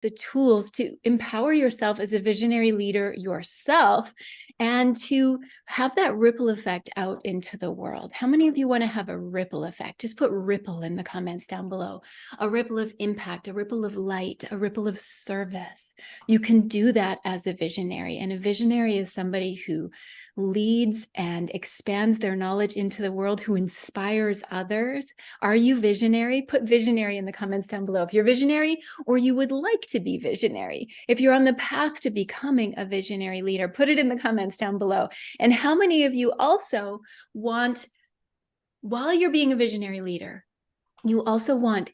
the tools to empower yourself as a visionary leader yourself and to have that ripple effect out into the world. How many of you want to have a ripple effect? Just put ripple in the comments down below. A ripple of impact, a ripple of light, a ripple of service. You can do that as a visionary. And a visionary is somebody who leads and expands their knowledge into the world, who inspires others. Are you visionary? Put visionary in the comments down below if you're visionary or you would like to be visionary. If you're on the path to becoming a visionary leader, put it in the comments down below. And how many of you also want, while you're being a visionary leader, you also want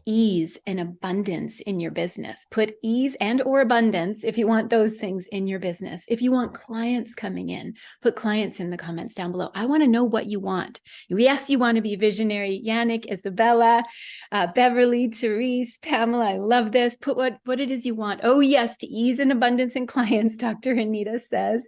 ease and abundance in your business? Put ease and or abundance if you want those things in your business. If you want clients coming in, put clients in the comments down below. I want to know what you want. Yes, you want to be visionary. Yannick, Isabella, Beverly, Therese, Pamela, I love this. Put what it is you want. Oh yes, to ease and abundance in clients, Dr. Anita says.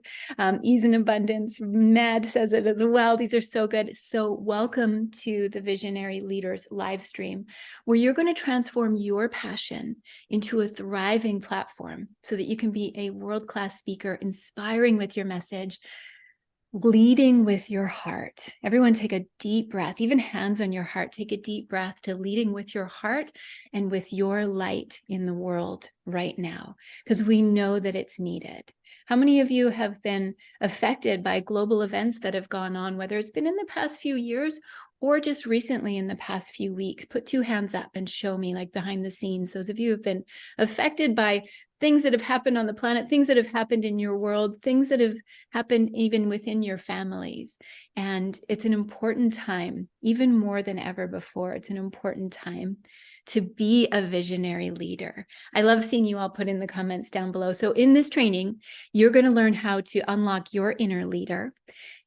Ease and abundance. Mad says it as well. These are so good. So welcome to the Visionary Leaders live stream, where you're going to transform your passion into a thriving platform so that you can be a world-class speaker, inspiring with your message, leading with your heart. Everyone take a deep breath, even hands on your heart. Take a deep breath to leading with your heart and with your light in the world right now, because we know that it's needed. How many of you have been affected by global events that have gone on, whether it's been in the past few years or just recently in the past few weeks? Put two hands up and show me, like behind the scenes. Those of you who have been affected by things that have happened on the planet, things that have happened in your world, things that have happened even within your families. And it's an important time, even more than ever before, it's an important time to be a visionary leader. I love seeing you all put in the comments down below. So in this training, you're going to learn how to unlock your inner leader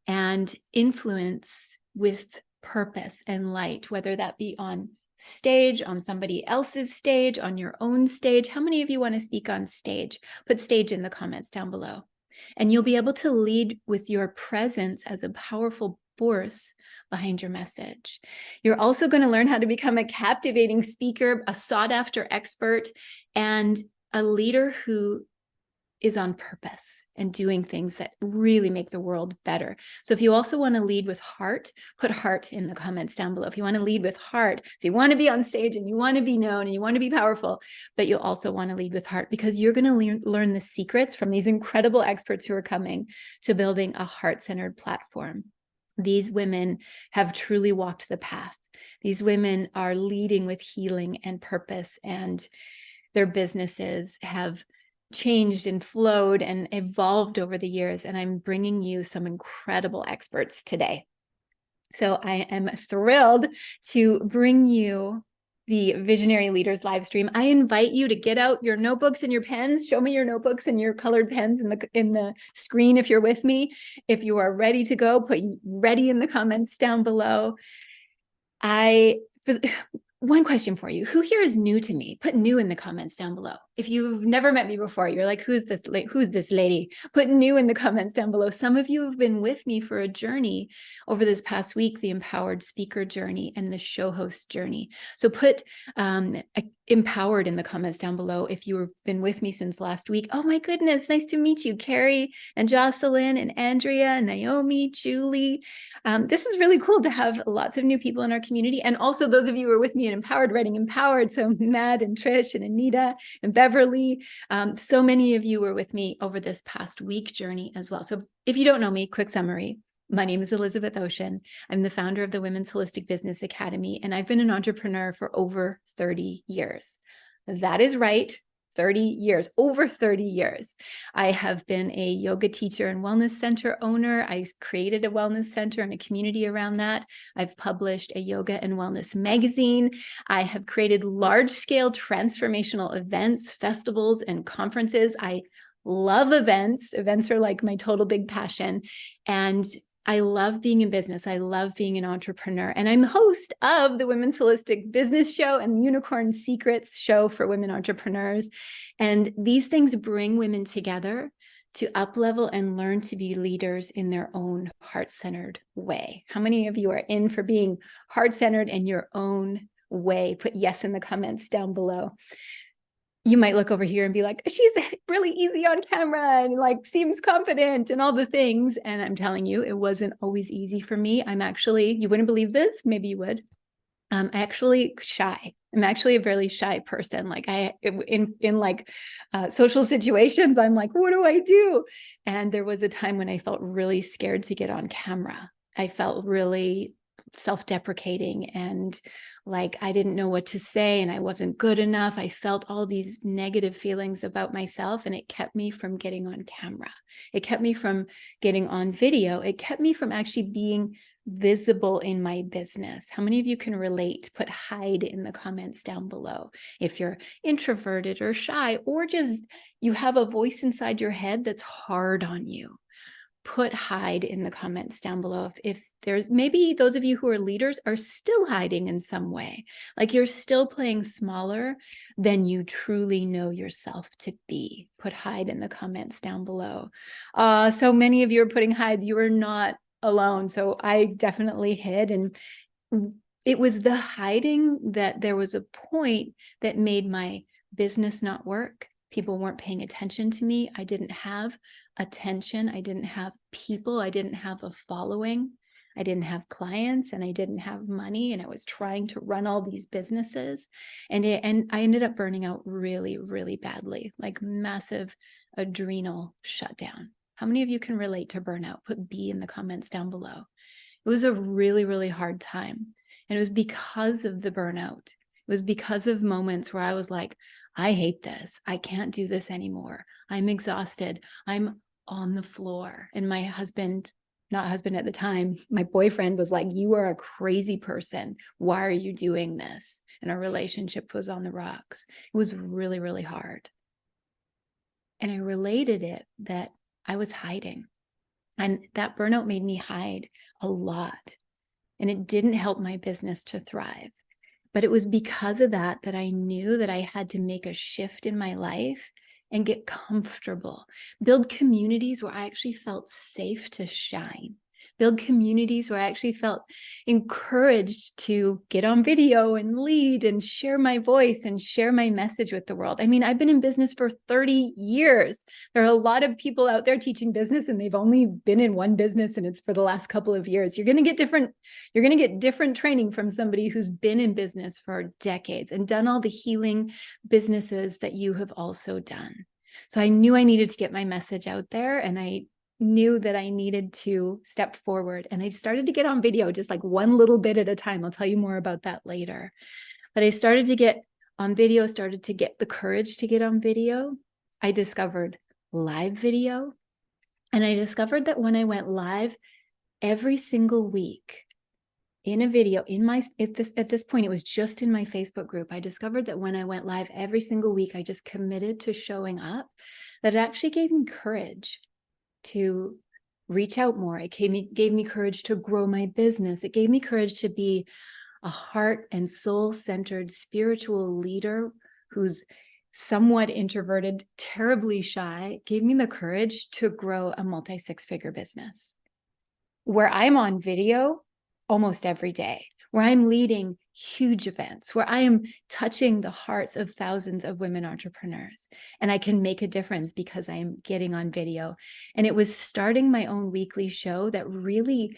and influence with purpose and light, whether that be on stage, on somebody else's stage, on your own stage. How many of you want to speak on stage? Put stage in the comments down below. And you'll be able to lead with your presence as a powerful force behind your message. You're also going to learn how to become a captivating speaker, a sought-after expert, and a leader who is on purpose and doing things that really make the world better. So if you also want to lead with heart, put heart in the comments down below. If you want to lead with heart, so you want to be on stage and you want to be known and you want to be powerful, but you also want to lead with heart, because you're going to learn the secrets from these incredible experts who are coming to building a heart-centered platform. These women have truly walked the path. These women are leading with healing and purpose, and their businesses have changed and flowed and evolved over the years. And I'm bringing you some incredible experts today. So I am thrilled to bring you the Visionary Leaders live stream. I invite you to get out your notebooks and your pens. Show me your notebooks and your colored pens in the screen if you're with me. If you are ready to go, put ready in the comments down below. One question for you. Who here is new to me? Put new in the comments down below. If you've never met me before, you're like, who's this lady? Put new in the comments down below. Some of you have been with me for a journey over this past week, the empowered speaker journey and the show host journey. So put empowered in the comments down below if you've been with me since last week. Oh my goodness, nice to meet you, Carrie and Jocelyn and Andrea and Naomi, Julie. This is really cool to have lots of new people in our community. And also those of you who are with me in Empowered, Writing Empowered. So Matt and Trish and Anita and Beverly. So many of you were with me over this past week journey as well. So if you don't know me, quick summary. My name is Elizabeth Ocean. I'm the founder of the Women's Holistic Business Academy, and I've been an entrepreneur for over 30 years. That is right. 30 years, over 30 years. I have been a yoga teacher and wellness center owner. I created a wellness center and a community around that. I've published a yoga and wellness magazine. I have created large-scale transformational events, festivals, and conferences. I love events. Events are like my total big passion. And I love being in business. I love being an entrepreneur. And I'm the host of the Women's Holistic Business Show and Unicorn Secrets Show for women entrepreneurs. And these things bring women together to up-level and learn to be leaders in their own heart-centered way. How many of you are in for being heart-centered in your own way? Put yes in the comments down below. you might look over here and be like, she's really easy on camera and like seems confident and all the things. And I'm telling you, it wasn't always easy for me. I'm actually, you wouldn't believe this, maybe you would. I'm actually shy. I'm actually a very shy person. Like in like social situations, I'm like, what do I do? And there was a time when I felt really scared to get on camera. I felt really self-deprecating and like I didn't know what to say and I wasn't good enough. I felt all these negative feelings about myself and it kept me from getting on camera. It kept me from getting on video. It kept me from actually being visible in my business. How many of you can relate? Put hide in the comments down below. If you're introverted or shy, or just you have a voice inside your head that's hard on you, put hide in the comments down below. If there's maybe those of you who are leaders are still hiding in some way, like you're still playing smaller than you truly know yourself to be. Put hide in the comments down below. So many of you are putting hide. You are not alone. So I definitely hid, and it was the hiding that there was a point that made my business not work. People weren't paying attention to me. I didn't have attention. I didn't have people. I didn't have a following. I didn't have clients and I didn't have money. And I was trying to run all these businesses. And I ended up burning out really, really badly, like massive adrenal shutdown. How many of you can relate to burnout? Put B in the comments down below. It was a really, really hard time. And it was because of the burnout. It was because of moments where I was like, I hate this. I can't do this anymore. I'm exhausted. I'm on the floor. And my husband, not husband at the time, my boyfriend was like, you are a crazy person. Why are you doing this? And our relationship was on the rocks. It was really, really hard. And I related it that I was hiding. And that burnout made me hide a lot. And it didn't help my business to thrive. But it was because of that that I knew that I had to make a shift in my life and get comfortable, build communities where I actually felt safe to shine, build communities where I actually felt encouraged to get on video and lead and share my voice and share my message with the world. I mean, I've been in business for 30 years. There are a lot of people out there teaching business and they've only been in one business and it's for the last couple of years. You're going to get different training from somebody who's been in business for decades and done all the healing businesses that you have also done. So I knew I needed to get my message out there and I knew that I needed to step forward. And I started to get on video, just like one little bit at a time. I'll tell you more about that later. But I started to get on video, started to get the courage to get on video. I discovered live video. And I discovered that when I went live every single week in a video, at this point, it was just in my Facebook group. I discovered that when I went live every single week, I just committed to showing up, that it actually gave me courage to reach out more. It gave me courage to grow my business. It gave me courage to be a heart and soul-centered spiritual leader who's somewhat introverted, terribly shy. It gave me the courage to grow a multi-six-figure business where I'm on video almost every day, where I'm leading huge events, where I am touching the hearts of thousands of women entrepreneurs. And I can make a difference because I'm getting on video. And it was starting my own weekly show that really,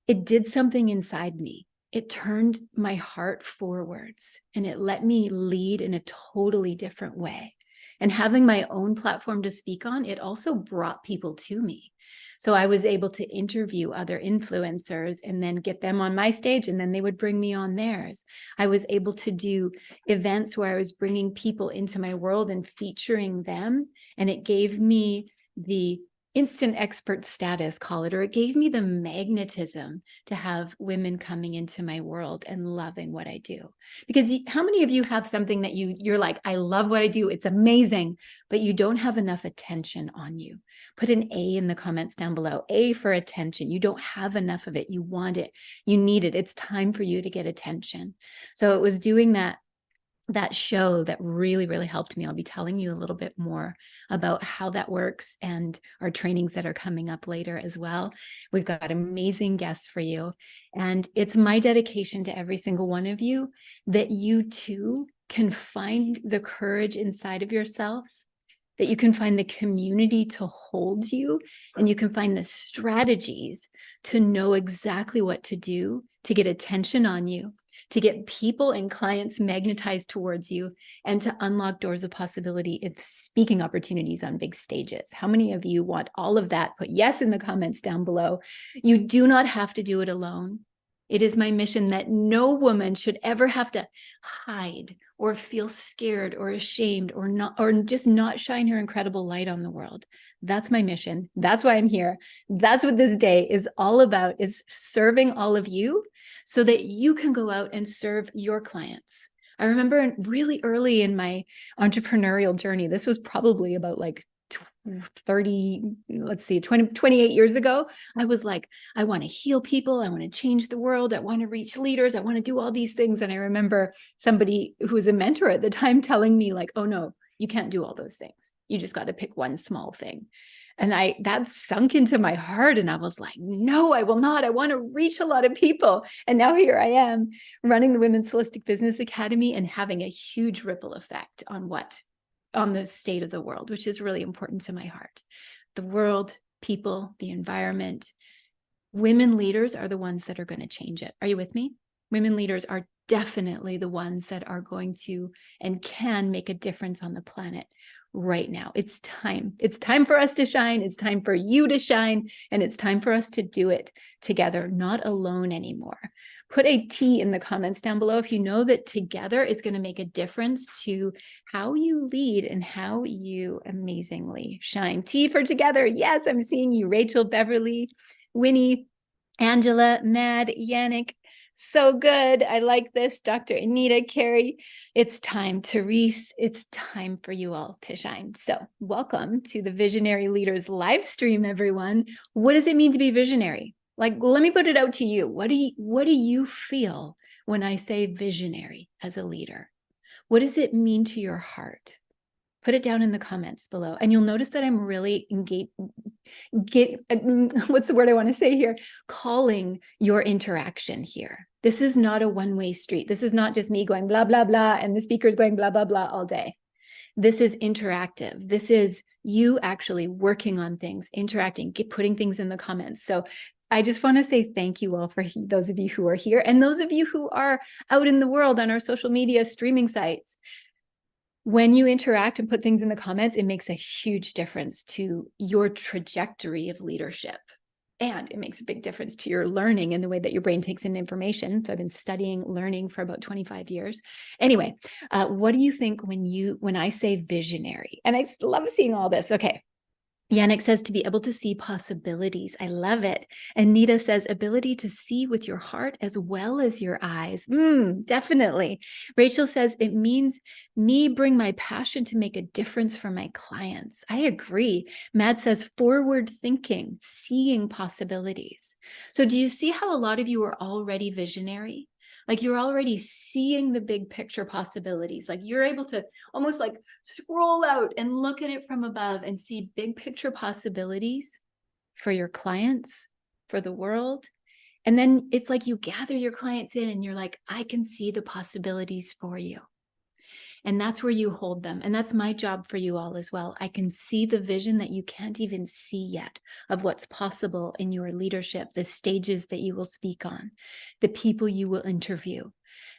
it did something inside me. It turned my heart forwards and it let me lead in a totally different way. And having my own platform to speak on, it also brought people to me. So I was able to interview other influencers and then get them on my stage and then they would bring me on theirs. I was able to do events where I was bringing people into my world and featuring them. And it gave me the instant expert status, call it, or it gave me the magnetism to have women coming into my world and loving what I do. Because how many of you have something that you're like, I love what I do, it's amazing, but you don't have enough attention on you? Put an A in the comments down below. A for attention. You don't have enough of it. You want it. You need it. It's time for you to get attention. So it was doing that show that really, really helped me. I'll be telling you a little bit more about how that works and our trainings that are coming up later as well. We've got amazing guests for you. And it's my dedication to every single one of you that you too can find the courage inside of yourself, that you can find the community to hold you, and you can find the strategies to know exactly what to do to get attention on you, to get people and clients magnetized towards you, and to unlock doors of possibility of speaking opportunities on big stages. How many of you want all of that? Put yes in the comments down below. You do not have to do it alone. It is my mission that no woman should ever have to hide or feel scared or ashamed or not, or just not shine her incredible light on the world. That's my mission. That's why I'm here. That's what this day is all about, is serving all of you so that you can go out and serve your clients. I remember really early in my entrepreneurial journey, this was probably about like 28 years ago, I was like, I want to heal people. I want to change the world. I want to reach leaders. I want to do all these things. And I remember somebody who was a mentor at the time telling me like, oh no, you can't do all those things. You just got to pick one small thing. And that sunk into my heart. And I was like, no, I will not. I want to reach a lot of people. And now here I am running the Women's Holistic Business Academy and having a huge ripple effect on the state of the world, which is really important to my heart. The world, people, the environment. Women leaders are the ones that are going to change it. Are you with me? Women leaders are definitely the ones that are going to and can make a difference on the planet right now. It's time. It's time for us to shine. It's time for you to shine. And it's time for us to do it together, not alone anymore. Put a T in the comments down below if you know that together is going to make a difference to how you lead and how you amazingly shine. T for together. Yes, I'm seeing you. Rachel, Beverly, Winnie, Angela, Mad, Yannick. So good. I like this. Dr. Anita, Carrie. It's time. Therese, it's time for you all to shine. So welcome to the Visionary Leaders live stream, everyone. What does it mean to be visionary? Like, let me put it out to you. What do you feel when I say visionary as a leader? What does it mean to your heart? Put it down in the comments below. And you'll notice that I'm really what's the word I want to say here? Calling your interaction here. This is not a one-way street. This is not just me going blah, blah, blah, and the speaker's going blah, blah, blah all day. This is interactive. This is you actually working on things, interacting, putting things in the comments. So I just want to say thank you all for those of you who are here and those of you who are out in the world on our social media streaming sites. When you interact and put things in the comments, it makes a huge difference to your trajectory of leadership. And it makes a big difference to your learning and the way that your brain takes in information. So I've been studying learning for about 25 years. Anyway, what do you think when I say visionary? And I love seeing all this. Okay. Yannick says to be able to see possibilities. I love it. Anita says ability to see with your heart as well as your eyes. Definitely. Rachel says it means me bring my passion to make a difference for my clients. I agree. Mad says forward thinking, seeing possibilities. So do you see how a lot of you are already visionary? Like you're already seeing the big picture possibilities. Like you're able to almost like scroll out and look at it from above and see big picture possibilities for your clients, for the world. And then it's like you gather your clients in and you're like, I can see the possibilities for you. And that's where you hold them. And that's my job for you all as well. I can see the vision that you can't even see yet of what's possible in your leadership, the stages that you will speak on, the people you will interview,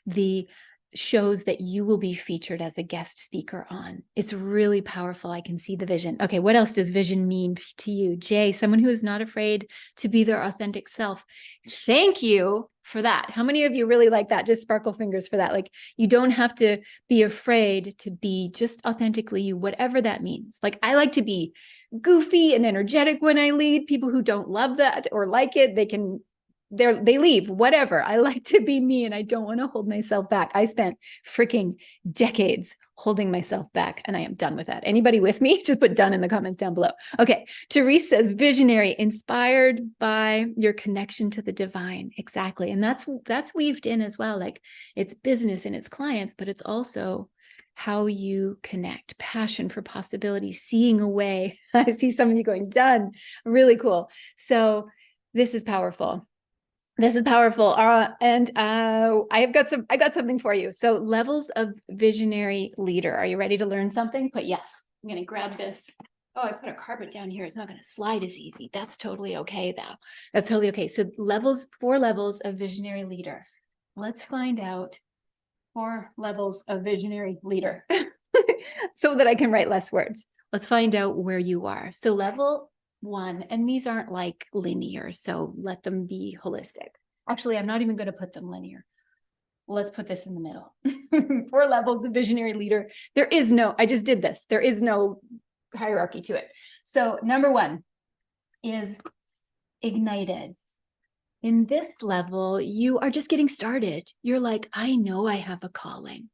the shows that you will be featured as a guest speaker on. It's really powerful. I can see the vision. Okay, what else does vision mean to you? Jay, someone who is not afraid to be their authentic self. Thank you for that. How many of you really like that? Just sparkle fingers for that. Like you don't have to be afraid to be just authentically you, whatever that means. Like I like to be goofy and energetic when I lead. People who don't love that or like it, they leave, whatever. I like to be me and I don't want to hold myself back. I spent freaking decades holding myself back and I am done with that. Anybody with me? Just put done in the comments down below. Okay. Therese says visionary, inspired by your connection to the divine. Exactly. And that's weaved in as well. Like it's business and it's clients, but it's also how you connect, passion for possibility, seeing a way. I see some of you going done. Really cool. So this is powerful. This is powerful. I got something for you. So levels of visionary leader. Are you ready to learn something? But yes, I'm going to grab this. Oh, I put a carpet down here. It's not going to slide as easy. That's totally okay though. That's totally okay. So 4 levels of visionary leader. Let's find out 4 levels of visionary leader so that I can write less words. Let's find out where you are. So level 1, and these aren't like linear, so let them be holistic. Actually, I'm not even going to put them linear. Let's put this in the middle. 4 levels of visionary leader. I just did this. There is no hierarchy to it. So number 1 is ignited. In this level, you are just getting started. You're like, I know I have a calling.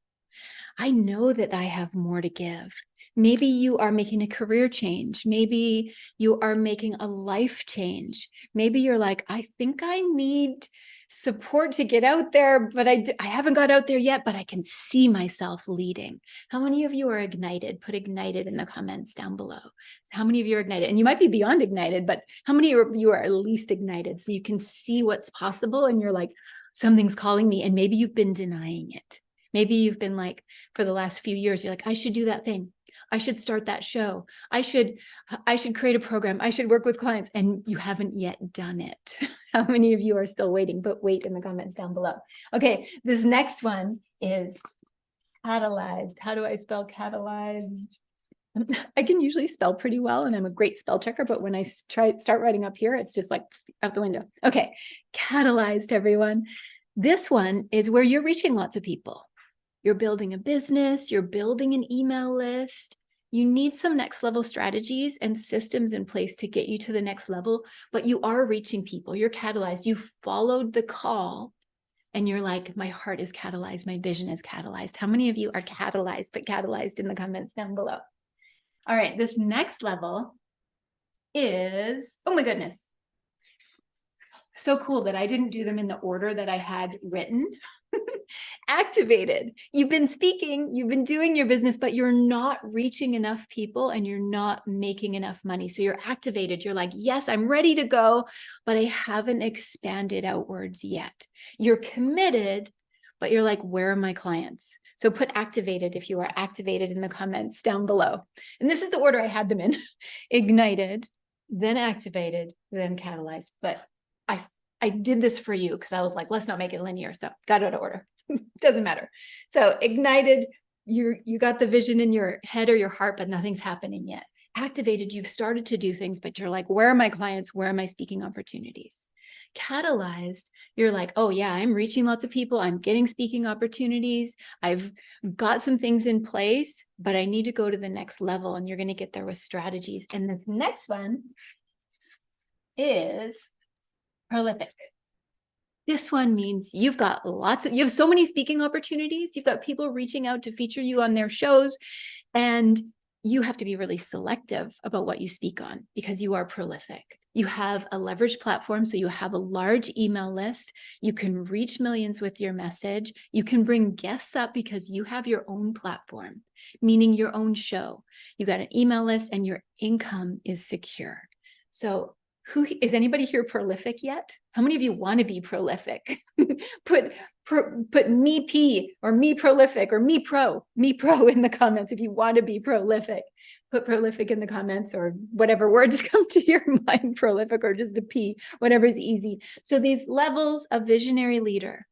I know that I have more to give. Maybe you are making a career change. Maybe you are making a life change. Maybe you're like, I think I need support to get out there, but I haven't got out there yet, but I can see myself leading. How many of you are ignited? Put ignited in the comments down below. How many of you are ignited? And you might be beyond ignited, but how many of you are at least ignited? So you can see what's possible and you're like, something's calling me. And maybe you've been denying it. Maybe you've been like, for the last few years, you're like, I should do that thing. I should start that show. I should create a program. I should work with clients. And you haven't yet done it. How many of you are still waiting? But wait in the comments down below. Okay, this next one is catalyzed. How do I spell catalyzed? I can usually spell pretty well, and I'm a great spell checker, but when I start writing up here, it's just like out the window. Okay, catalyzed, everyone. This one is where you're reaching lots of people. You're building a business, you're building an email list. You need some next level strategies and systems in place to get you to the next level, but you are reaching people. You're catalyzed. You followed the call and you're like, my heart is catalyzed. My vision is catalyzed. How many of you are catalyzed? Put catalyzed in the comments down below. All right, this next level is, oh my goodness. So cool that I didn't do them in the order that I had written. Activated. You've been speaking, you've been doing your business, but you're not reaching enough people and you're not making enough money. So you're activated. You're like, yes, I'm ready to go, but I haven't expanded outwards yet. You're committed, but you're like, where are my clients? So put activated if you are activated in the comments down below. And this is the order I had them in. Ignited, then activated, then catalyzed. But I did this for you because I was like, let's not make it linear. So got it out of order. Doesn't matter. So ignited, you got the vision in your head or your heart, but nothing's happening yet. Activated, you've started to do things, but you're like, where are my clients? Where are my speaking opportunities? Catalyzed, you're like, oh yeah, I'm reaching lots of people. I'm getting speaking opportunities. I've got some things in place, but I need to go to the next level, and you're going to get there with strategies. And the next one is prolific. This one means you have so many speaking opportunities. You've got people reaching out to feature you on their shows, and you have to be really selective about what you speak on because you are prolific. You have a leveraged platform, so you have a large email list. You can reach millions with your message. You can bring guests up because you have your own platform, meaning your own show. You've got an email list and your income is secure. So is anybody here prolific yet? How many of you want to be prolific? put me P or me prolific or me pro in the comments if you want to be prolific. Put prolific in the comments or whatever words come to your mind, prolific or just a P, whatever's easy. So these levels of visionary leader.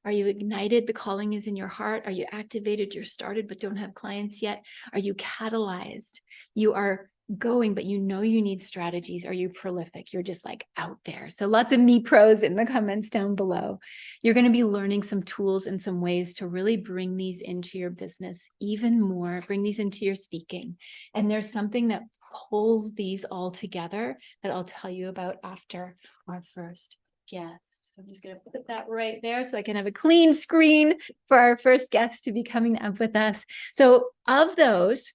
Are you ignited? The calling is in your heart. Are you activated? You're started but don't have clients yet. Are you catalyzed? You are going, but you know you need strategies. Are you prolific? You're just like out there. So lots of me pros in the comments down below. You're going to be learning some tools and some ways to really bring these into your business even more, bring these into your speaking. And there's something that pulls these all together that I'll tell you about after our first guest. So I'm just going to put that right there so I can have a clean screen for our first guest to be coming up with us. So of those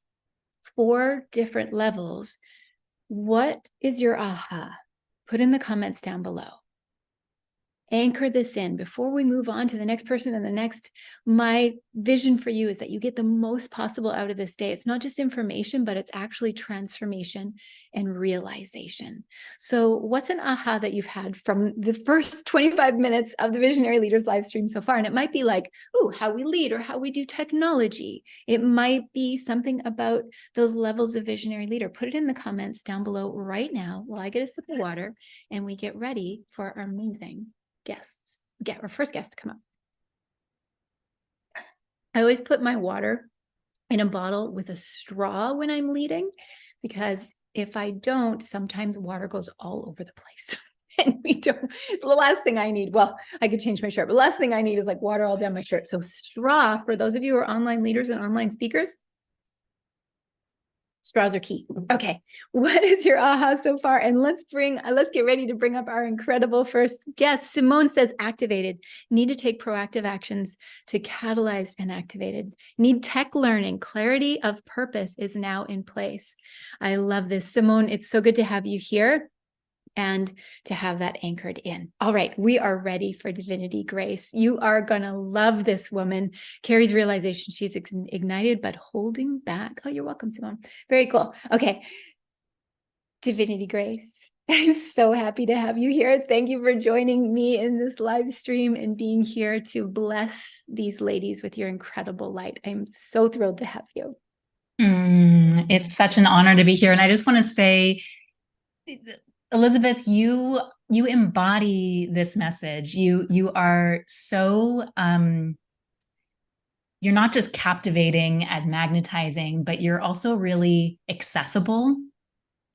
4 different levels, what is your aha? Put in the comments down below. Anchor this in before we move on to the next person and the next. My vision for you is that you get the most possible out of this day. It's not just information, but it's actually transformation and realization. So what's an aha that you've had from the first 25 minutes of the Visionary Leaders live stream so far? And it might be like, oh, how we lead or how we do technology. It might be something about those levels of visionary leader. Put it in the comments down below right now while I get a sip of water and we get ready for our amazing guests, get our first guest to come up. I always put my water in a bottle with a straw when I'm leading, because if I don't, sometimes water goes all over the place. And we don't, the last thing I need, well, I could change my shirt, but the last thing I need is like water all down my shirt. So straw, for those of you who are online leaders and online speakers, straws are key. Okay. What is your aha so far? And let's get ready to bring up our incredible first guest. Simone says, activated. Need to take proactive actions to catalyze and activated. Need tech learning. Clarity of purpose is now in place. I love this. Simone, it's so good to have you here and to have that anchored in. All right, we are ready for Divinity Grace. You are going to love this woman. Carrie's realization, she's ignited, but holding back. Oh, you're welcome, Simone. Very cool. Okay, Divinity Grace. I'm so happy to have you here. Thank you for joining me in this live stream and being here to bless these ladies with your incredible light. I'm so thrilled to have you. It's such an honor to be here. And I just want to say, Elizabeth, you embody this message. You are so you're not just captivating and magnetizing, but you're also really accessible.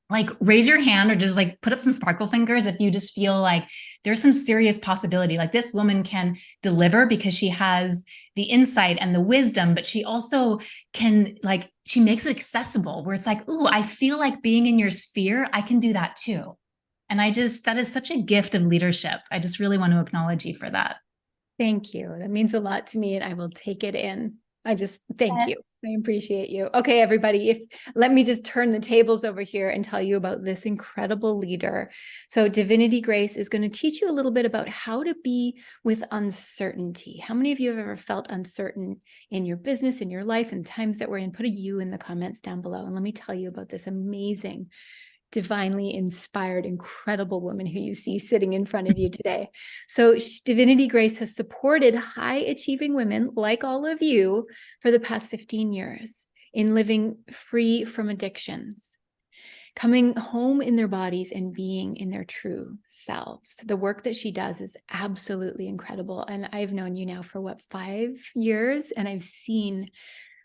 Like, raise your hand or just like put up some sparkle fingers if you just feel like there's some serious possibility. Like, this woman can deliver because she has the insight and the wisdom, but she also can, like, she makes it accessible where it's like, ooh, I feel like being in your sphere, I can do that too. And that is such a gift of leadership. I just really want to acknowledge you for that. Thank you. That means a lot to me, and I will take it in. Thank you. I appreciate you. Okay, everybody, let me just turn the tables over here and tell you about this incredible leader. So Divinity Grace is going to teach you a little bit about how to be with uncertainty. How many of you have ever felt uncertain in your business, in your life, and times that we're in? Put a U in the comments down below. And let me tell you about this amazing, divinely inspired, incredible woman who you see sitting in front of you today. So Divinity Grace has supported high achieving women like all of you for the past 15 years in living free from addictions, coming home in their bodies and being in their true selves. The work that she does is absolutely incredible. And I've known you now for 5 years, and I've seen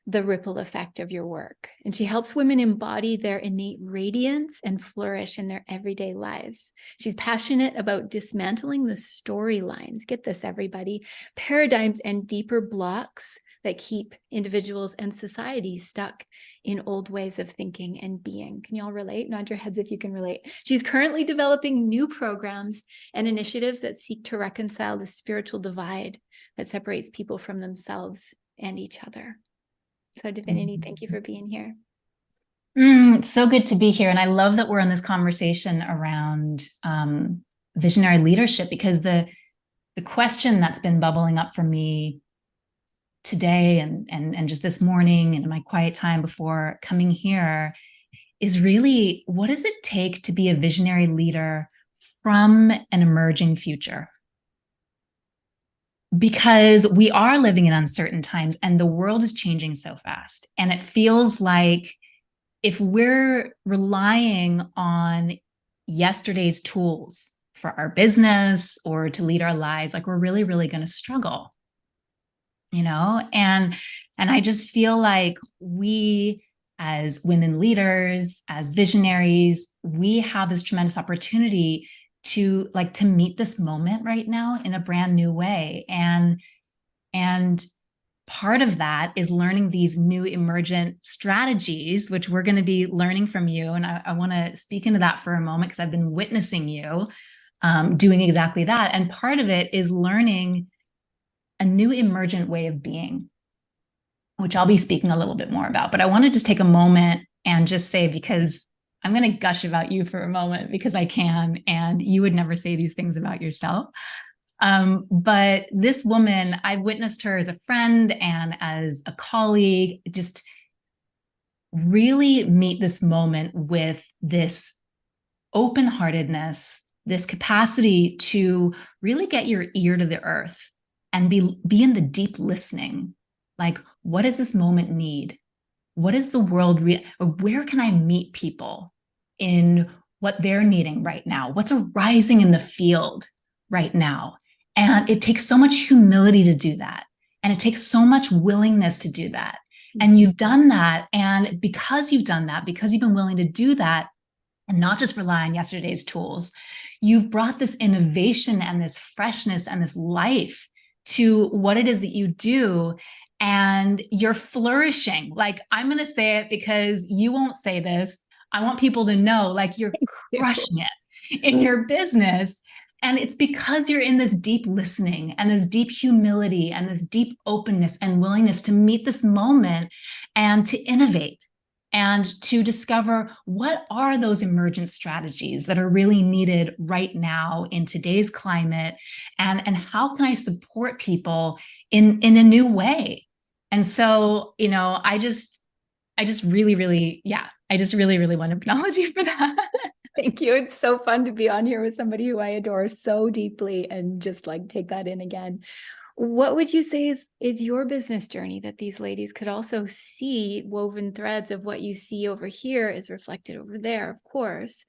the ripple effect of your work. And she helps women embody their innate radiance and flourish in their everyday lives. She's passionate about dismantling the storylines. Get this, everybody. Paradigms and deeper blocks that keep individuals and society stuck in old ways of thinking and being. Can you all relate? Nod your heads if you can relate. She's currently developing new programs and initiatives that seek to reconcile the spiritual divide that separates people from themselves and each other. So Divinity, thank you for being here. It's so good to be here. And I love that we're in this conversation around visionary leadership, because the question that's been bubbling up for me today and just this morning and in my quiet time before coming here is really, what does it take to be a visionary leader from an emerging future? Because we are living in uncertain times and the world is changing so fast. And it feels like if we're relying on yesterday's tools for our business or to lead our lives, like, we're really, really going to struggle, you know? And I just feel like we, as women leaders, as visionaries, we have this tremendous opportunity to meet this moment right now in a brand new way. And part of that is learning these new emergent strategies, which we're going to be learning from you. And I want to speak into that for a moment, because I've been witnessing you doing exactly that. And part of it is learning a new emergent way of being, which I'll be speaking a little bit more about. But I want to just take a moment and just say, because I'm going to gush about you for a moment, because I can, and you would never say these things about yourself. But this woman, I witnessed her as a friend and as a colleague, just really meet this moment with this open heartedness, this capacity to really get your ear to the earth and be in the deep listening. Like, what does this moment need? What is the world or where can I meet people in what they're needing right now? What's arising in the field right now? And it takes so much humility to do that. And it takes so much willingness to do that. And you've done that. And because you've done that, because you've been willing to do that, and not just rely on yesterday's tools, you've brought this innovation and this freshness and this life to what it is that you do. And you're flourishing. Like, I'm going to say it because you won't say this. I want people to know, like, you're crushing it in your business. And it's because you're in this deep listening and this deep humility and this deep openness and willingness to meet this moment and to innovate and to discover what are those emergent strategies that are really needed right now in today's climate, and how can I support people in a new way. And so, I just really, yeah, I just really want to acknowledge you for that. Thank you. It's so fun to be on here with somebody who I adore so deeply and just like take that in again. What would you say is your business journey that these ladies could also see woven threads of what you see over here is reflected over there, of course.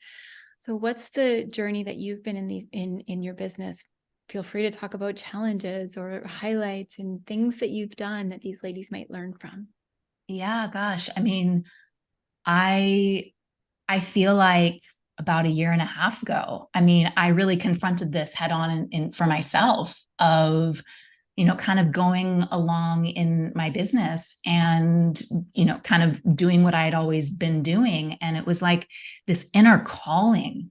So what's the journey that you've been in your business? Feel free to talk about challenges or highlights and things that you've done that these ladies might learn from. Yeah, gosh. I mean, I I feel like about a year and a half ago, I mean, I really confronted this head on for myself of, kind of going along in my business and, kind of doing what I had always been doing. And it was like this inner calling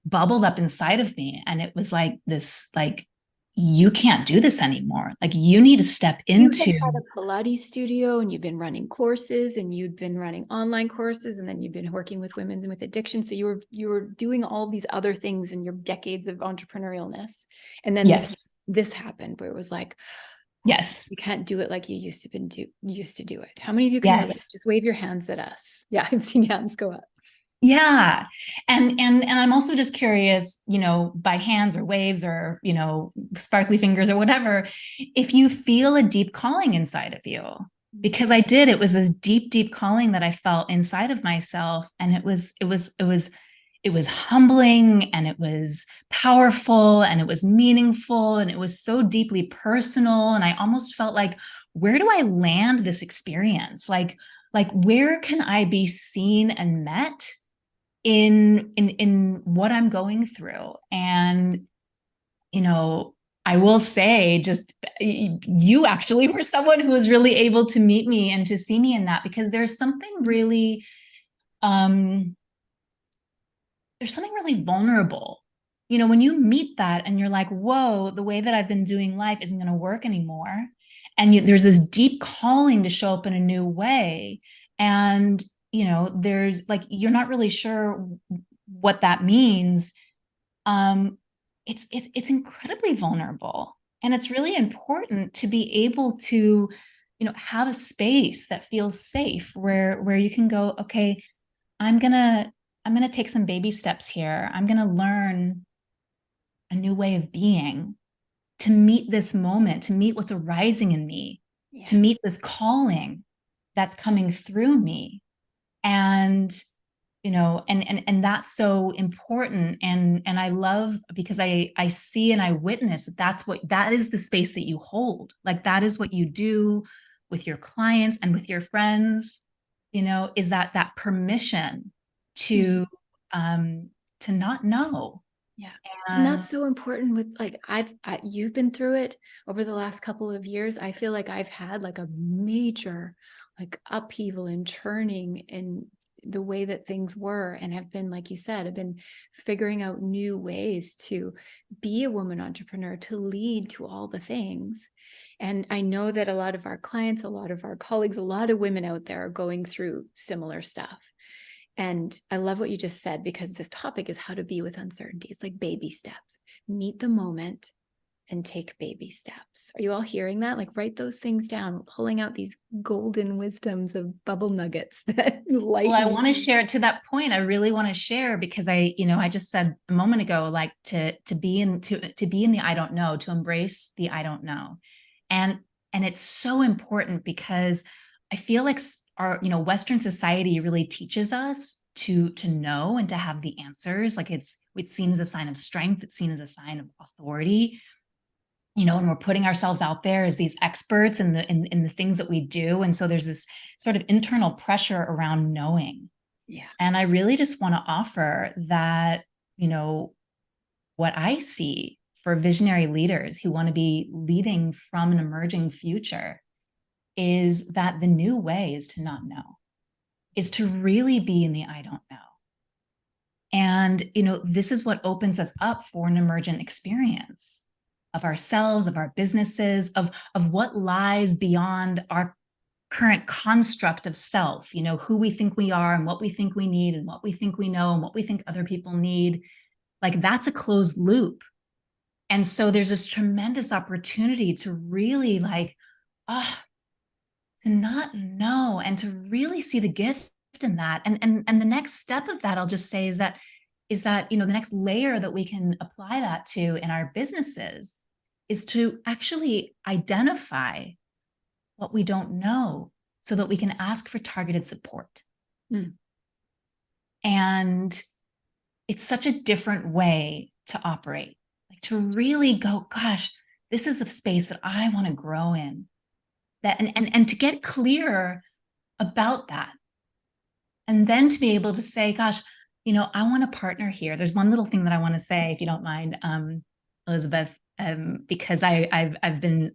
bubbled up inside of me. And it was like this, like, you can't do this anymore. Like, you need to step You had into. had a Pilates studio and you've been running courses and you'd been running online courses and then you've been working with women with addiction. So you were doing all these other things in your decades of entrepreneurialness. And then Yes. this happened where it was like, Yes. you can't do it like you used to do it. How many of you can relate? Yes. Just wave your hands at us. Yeah, I've seen hands go up. Yeah. And I'm also just curious, by hands or waves or, sparkly fingers or whatever, if you feel a deep calling inside of you. Because I did, it was this deep, deep calling that I felt inside of myself. And it was humbling and it was powerful and it was meaningful and it was so deeply personal. And I almost felt like, where do I land this experience? Like where can I be seen and met in what I'm going through? And I will say, just you actually were someone who was really able to meet me and to see me in that, because um there's something really vulnerable. When you meet that and you're like, whoa, the way that I've been doing life isn't going to work anymore. And there's this deep calling to show up in a new way. And, there's like, you're not really sure what that means. Um, it's incredibly vulnerable. And it's really important to be able to, have a space that feels safe where you can go, okay, I'm gonna I'm gonna take some baby steps here. I'm gonna learn a new way of being to meet this moment, to meet what's arising in me, to Yeah. meet this calling that's coming through me. And and that's so important. And I love, because I see and I witness that is the space that you hold. Like, that is what you do with your clients and with your friends, is that permission to um to not know. Yeah. And And that's so important with like, you've been through it over the last couple of years. I feel like I've had like a major like upheaval and churning in the way that things were, and have been, like you said, have been figuring out new ways to be a woman entrepreneur, to lead, to all the things. And I know that a lot of our clients, a lot of our colleagues, a lot of women out there are going through similar stuff. And I love what you just said, because this topic is how to be with uncertainty. It's like baby steps. Meet the moment and take baby steps. Are you all hearing that? Like, write those things down. We're pulling out these golden wisdoms of bubble nuggets that Well, I lighten. want to share to that point. I really want to share because I just said a moment ago, like to be in the I don't know, to embrace the I don't know. And it's so important because I feel like our, Western society really teaches us to know and to have the answers. Like it's seen as a sign of strength, it's seen as a sign of authority. And we're putting ourselves out there as these experts in the things that we do. And so there's this sort of internal pressure around knowing. Yeah. And I really just want to offer that, what I see for visionary leaders who want to be leading from an emerging future is that the new way is to not know, is to really be in the I don't know. And, this is what opens us up for an emergent experience of ourselves, of our businesses, of what lies beyond our current construct of self, who we think we are and what we think we need and what we think we know and what we think other people need. Like that's a closed loop. And so there's this tremendous opportunity to really to not know and to really see the gift in that. And the next step of that, I'll just say is that, the next layer that we can apply that to in our businesses is to actually identify what we don't know so that we can ask for targeted support. Mm. And it's such a different way to operate, like to really go, gosh, this is a space that I want to grow in. That and to get clear about that. And then to be able to say, gosh, I want to partner here. There's one little thing that I want to say, if you don't mind, Elizabeth, because I've been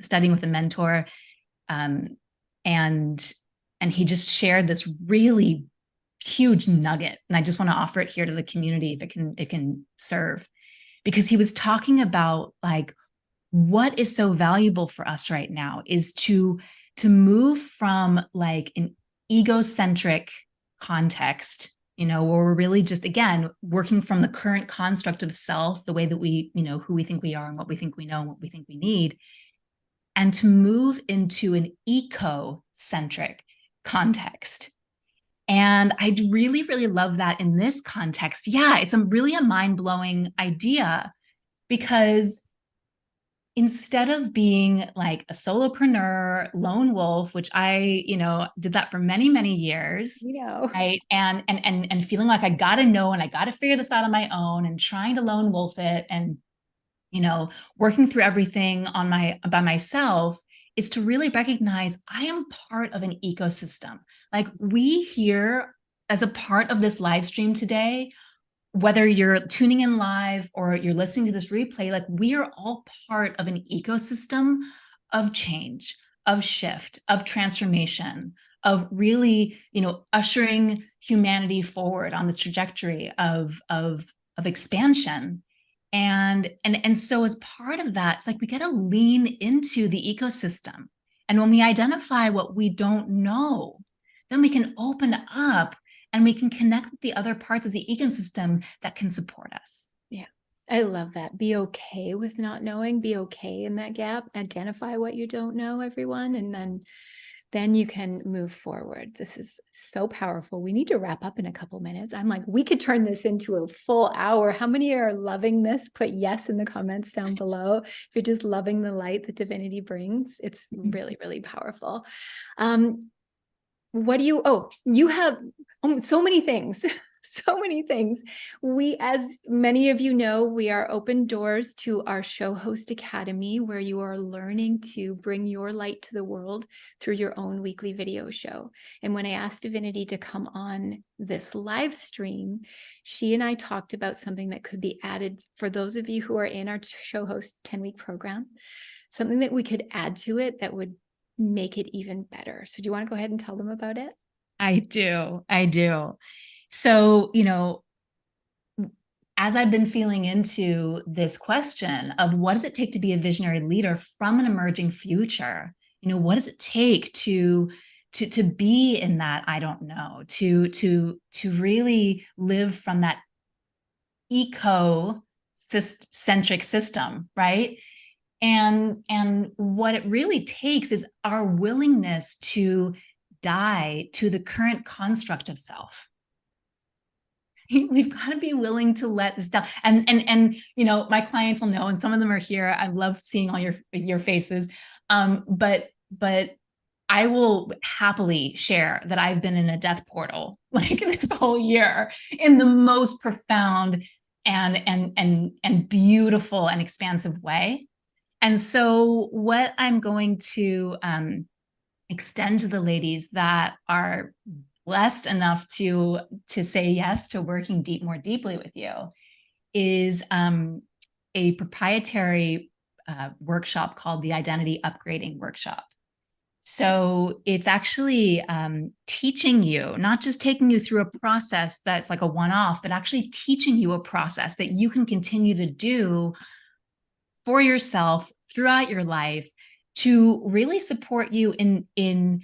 studying with a mentor, and he just shared this really huge nugget, and I just want to offer it here to the community if it can serve, because he was talking about like what is so valuable for us right now is to move from like an egocentric context, where we're really just, again, working from the current construct of self, the way that we, who we think we are and what we think we know and what we think we need, and to move into an eco-centric context. And I really, really love that in this context. Yeah, it's really a mind-blowing idea because instead of being like a solopreneur, lone wolf, which I, did that for many, many years, right? And feeling like I got to know and I got to figure this out on my own and trying to lone wolf it and, working through everything by myself, is to really recognize I am part of an ecosystem. Like we here as a part of this live stream today, whether you're tuning in live or you're listening to this replay, like we are all part of an ecosystem of change, of shift, of transformation, of really, ushering humanity forward on this trajectory of expansion. And so as part of that, it's like we got to lean into the ecosystem. And when we identify what we don't know, then we can open up and we can connect with the other parts of the ecosystem that can support us. Yeah. I love that. Be okay with not knowing, be okay in that gap, identify what you don't know, everyone, and then you can move forward. This is so powerful. We need to wrap up in a couple minutes. I'm like, we could turn this into a full hour. How many are loving this? Put yes in the comments down below. If you're just loving the light that divinity brings, it's really, really powerful. You have so many things. So many things. We, as many of you know, we are open doors to our Show Host Academy, where you are learning to bring your light to the world through your own weekly video show. And when I asked Divinity to come on this live stream, she and I talked about something that could be added for those of you who are in our Show Host 10-week program, something that we could add to it that would make it even better. So do you want to go ahead and tell them about it? I do. So, as I've been feeling into this question of what does it take to be a visionary leader from an emerging future? What does it take to be in that I don't know, to really live from that eco centric system, right? And what it really takes is our willingness to die to the current construct of self. We've got to be willing to let this down. And you know, my clients will know, and some of them are here. I love seeing all your faces. But I will happily share that I've been in a death portal like this whole year in the most profound and beautiful and expansive way. And so what I'm going to extend to the ladies that are blessed enough to say yes to working more deeply with you is a proprietary workshop called the Identity Upgrading Workshop. So it's actually teaching you, not just taking you through a process that's like a one-off, but actually teaching you a process that you can continue to do for yourself throughout your life to really support you in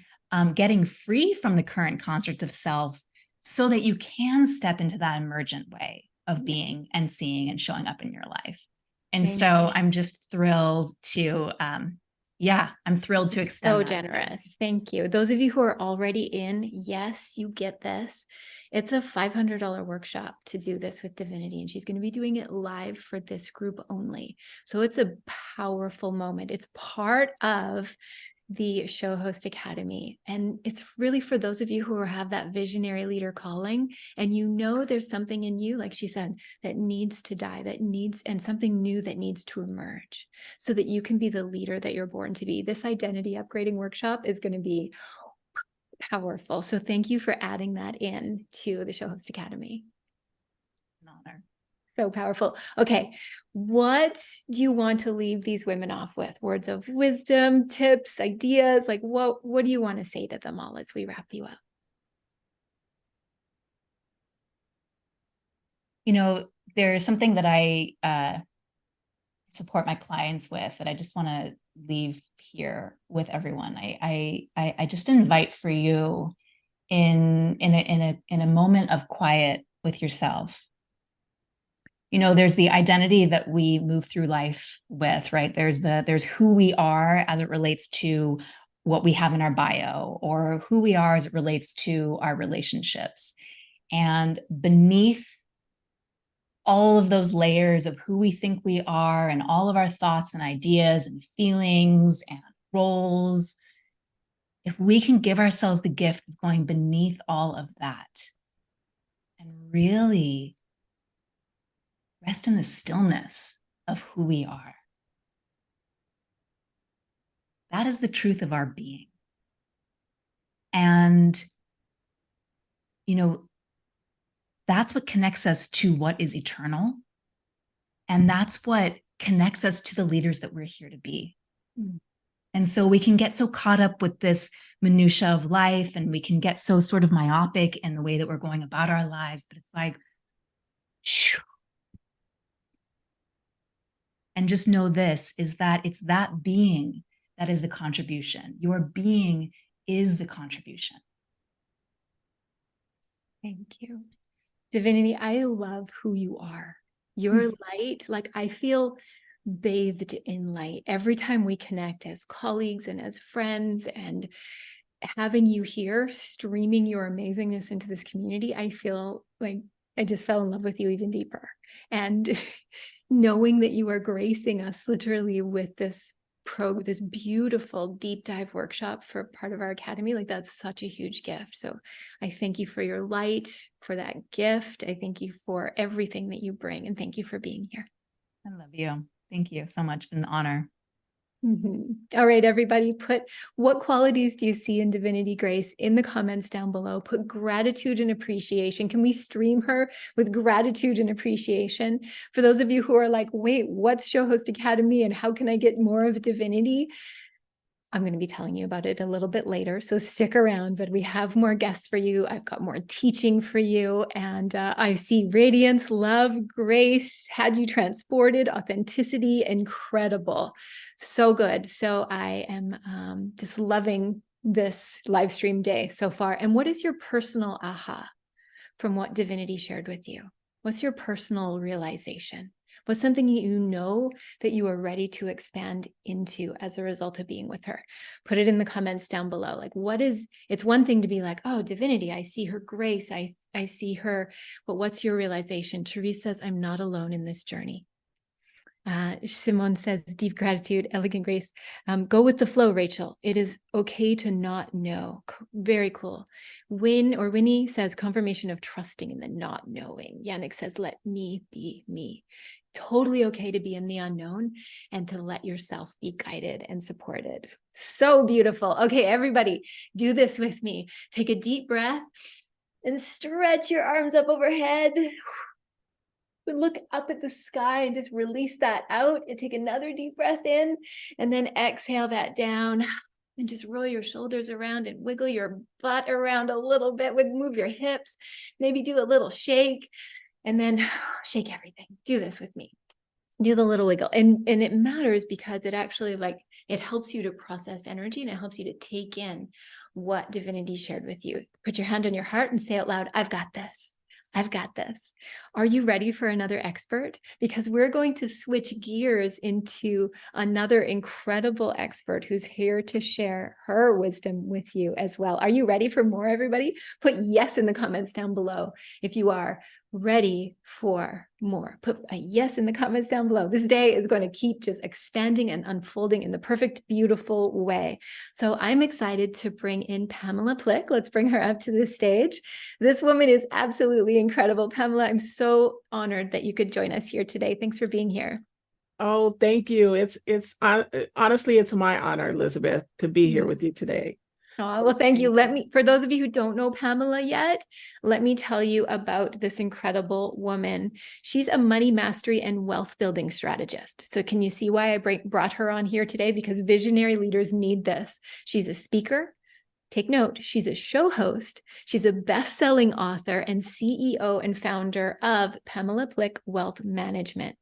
getting free from the current construct of self so that you can step into that emergent way of being and seeing and showing up in your life. And so I'm just thrilled to, I'm thrilled to extend. So generous. Thank you. Those of you who are already in, yes, you get this. It's a $500 workshop to do this with Divinity, and she's going to be doing it live for this group only. So it's a powerful moment. It's part of the Show Host Academy. And it's really for those of you who have that visionary leader calling, and you know there's something in you, like she said, that needs to die, and something new that needs to emerge so that you can be the leader that you're born to be. This identity upgrading workshop is going to be powerful. So thank you for adding that in to the Show Host Academy. An honor. So powerful. Okay. What do you want to leave these women off with? Words of wisdom, tips, ideas? Like what do you want to say to them all as we wrap you up? You know, there's something that I support my clients with that I just want to leave here with everyone. I just invite for you in a moment of quiet with yourself. You know, there's the identity that we move through life with, right? There's who we are as it relates to what we have in our bio, or who we are as it relates to our relationships. And beneath all of those layers of who we think we are and all of our thoughts and ideas and feelings and roles, if we can give ourselves the gift of going beneath all of that and really rest in the stillness of who we are, that is the truth of our being. And, you know, that's what connects us to what is eternal. And that's what connects us to the leaders that we're here to be. And so we can get so caught up with this minutia of life, and we can get so sort of myopic in the way that we're going about our lives, but it's like, shoo. And just know this, is that it's that being that is the contribution. Your being is the contribution. Thank you. Divinity, I love who you are. Your light, like I feel bathed in light every time we connect as colleagues and as friends, and having you here streaming your amazingness into this community, I feel like I just fell in love with you even deeper. And knowing that you are gracing us literally with this beautiful deep dive workshop for part of our academy, like that's such a huge gift. So I thank you for your light, for that gift. I thank you for everything that you bring, and thank you for being here. I love you. Thank you so much. An honor. All right, everybody, put what qualities do you see in Divinity Grace in the comments down below. Put gratitude and appreciation. Can we stream her with gratitude and appreciation? For those of you who are like, wait, what's Show Host Academy and how can I get more of Divinity? I'm going to be telling you about it a little bit later, so stick around, but we have more guests for you. I've got more teaching for you, and I see radiance, love, grace, had you transported, authenticity, incredible. So good. So I am just loving this live stream day so far. And what is your personal aha from what Divinity shared with you? What's your personal realization? What's something you know that you are ready to expand into as a result of being with her? Put it in the comments down below. Like, it's one thing to be like, oh, divinity, I see her grace. I see her, but what's your realization? Therese says, I'm not alone in this journey. Simone says, deep gratitude, elegant grace. Go with the flow, Rachel. It is okay to not know. Very cool. Winnie says, confirmation of trusting in the not knowing. Yannick says, let me be me. Totally okay to be in the unknown and to let yourself be guided and supported. So beautiful. Okay, everybody, do this with me. Take a deep breath and stretch your arms up overhead. Look up at the sky and just release that out and take another deep breath in and then exhale that down and just roll your shoulders around and wiggle your butt around a little bit. Move your hips, maybe do a little shake and then shake everything. Do this with me. Do the little wiggle. And it matters because it actually it helps you to process energy and it helps you to take in what divinity shared with you. Put your hand on your heart and say out loud, I've got this. I've got this. Are you ready for another expert? Because we're going to switch gears into another incredible expert who's here to share her wisdom with you as well. Are you ready for more, everybody? Put yes in the comments down below if you are ready for more. Put a yes in the comments down below. This day is going to keep just expanding and unfolding in the perfect, beautiful way. So I'm excited to bring in Pamela Plick. Let's bring her up to the stage. This woman is absolutely incredible. Pamela, I'm so honored that you could join us here today. Thanks for being here. Oh, thank you. It's honestly, it's my honor, Elizabeth, to be here with you today. Oh, well, thank you. For those of you who don't know Pamela yet, let me tell you about this incredible woman. She's a money mastery and wealth building strategist. So can you see why I brought her on here today? Because visionary leaders need this. She's a speaker. Take note, she's a show host. She's a best-selling author and CEO and founder of Pamela Plick Wealth Management,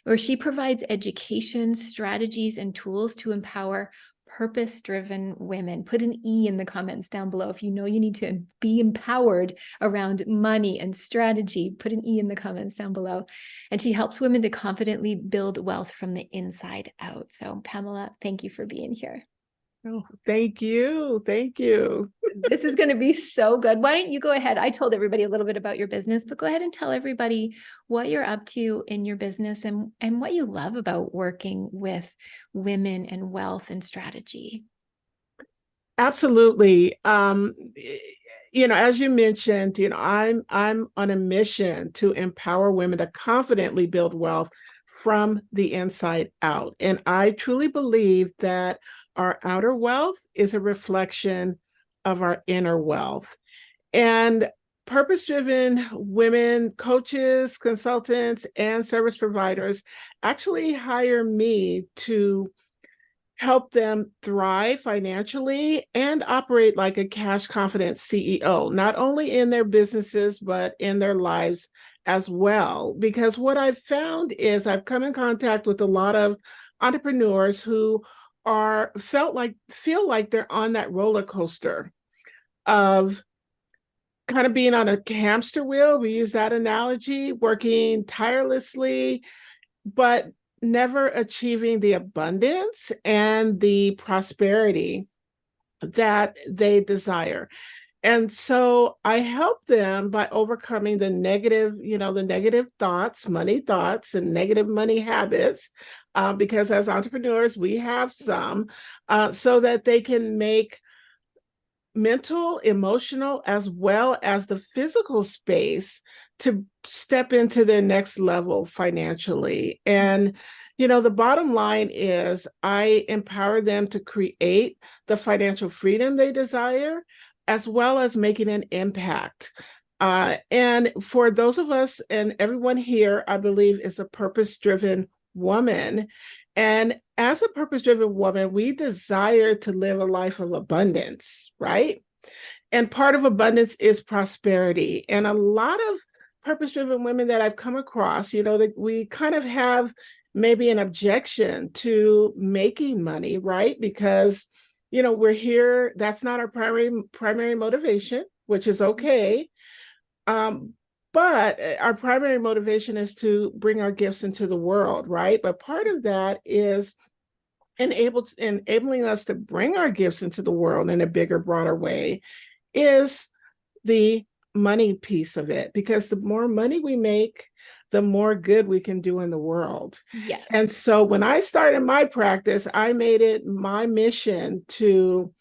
where she provides education, strategies, and tools to empower purpose-driven women. Put an E in the comments down below if you know you need to be empowered around money and strategy. Put an E in the comments down below. And she helps women to confidently build wealth from the inside out. So Pamela, thank you for being here. Oh, thank you. Thank you. This is going to be so good. Why don't you go ahead? I told everybody a little bit about your business, but go ahead and tell everybody what you're up to in your business and what you love about working with women and wealth and strategy. Absolutely. As you mentioned, I'm on a mission to empower women to confidently build wealth from the inside out. And I truly believe that our outer wealth is a reflection of our inner wealth. And purpose-driven women, coaches, consultants, and service providers actually hire me to help them thrive financially and operate like a cash confident CEO, not only in their businesses, but in their lives as well. Because what I've found is I've come in contact with a lot of entrepreneurs who feel like they're on that roller coaster of kind of being on a hamster wheel. We use that analogy, working tirelessly, but never achieving the abundance and the prosperity that they desire. And so I help them by overcoming the negative thoughts, money thoughts, and negative money habits, because as entrepreneurs, we have some, so that they can make mental, emotional, as well as the physical space to step into their next level financially. And the bottom line is I empower them to create the financial freedom they desire, as well as making an impact. And for those of us, and everyone here, I believe, is a purpose-driven woman. And as a purpose-driven woman, we desire to live a life of abundance, right? And part of abundance is prosperity. And a lot of purpose-driven women that I've come across, that we kind of have maybe an objection to making money, right? Because we're here, that's not our primary motivation, which is okay. But our primary motivation is to bring our gifts into the world, right? But part of that is enabling us to bring our gifts into the world in a bigger, broader way is the money piece of it, because the more money we make, the more good we can do in the world. Yes. And so when I started my practice, I made it my mission to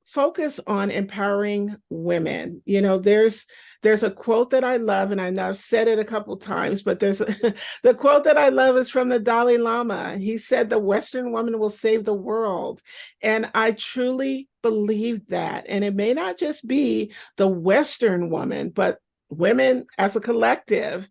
focus on empowering women. You know, there's a quote that I love, and I know I've said it a couple times, but there's the quote that I love is from the Dalai Lama. He said, "The Western woman will save the world." And I truly believe that. And it may not just be the Western woman, but women as a collective.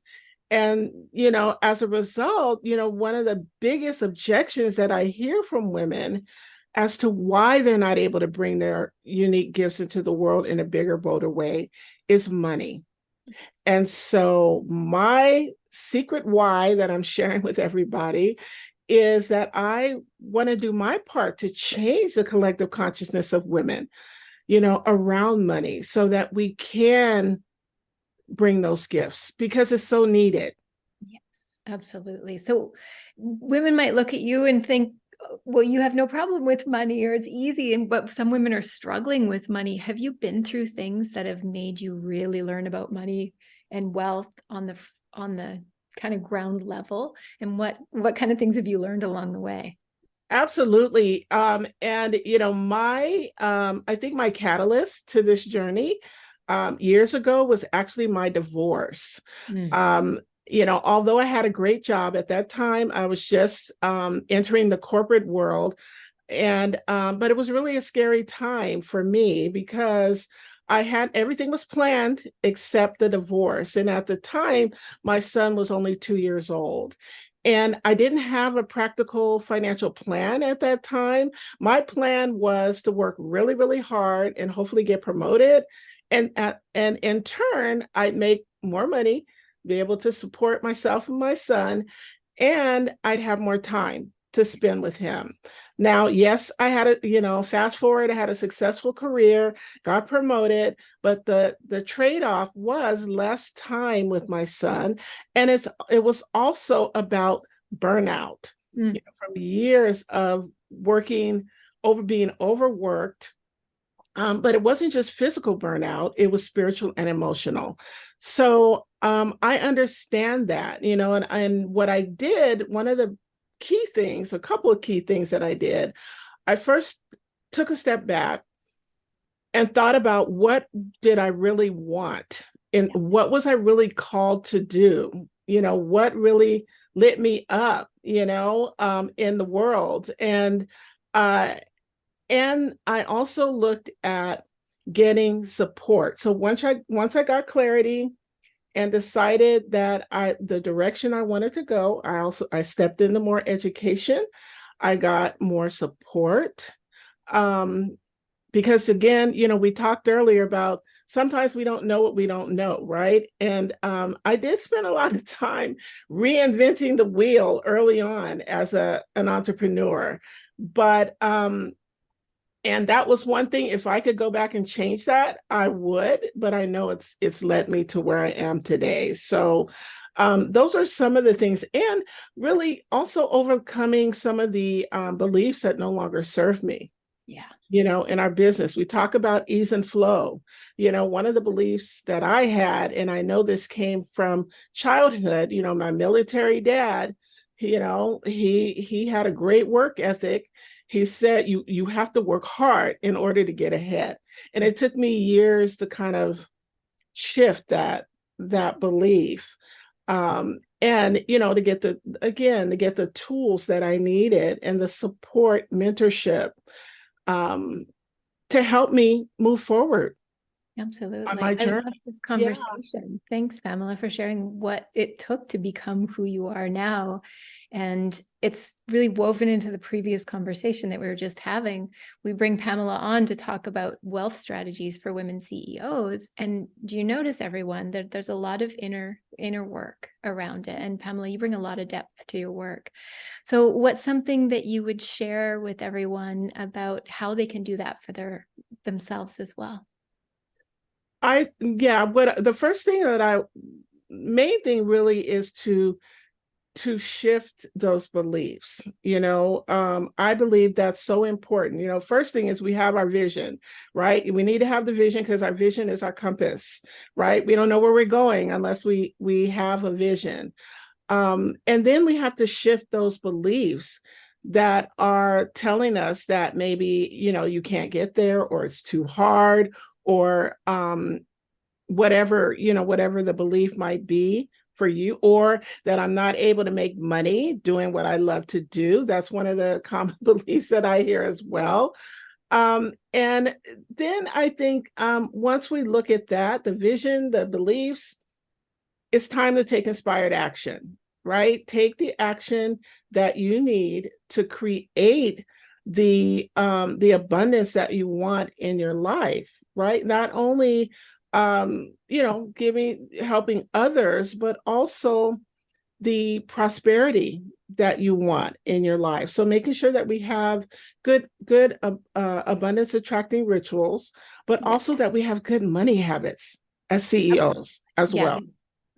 And, you know, as a result, you know, one of the biggest objections that I hear from women as to why they're not able to bring their unique gifts into the world in a bigger, bolder way is money. And so my secret why that I'm sharing with everybody is that I want to do my part to change the collective consciousness of women, you know, around money, so that we can bring those gifts, because it's so needed. Yes, absolutely. So women might look at you and think, well, you have no problem with money, or it's easy. But some women are struggling with money. Have you been through things that have made you really learn about money and wealth on the kind of ground level? And what kind of things have you learned along the way? Absolutely. And you know, I think my catalyst to this journey years ago was actually my divorce. Mm. You know, although I had a great job at that time, I was just entering the corporate world. And but it was really a scary time for me, because I had everything was planned except the divorce. And at the time, my son was only 2 years old. And I didn't have a practical financial plan at that time. My plan was to work really, really hard and hopefully get promoted. And in turn, I'd make more money, be able to support myself and my son, and I'd have more time to spend with him. Now, yes, I had a, you know, fast forward, I had a successful career, got promoted, but the trade-off was less time with my son. And it was also about burnout, you know, from years of working being overworked. But it wasn't just physical burnout, it was spiritual and emotional. So I understand that, you know, and what I did, one of the key things, a couple of key things that I did, I first took a step back and thought about, what did I really want? And what was I really called to do? You know, what really lit me up, you know, in the world. And I also looked at getting support. So once I got clarity and decided that the direction I wanted to go, I stepped into more education. I got more support. Because again, you know, we talked earlier about sometimes we don't know what we don't know, right? And I did spend a lot of time reinventing the wheel early on as an entrepreneur. But and that was one thing. If I could go back and change that, I would. But I know it's led me to where I am today. So those are some of the things, and really also overcoming some of the beliefs that no longer serve me. Yeah. You know, in our business, we talk about ease and flow. You know, one of the beliefs that I had, and I know this came from childhood, you know, my military dad, you know, he had a great work ethic. He said, you have to work hard in order to get ahead. And it took me years to kind of shift that belief. And you know, to get the tools that I needed and the support, mentorship, to help me move forward on Absolutely. my I love journey. this Yeah. conversation. Thanks, Pamela, for sharing what it took to become who you are now. And it's really woven into the previous conversation that we were just having. We bring Pamela on to talk about wealth strategies for women CEOs. And do you notice, everyone, that there's a lot of inner work around it? And Pamela, you bring a lot of depth to your work. So what's something that you would share with everyone about how they can do that for themselves as well? What the first thing that I main thing really is to shift those beliefs. I believe that's so important. First thing is we have our vision, right? We need to have the vision because our vision is our compass, right? We don't know where we're going unless we have a vision. And then we have to shift those beliefs that are telling us that maybe, you can't get there, or it's too hard, or whatever the belief might be for you, or that I'm not able to make money doing what I love to do. That's one of the common beliefs that I hear as well. And then I think once we look at that, the vision, the beliefs, it's time to take inspired action, right? Take the action that you need to create the abundance that you want in your life, right? Not only helping others, but also the prosperity that you want in your life. So making sure that we have good abundance attracting rituals, but also that we have good money habits as CEOs as well.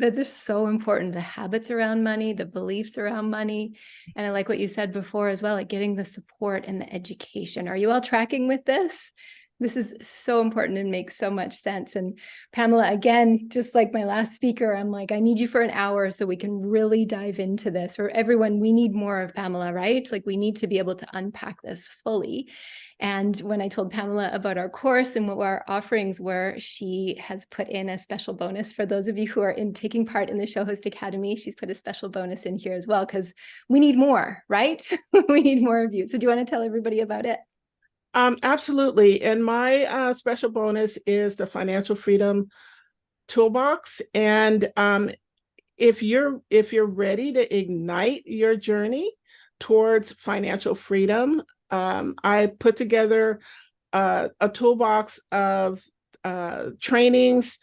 That's just so important. The habits around money, the beliefs around money. And I like what you said before as well, like getting the support and the education. Are you all tracking with this? This is so important and makes so much sense. And Pamela, again, just like my last speaker, I'm like, I need you for an hour so we can really dive into this. Or everyone, we need more of Pamela, right? Like we need to be able to unpack this fully. And when I told Pamela about our course and what our offerings were, she has put in a special bonus for those of you who are taking part in the Show Host Academy. She's put a special bonus in here as well, because we need more, right? We need more of you. So do you want to tell everybody about it? Absolutely. And my special bonus is the Financial Freedom Toolbox. And if you're ready to ignite your journey towards financial freedom, I put together a toolbox of trainings,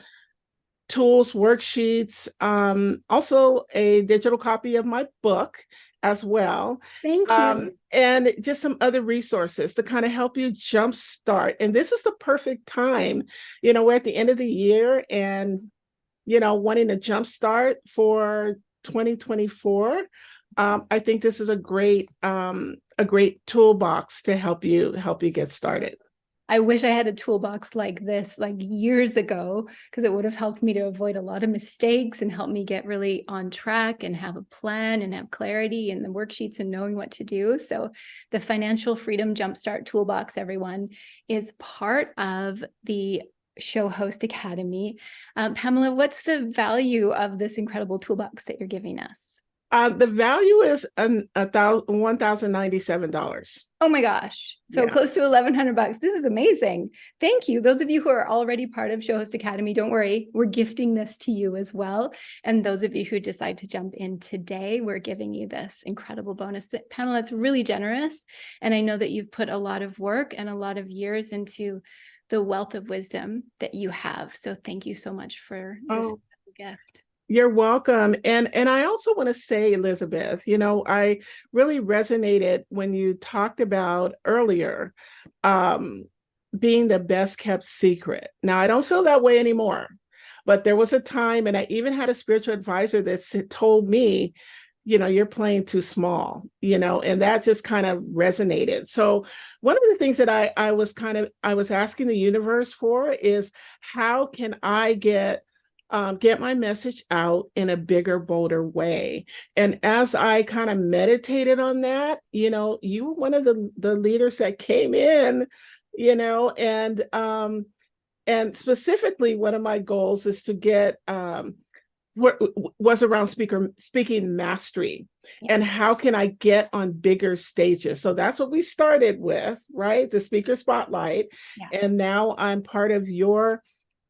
tools, worksheets, also a digital copy of my book as well. Thank you. And just some other resources to kind of help you jumpstart. And this is the perfect time. We're at the end of the year and, wanting to jumpstart for 2024. I think this is a great toolbox to help you get started. I wish I had a toolbox like this like years ago, because it would have helped me to avoid a lot of mistakes and help me get really on track and have a plan and have clarity in the worksheets and knowing what to do. So the Financial Freedom Jumpstart Toolbox, everyone, is part of the Show Host Academy. Pamela, what's the value of this incredible toolbox that you're giving us? The value is $1,097. Oh my gosh. So close to $1,100. This is amazing. Thank you. Those of you who are already part of Show Host Academy, don't worry, we're gifting this to you as well. And those of you who decide to jump in today, we're giving you this incredible bonus. Pamela, it's really generous. And I know that you've put a lot of work and a lot of years into the wealth of wisdom that you have. So thank you so much for this gift. You're welcome. And I also want to say, Elizabeth, I really resonated when you talked about earlier being the best kept secret. Now, I don't feel that way anymore, but there was a time, and I even had a spiritual advisor that told me, you're playing too small, and that just kind of resonated. So one of the things that I was asking the universe for is, how can I get my message out in a bigger, bolder way? And as I kind of meditated on that, you were one of the leaders that came in, and specifically one of my goals is to get was around speaking mastery. And how can I get on bigger stages? So that's what we started with, right? The speaker spotlight. And now I'm part of your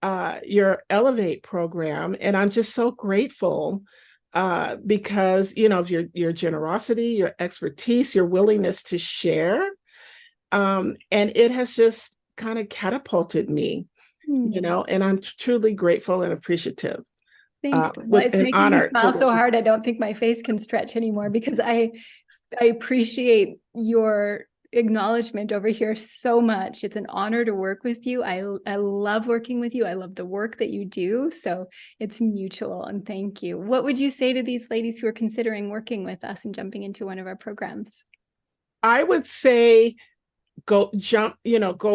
Elevate program. And I'm just so grateful because, of your generosity, your expertise, your willingness to share. And it has just kind of catapulted me, and I'm truly grateful and appreciative. Thanks. It's making me smile so hard. I don't think my face can stretch anymore, because I appreciate your acknowledgement over here so much. It's an honor to work with you. I love working with you. I love the work that you do. So it's mutual, and thank you. What would you say to these ladies who are considering working with us and jumping into one of our programs? I would say go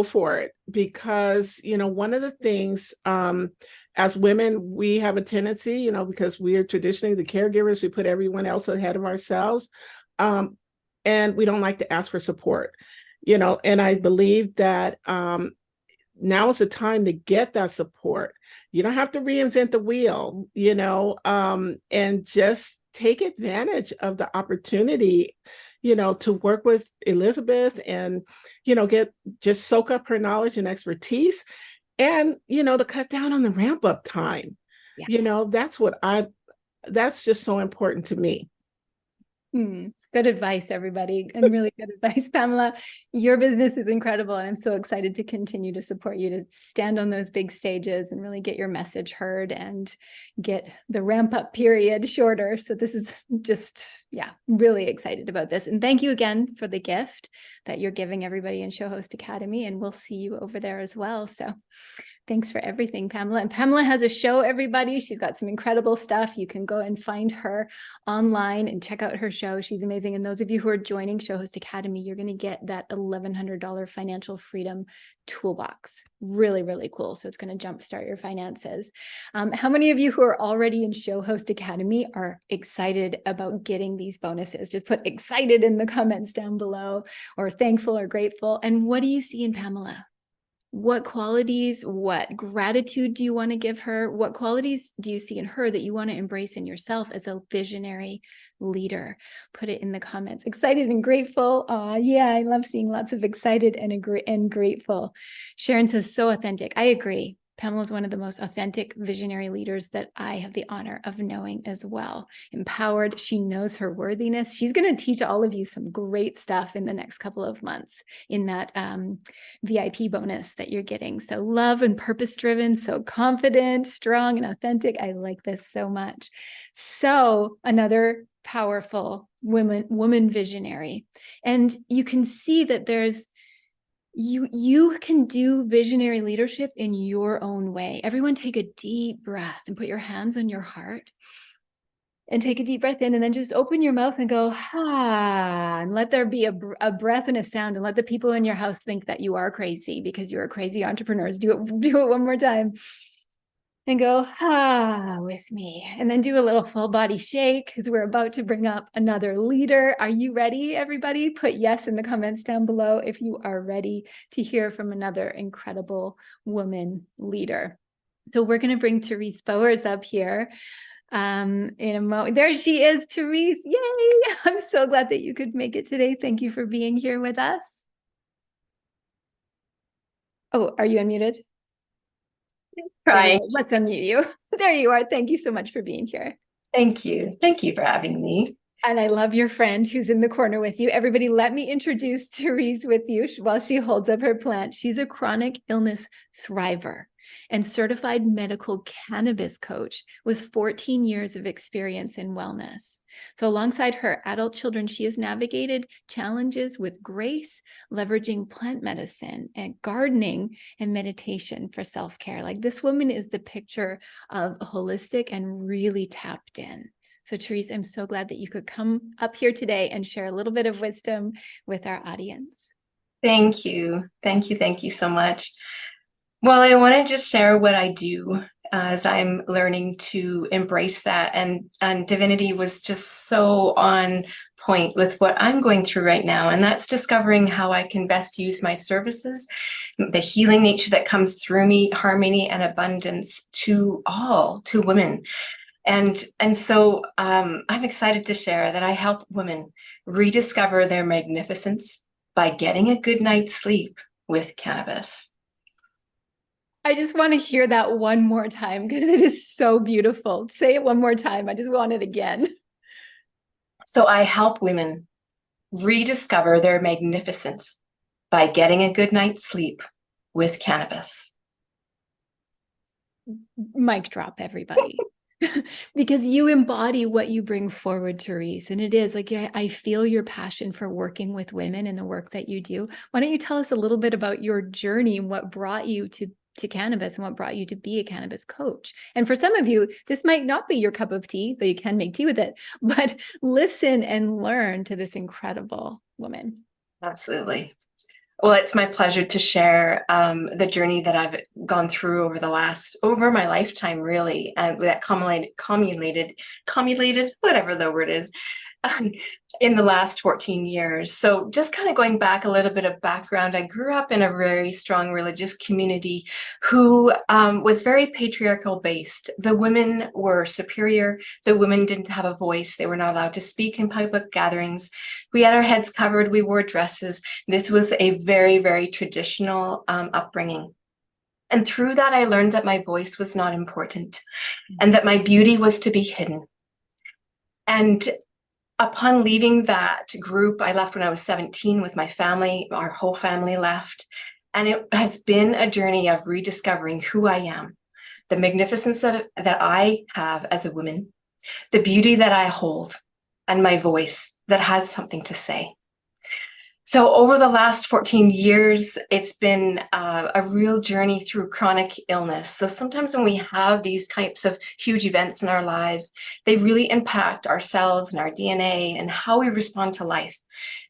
for it, because, one of the things, as women, we have a tendency, because we are traditionally the caregivers, we put everyone else ahead of ourselves. And we don't like to ask for support, and I believe that now is the time to get that support. You don't have to reinvent the wheel, and just take advantage of the opportunity, to work with Elizabeth and, just soak up her knowledge and expertise, and, to cut down on the ramp up time. Yeah. That's just so important to me. Good advice, everybody, and really good advice, Pamela. Your business is incredible, and I'm so excited to continue to support you to stand on those big stages and really get your message heard and get the ramp up period shorter. So this is just, really excited about this. And thank you again for the gift that you're giving everybody in Show Host Academy, and we'll see you over there as well. So thanks for everything, Pamela. And Pamela has a show, everybody. She's got some incredible stuff. You can go and find her online and check out her show. She's amazing. And those of you who are joining Show Host Academy, you're going to get that $1,100 financial freedom toolbox. Really, really cool. So it's going to jumpstart your finances. How many of you who are already in Show Host Academy are excited about getting these bonuses? Just put excited in the comments down below, or thankful or grateful. And what do you see in Pamela? What qualities, what gratitude do you want to give her? What qualities do you see in her that you want to embrace in yourself as a visionary leader? Put it in the comments. Excited and grateful. Yeah, I love seeing lots of excited and grateful. Sharon says, so authentic. I agree. Pamela is one of the most authentic visionary leaders that I have the honor of knowing as well. Empowered. She knows her worthiness. She's going to teach all of you some great stuff in the next couple of months in that VIP bonus that you're getting. So love and purpose driven, so confident, strong, and authentic. I like this so much. So another powerful woman visionary. And you can see that there's you can do visionary leadership in your own way. Everyone take a deep breath and put your hands on your heart and take a deep breath in, and then just open your mouth and go, and let there be a breath and a sound, and let the people in your house think that you are crazy because you're crazy entrepreneurs. Do it one more time. And go, with me. And then do a little full body shake, because we're about to bring up another leader. Are you ready, everybody? Put yes in the comments down below if you are ready to hear from another incredible woman leader. So we're going to bring Therese Bowers up here in a moment. There she is, Therese. Yay! I'm so glad that you could make it today. Thank you for being here with us. Oh, are you unmuted? Right. Let's unmute you. There you are. Thank you so much for being here. Thank you. Thank you for having me. And I love your friend who's in the corner with you. Everybody, let me introduce Therese with you while she holds up her plant. She's a chronic illness thriver and certified medical cannabis coach with 14 years of experience in wellness. So alongside her adult children, she has navigated challenges with grace, leveraging plant medicine and gardening and meditation for self-care. Like, this woman is the picture of holistic and really tapped in. So Therese, I'm so glad that you could come up here today and share a little bit of wisdom with our audience. Thank you. Thank you. Thank you so much. Well, I want to just share what I do as I'm learning to embrace that. And Divinity was just so on point with what I'm going through right now. And that's discovering how I can best use my services, the healing nature that comes through me, harmony and abundance to women. And so I'm excited to share that I help women rediscover their magnificence by getting a good night's sleep with cannabis. I just want to hear that one more time because it is so beautiful. Say it one more time. I just want it again. So I help women rediscover their magnificence by getting a good night's sleep with cannabis. Mic drop, everybody. Because you embody what you bring forward, Therese. And it is like, I feel your passion for working with women and the work that you do. Why don't you tell us a little bit about your journey and what brought you to cannabis and what brought you to be a cannabis coach? And for some of you, this might not be your cup of tea, though you can make tea with it, but listen and learn to this incredible woman. Absolutely. Well, it's my pleasure to share the journey that I've gone through over my lifetime, really, and that cumulated, whatever the word is, in the last 14 years. So just kind of going back a little bit of background, I grew up in a very strong religious community who was very patriarchal based. The women were superior. The women didn't have a voice. They were not allowed to speak in public gatherings. We had our heads covered. We wore dresses. This was a very, very traditional upbringing. And through that, I learned that my voice was not important and that my beauty was to be hidden. And upon leaving that group, I left when I was 17 with my family. Our whole family left. And it has been a journey of rediscovering who I am, the magnificence that I have as a woman, the beauty that I hold, and my voice that has something to say. So over the last 14 years, it's been a real journey through chronic illness. So sometimes when we have these types of huge events in our lives, they really impact our cells and our DNA and how we respond to life.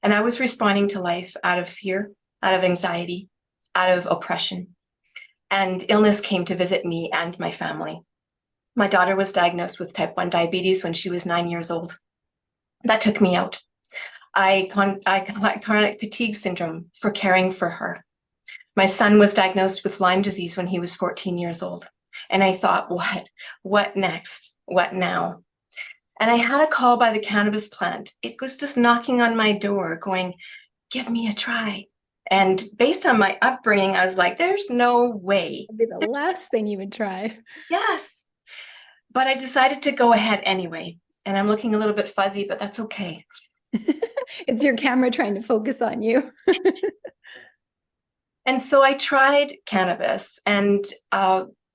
And I was responding to life out of fear, out of anxiety, out of oppression. And illness came to visit me and my family. My daughter was diagnosed with type 1 diabetes when she was 9 years old. That took me out. I got chronic fatigue syndrome for caring for her. My son was diagnosed with Lyme disease when he was 14 years old. And I thought, what next? What now? And I had a call by the cannabis plant. It was just knocking on my door going, give me a try. And based on my upbringing, I was like, there's no way. It'd be the last thing you would try. Yes. But I decided to go ahead anyway. And I'm looking a little bit fuzzy, but that's okay. It's your camera trying to focus on you. And so I tried cannabis, and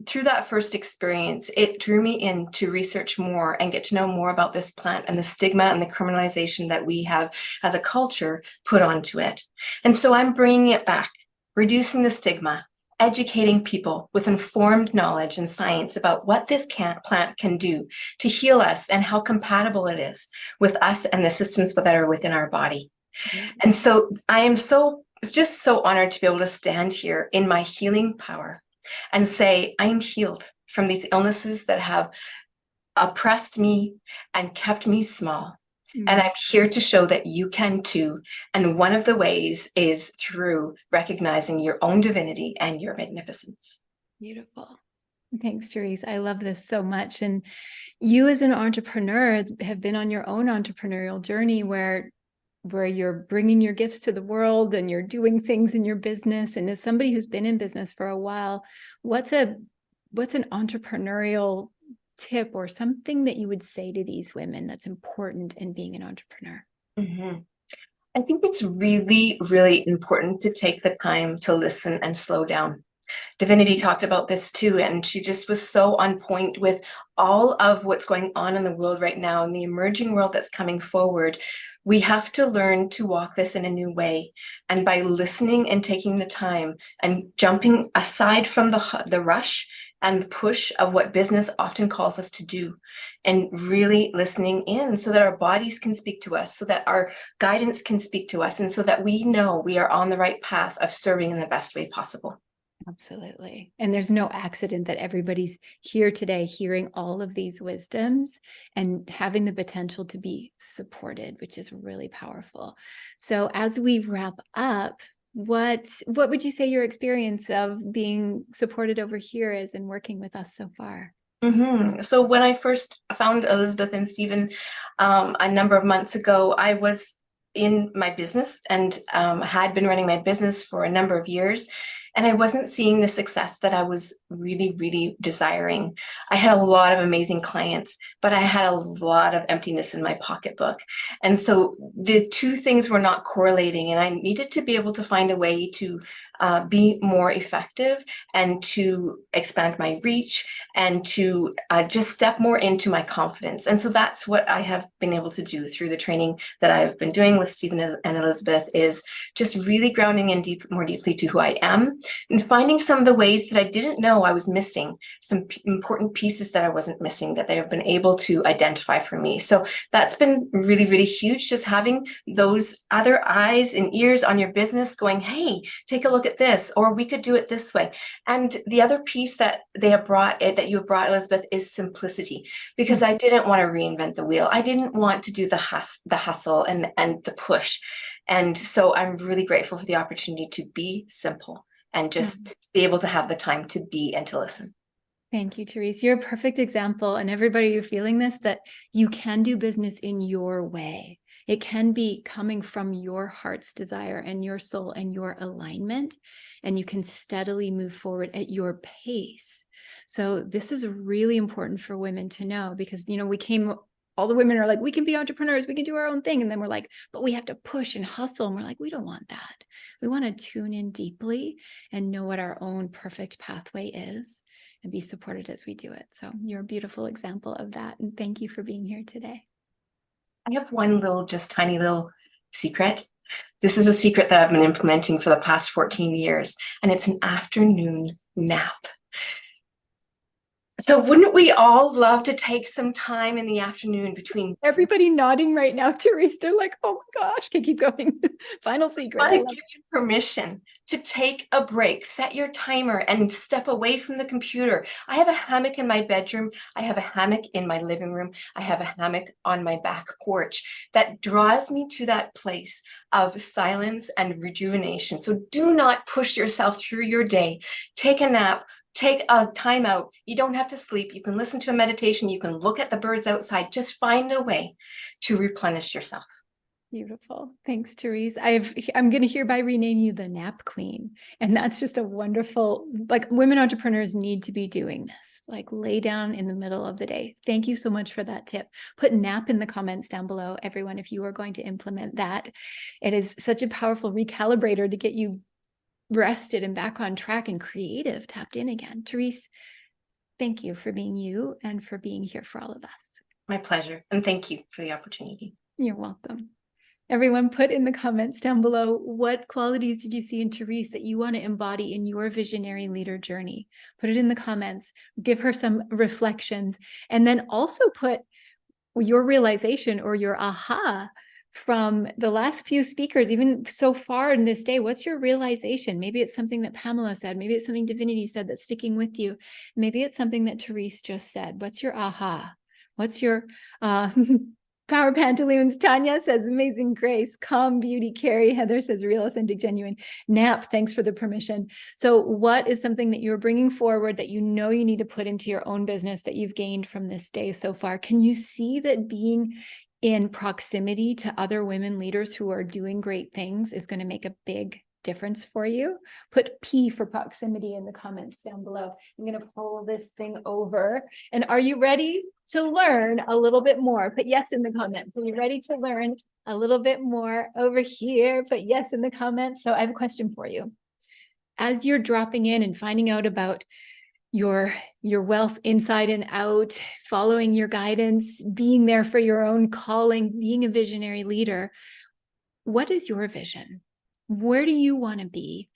through that first experience, it drew me in to research more and get to know more about this plant and the stigma and the criminalization that we have as a culture put onto it. And so I'm bringing it back, reducing the stigma, educating people with informed knowledge and science about what this plant can do to heal us and how compatible it is with us and the systems that are within our body. Mm-hmm. And so I am just so honored to be able to stand here in my healing power and say, I am healed from these illnesses that have oppressed me and kept me small. Mm-hmm. And I'm here to show that you can too. And one of the ways is through recognizing your own divinity and your magnificence. Beautiful. Thanks, Therese. I love this so much. And you as an entrepreneur have been on your own entrepreneurial journey where you're bringing your gifts to the world and you're doing things in your business. And as somebody who's been in business for a while, what's an entrepreneurial tip or something that you would say to these women that's important in being an entrepreneur? Mm-hmm. I think it's really, really important to take the time to listen and slow down. Divinity talked about this too, and she just was so on point with all of what's going on in the world right now and the emerging world that's coming forward. We have to learn to walk this in a new way. And by listening and taking the time and jumping aside from the rush and the push of what business often calls us to do, and really listening in so that our bodies can speak to us, so that our guidance can speak to us, and so that we know we are on the right path of serving in the best way possible. Absolutely. And there's no accident that everybody's here today hearing all of these wisdoms and having the potential to be supported, which is really powerful. So as we wrap up, what would you say your experience of being supported over here is and working with us so far? Mm-hmm. So when I first found Elizabeth and Stephen a number of months ago, I was in my business and had been running my business for a number of years. And I wasn't seeing the success that I was really, really desiring. I had a lot of amazing clients, but I had a lot of emptiness in my pocketbook. And so the two things were not correlating. And I needed to be able to find a way to be more effective and to expand my reach and to just step more into my confidence. And so that's what I have been able to do through the training that I've been doing with Stephen and Elizabeth, is just really grounding in more deeply to who I am and finding some of the ways that I didn't know I was missing, some important pieces that I wasn't missing that they have been able to identify for me. So that's been really, really huge, just having those other eyes and ears on your business going, hey, take a look at this, or we could do it this way. And the other piece that they have brought, that you have brought, Elizabeth, is simplicity, because I didn't want to reinvent the wheel. I didn't want to do the hustle and the push. And so I'm really grateful for the opportunity to be simple and just be able to have the time to be and to listen. Thank you, Therese. You're a perfect example. And everybody, you're feeling this, that you can do business in your way. It can be coming from your heart's desire and your soul and your alignment, and you can steadily move forward at your pace. So this is really important for women to know, because, you know, all the women are like, we can be entrepreneurs, we can do our own thing. And then we're like, but we have to push and hustle. And we're like, we don't want that. We want to tune in deeply and know what our own perfect pathway is and be supported as we do it. So you're a beautiful example of that. And thank you for being here today. I have one just tiny little secret. This is a secret that I've been implementing for the past 14 years, and it's an afternoon nap. So wouldn't we all love to take some time in the afternoon between... Everybody nodding right now, Therese. They're like, oh my gosh, okay, keep going. Final secret. I want to give you permission to take a break, set your timer and step away from the computer. I have a hammock in my bedroom. I have a hammock in my living room. I have a hammock on my back porch that draws me to that place of silence and rejuvenation. So do not push yourself through your day. Take a nap. Take a time out. You don't have to sleep. You can listen to a meditation. You can look at the birds outside. Just find a way to replenish yourself. Beautiful. Thanks, Therese. I'm going to hereby rename you the Nap Queen. And that's just a wonderful, like, women entrepreneurs need to be doing this, like lay down in the middle of the day. Thank you so much for that tip. Put nap in the comments down below, everyone, if you are going to implement that. It is such a powerful recalibrator to get you rested and back on track and creative, tapped in again. Therese, thank you for being you and for being here for all of us. My pleasure. And thank you for the opportunity. You're welcome. Everyone, put in the comments down below, what qualities did you see in Therese that you want to embody in your visionary leader journey? Put it in the comments, give her some reflections, and then also put your realization or your aha from the last few speakers, even so far in this day. What's your realization? Maybe it's something that Pamela said. Maybe it's something Divinity said that's sticking with you. Maybe it's something that Therese just said. What's your aha? What's your Power Pantaloons? Tanya says amazing grace. Calm beauty. Carrie. Heather says real, authentic, genuine. Nap. Thanks for the permission. So what is something that you're bringing forward that you know you need to put into your own business that you've gained from this day so far? Can you see that being in proximity to other women leaders who are doing great things is going to make a big difference for you? Put P for proximity in the comments down below. I'm going to pull this thing over. And are you ready to learn a little bit more? Put yes in the comments. Are you ready to learn a little bit more over here? Put yes in the comments. So I have a question for you. As you're dropping in and finding out about your wealth inside and out, following your guidance, being there for your own calling, being a visionary leader, what is your vision? Where do you want to be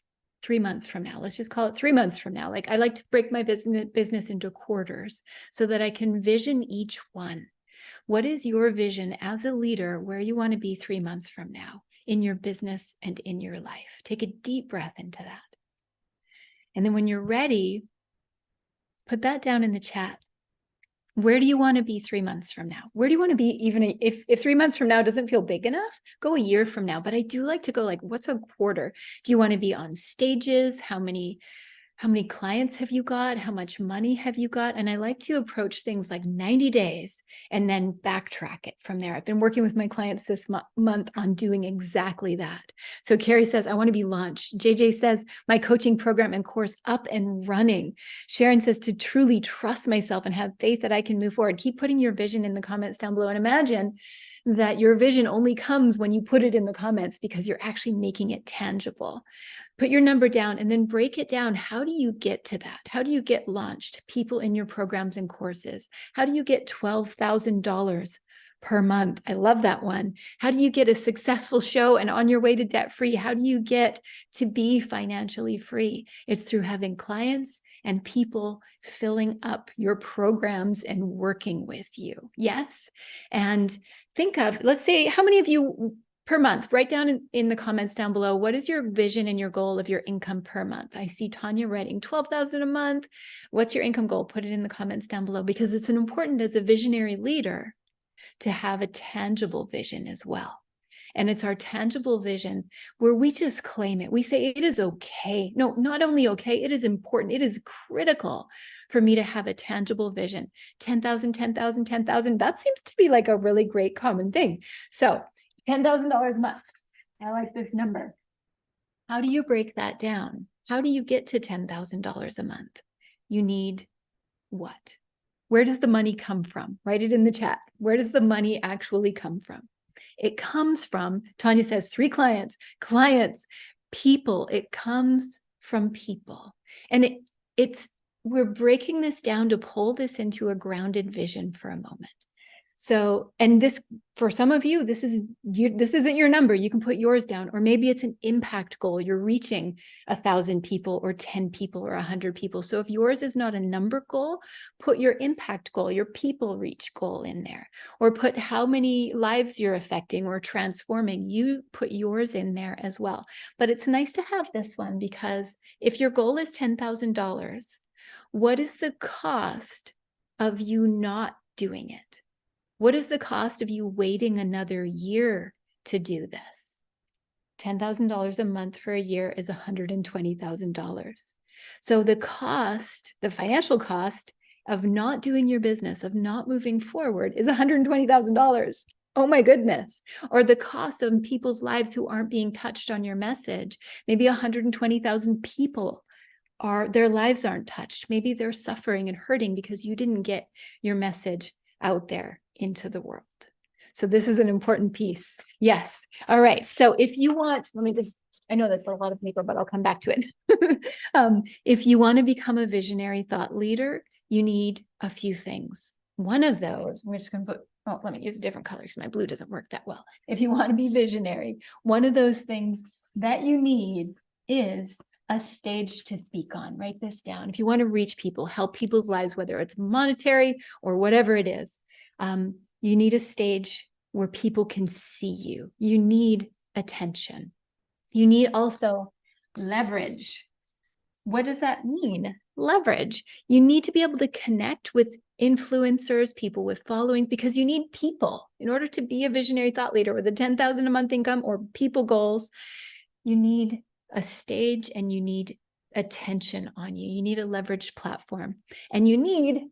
3 months from now? Let's just call it 3 months from now. Like, I like to break my business into quarters so that I can vision each one. What is your vision as a leader, where you want to be 3 months from now in your business and in your life? Take a deep breath into that. And then when you're ready, put that down in the chat. Where do you want to be 3 months from now? Where do you want to be, even if 3 months from now doesn't feel big enough, go a year from now. But I do like to go like, what's a quarter? Do you want to be on stages? How many clients have you got? How much money have you got? And I like to approach things like 90 days and then backtrack it from there. I've been working with my clients this month on doing exactly that. So Carrie says, I want to be launched. JJ says, my coaching program and course up and running. Sharon says, to truly trust myself and have faith that I can move forward. Keep putting your vision in the comments down below. And imagine that your vision only comes when you put it in the comments because you're actually making it tangible. Put your number down and then break it down. How do you get to that? How do you get launched? People in your programs and courses? How do you get $12,000 per month? I love that one. How do you get a successful show and on your way to debt free? How do you get to be financially free? It's through having clients and people filling up your programs and working with you. Yes. And think of, let's say, how many of you per month, write down in the comments down below, what is your vision and your goal of your income per month? I see Tanya writing 12,000 a month. What's your income goal? Put it in the comments down below, because it's important as a visionary leader to have a tangible vision as well. And it's our tangible vision where we just claim it. We say it is okay. No, not only okay, it is important. It is critical for me to have a tangible vision. 10,000, 10,000, 10,000. That seems to be like a really great common thing. So $10,000 a month. I like this number. How do you break that down? How do you get to $10,000 a month? You need what? Where does the money come from? Write it in the chat. Where does the money actually come from? It comes from, Tanya says, 3 clients, people. It comes from people. And we're breaking this down to pull this into a grounded vision for a moment. So, and this, for some of you, this isn't your number. You can put yours down, or maybe it's an impact goal. You're reaching 1,000 people or 10 people or 100 people. So if yours is not a number goal, put your impact goal, your people reach goal in there, or put how many lives you're affecting or transforming. You put yours in there as well. But it's nice to have this one, because if your goal is $10,000, what is the cost of you not doing it? What is the cost of you waiting another year to do this? $10,000 a month for a year is $120,000. So the cost, the financial cost of not doing your business, of not moving forward, is $120,000. Oh my goodness. Or the cost of people's lives who aren't being touched on your message. Maybe 120,000 people their lives aren't touched. Maybe they're suffering and hurting because you didn't get your message out there into the world. So this is an important piece. Yes. All right. So if you want, I know that's a lot of paper, but I'll come back to it. If you want to become a visionary thought leader, you need a few things. One of those, we're just going to let me use a different color because my blue doesn't work that well. If you want to be visionary, one of those things that you need is a stage to speak on. Write this down. If you want to reach people, help people's lives, whether it's monetary or whatever it is, you need a stage where people can see you. You need attention. You need also leverage. What does that mean? Leverage. You need to be able to connect with influencers, people with followings, because you need people. In order to be a visionary thought leader with a 10,000 a month income or people goals, you need a stage and you need attention on you. You need a leveraged platform, and you need,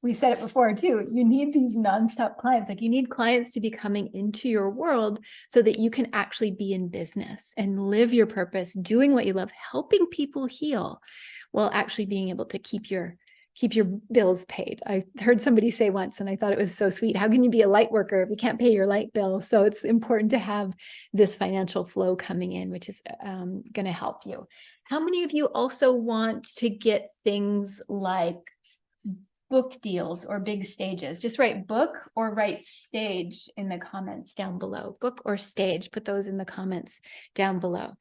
we said it before too, you need these nonstop clients. Like, you need clients to be coming into your world so that you can actually be in business and live your purpose, doing what you love, helping people heal, while actually being able to keep your bills paid. I heard somebody say once, and I thought it was so sweet, how can you be a light worker if you can't pay your light bill? So it's important to have this financial flow coming in, which is going to help you. How many of you also want to get things like book deals or big stages? Just write book or write stage in the comments down below. Book or stage, put those in the comments down below.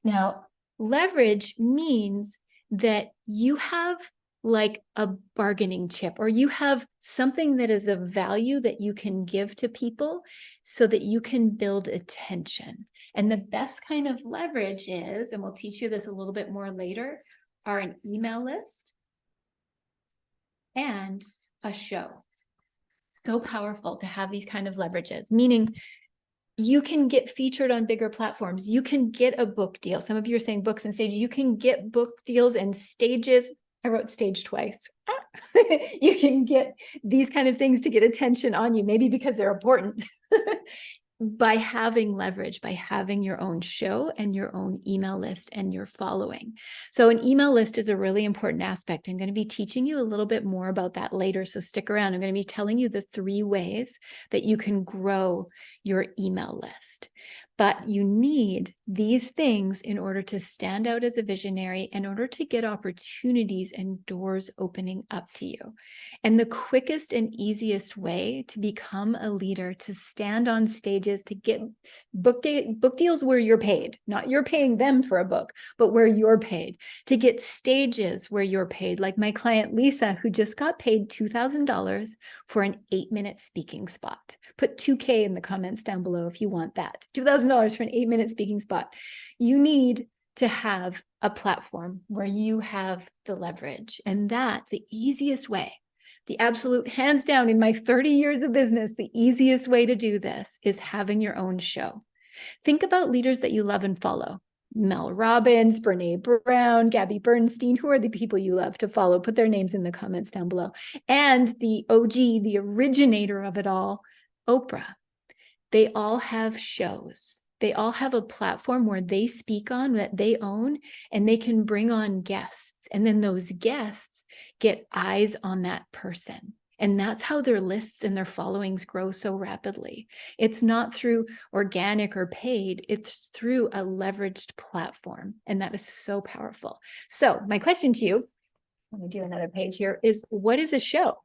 Now, leverage means that you have like a bargaining chip, or you have something that is of value that you can give to people so that you can build attention. And the best kind of leverage is, and we'll teach you this a little bit more later, are an email list and a show. So powerful to have these kind of leverages, meaning you can get featured on bigger platforms. You can get a book deal. Some of you are saying books and stages. You can get book deals and stages. I wrote stage twice. You can get these kind of things to get attention on you, maybe because they're important. by having leverage, by having your own show and your own email list and your following. So an email list is a really important aspect. I'm going to be teaching you a little bit more about that later. So stick around. I'm going to be telling you the 3 ways that you can grow your email list. But you need these things in order to stand out as a visionary, in order to get opportunities and doors opening up to you. And the quickest and easiest way to become a leader, to stand on stages, to get book deals where you're paid, not you're paying them for a book, but where you're paid, to get stages where you're paid. Like my client, Lisa, who just got paid $2,000 for an 8-minute speaking spot. Put 2K in the comments down below if you want that. $2,000 for an 8-minute speaking spot. You need to have a platform where you have the leverage. And that, the easiest way, the absolute hands down in my 30 years of business, the easiest way to do this is having your own show. Think about leaders that you love and follow. Mel Robbins, Brene Brown, Gabby Bernstein, who are the people you love to follow? Put their names in the comments down below. And the OG, the originator of it all, Oprah. They all have shows. They all have a platform where they speak on that they own, and they can bring on guests. And then those guests get eyes on that person. And that's how their lists and their followings grow so rapidly. It's not through organic or paid, it's through a leveraged platform. And that is so powerful. So my question to you, let me do another page here, is what is a show?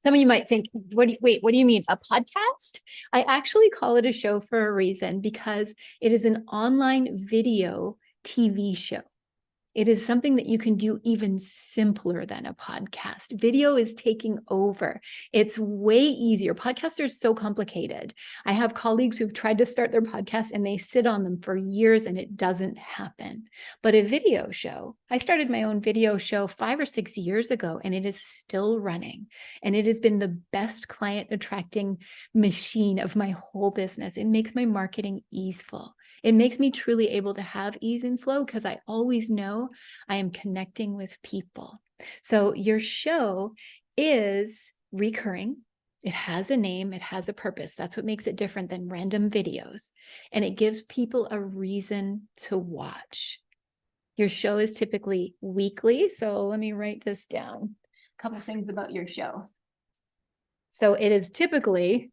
Some of you might think, what do you mean, a podcast? I actually call it a show for a reason, because it is an online video TV show. It is something that you can do even simpler than a podcast. Video is taking over. It's way easier. Podcasts are so complicated. I have colleagues who've tried to start their podcast and they sit on them for years and it doesn't happen. But a video show, I started my own video show 5 or 6 years ago, and it is still running. And it has been the best client attracting machine of my whole business. It makes my marketing easeful. It makes me truly able to have ease and flow, because I always know I am connecting with people. So your show is recurring. It has a name. It has a purpose. That's what makes it different than random videos. And it gives people a reason to watch. Your show is typically weekly. So let me write this down. A couple things about your show. So it is typically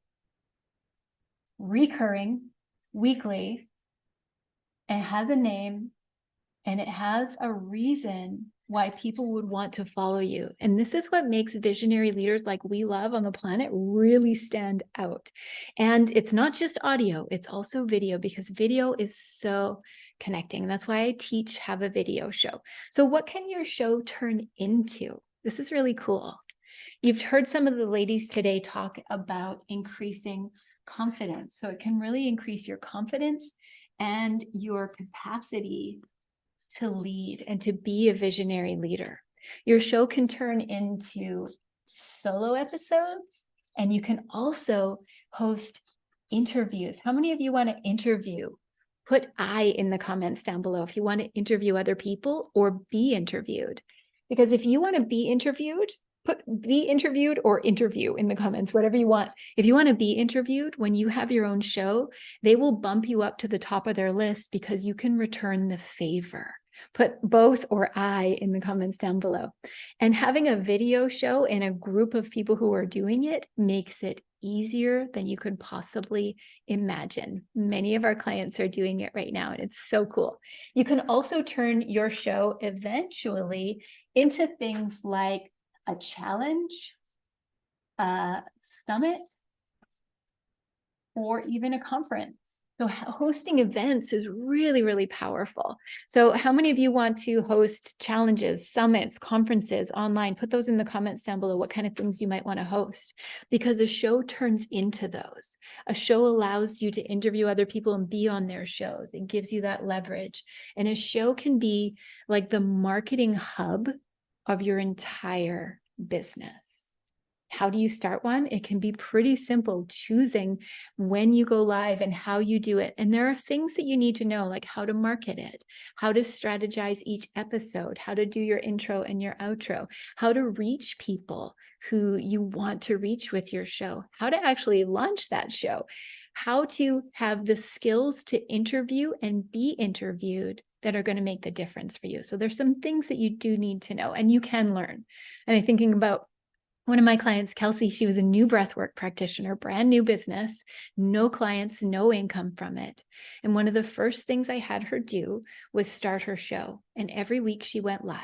recurring, weekly. It has a name, and it has a reason why people would want to follow you. And this is what makes visionary leaders like we love on the planet really stand out. And it's not just audio, it's also video, because video is so connecting. And that's why I teach have a video show. So what can your show turn into? This is really cool. You've heard some of the ladies today talk about increasing confidence. So it can really increase your confidence and your capacity to lead and to be a visionary leader. Your show can turn into solo episodes, and you can also host interviews. How many of you want to interview? Put I in the comments down below if you want to interview other people or be interviewed. Because if you want to be interviewed, put be interviewed or interview in the comments, whatever you want. If you want to be interviewed, when you have your own show, they will bump you up to the top of their list because you can return the favor. Put both or I in the comments down below. And having a video show and a group of people who are doing it makes it easier than you could possibly imagine. Many of our clients are doing it right now, and it's so cool. You can also turn your show eventually into things like a challenge, a summit, or even a conference. So hosting events is really, really powerful. So how many of you want to host challenges, summits, conferences online? Put those in the comments down below, what kind of things you might want to host, because a show turns into those. A show allows you to interview other people and be on their shows. It gives you that leverage. And a show can be like the marketing hub of your entire business. How do you start one? It can be pretty simple, choosing when you go live and how you do it. And there are things that you need to know, like how to market it, how to strategize each episode, how to do your intro and your outro, how to reach people who you want to reach with your show, how to actually launch that show, how to have the skills to interview and be interviewed that are going to make the difference for you. So there's some things that you do need to know and you can learn. And I'm thinking about one of my clients, Kelsey, she was a new breathwork practitioner, brand new business, no clients, no income from it. And one of the first things I had her do was start her show. And every week she went live.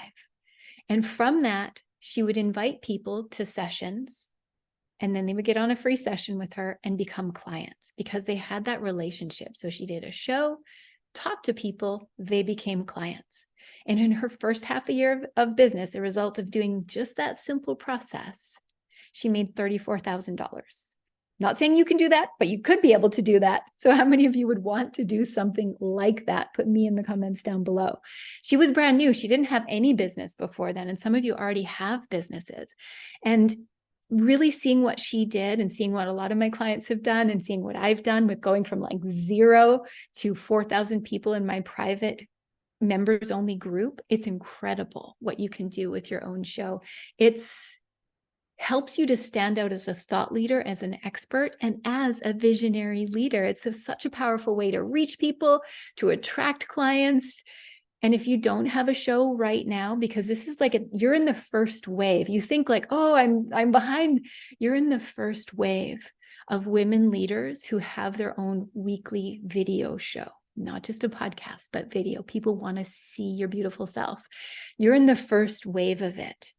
And from that, she would invite people to sessions. And then they would get on a free session with her and become clients because they had that relationship. So she did a show, talked to people, they became clients. And in her first half a year of business, a result of doing just that simple process, she made $34,000. Not saying you can do that, but you could be able to do that. So how many of you would want to do something like that? Put me in the comments down below. She was brand new. She didn't have any business before then. And some of you already have businesses. And really seeing what she did and seeing what a lot of my clients have done and seeing what I've done with going from like 0 to 4,000 people in my private members only group, it's incredible what you can do with your own show. It's helps you to stand out as a thought leader, as an expert, and as a visionary leader. It's such a powerful way to reach people, to attract clients. And if you don't have a show right now, because this is like you're in the first wave. You think like, oh, I'm behind. You're in the first wave of women leaders who have their own weekly video show. Not just a podcast, but video. People want to see your beautiful self. You're in the first wave of it.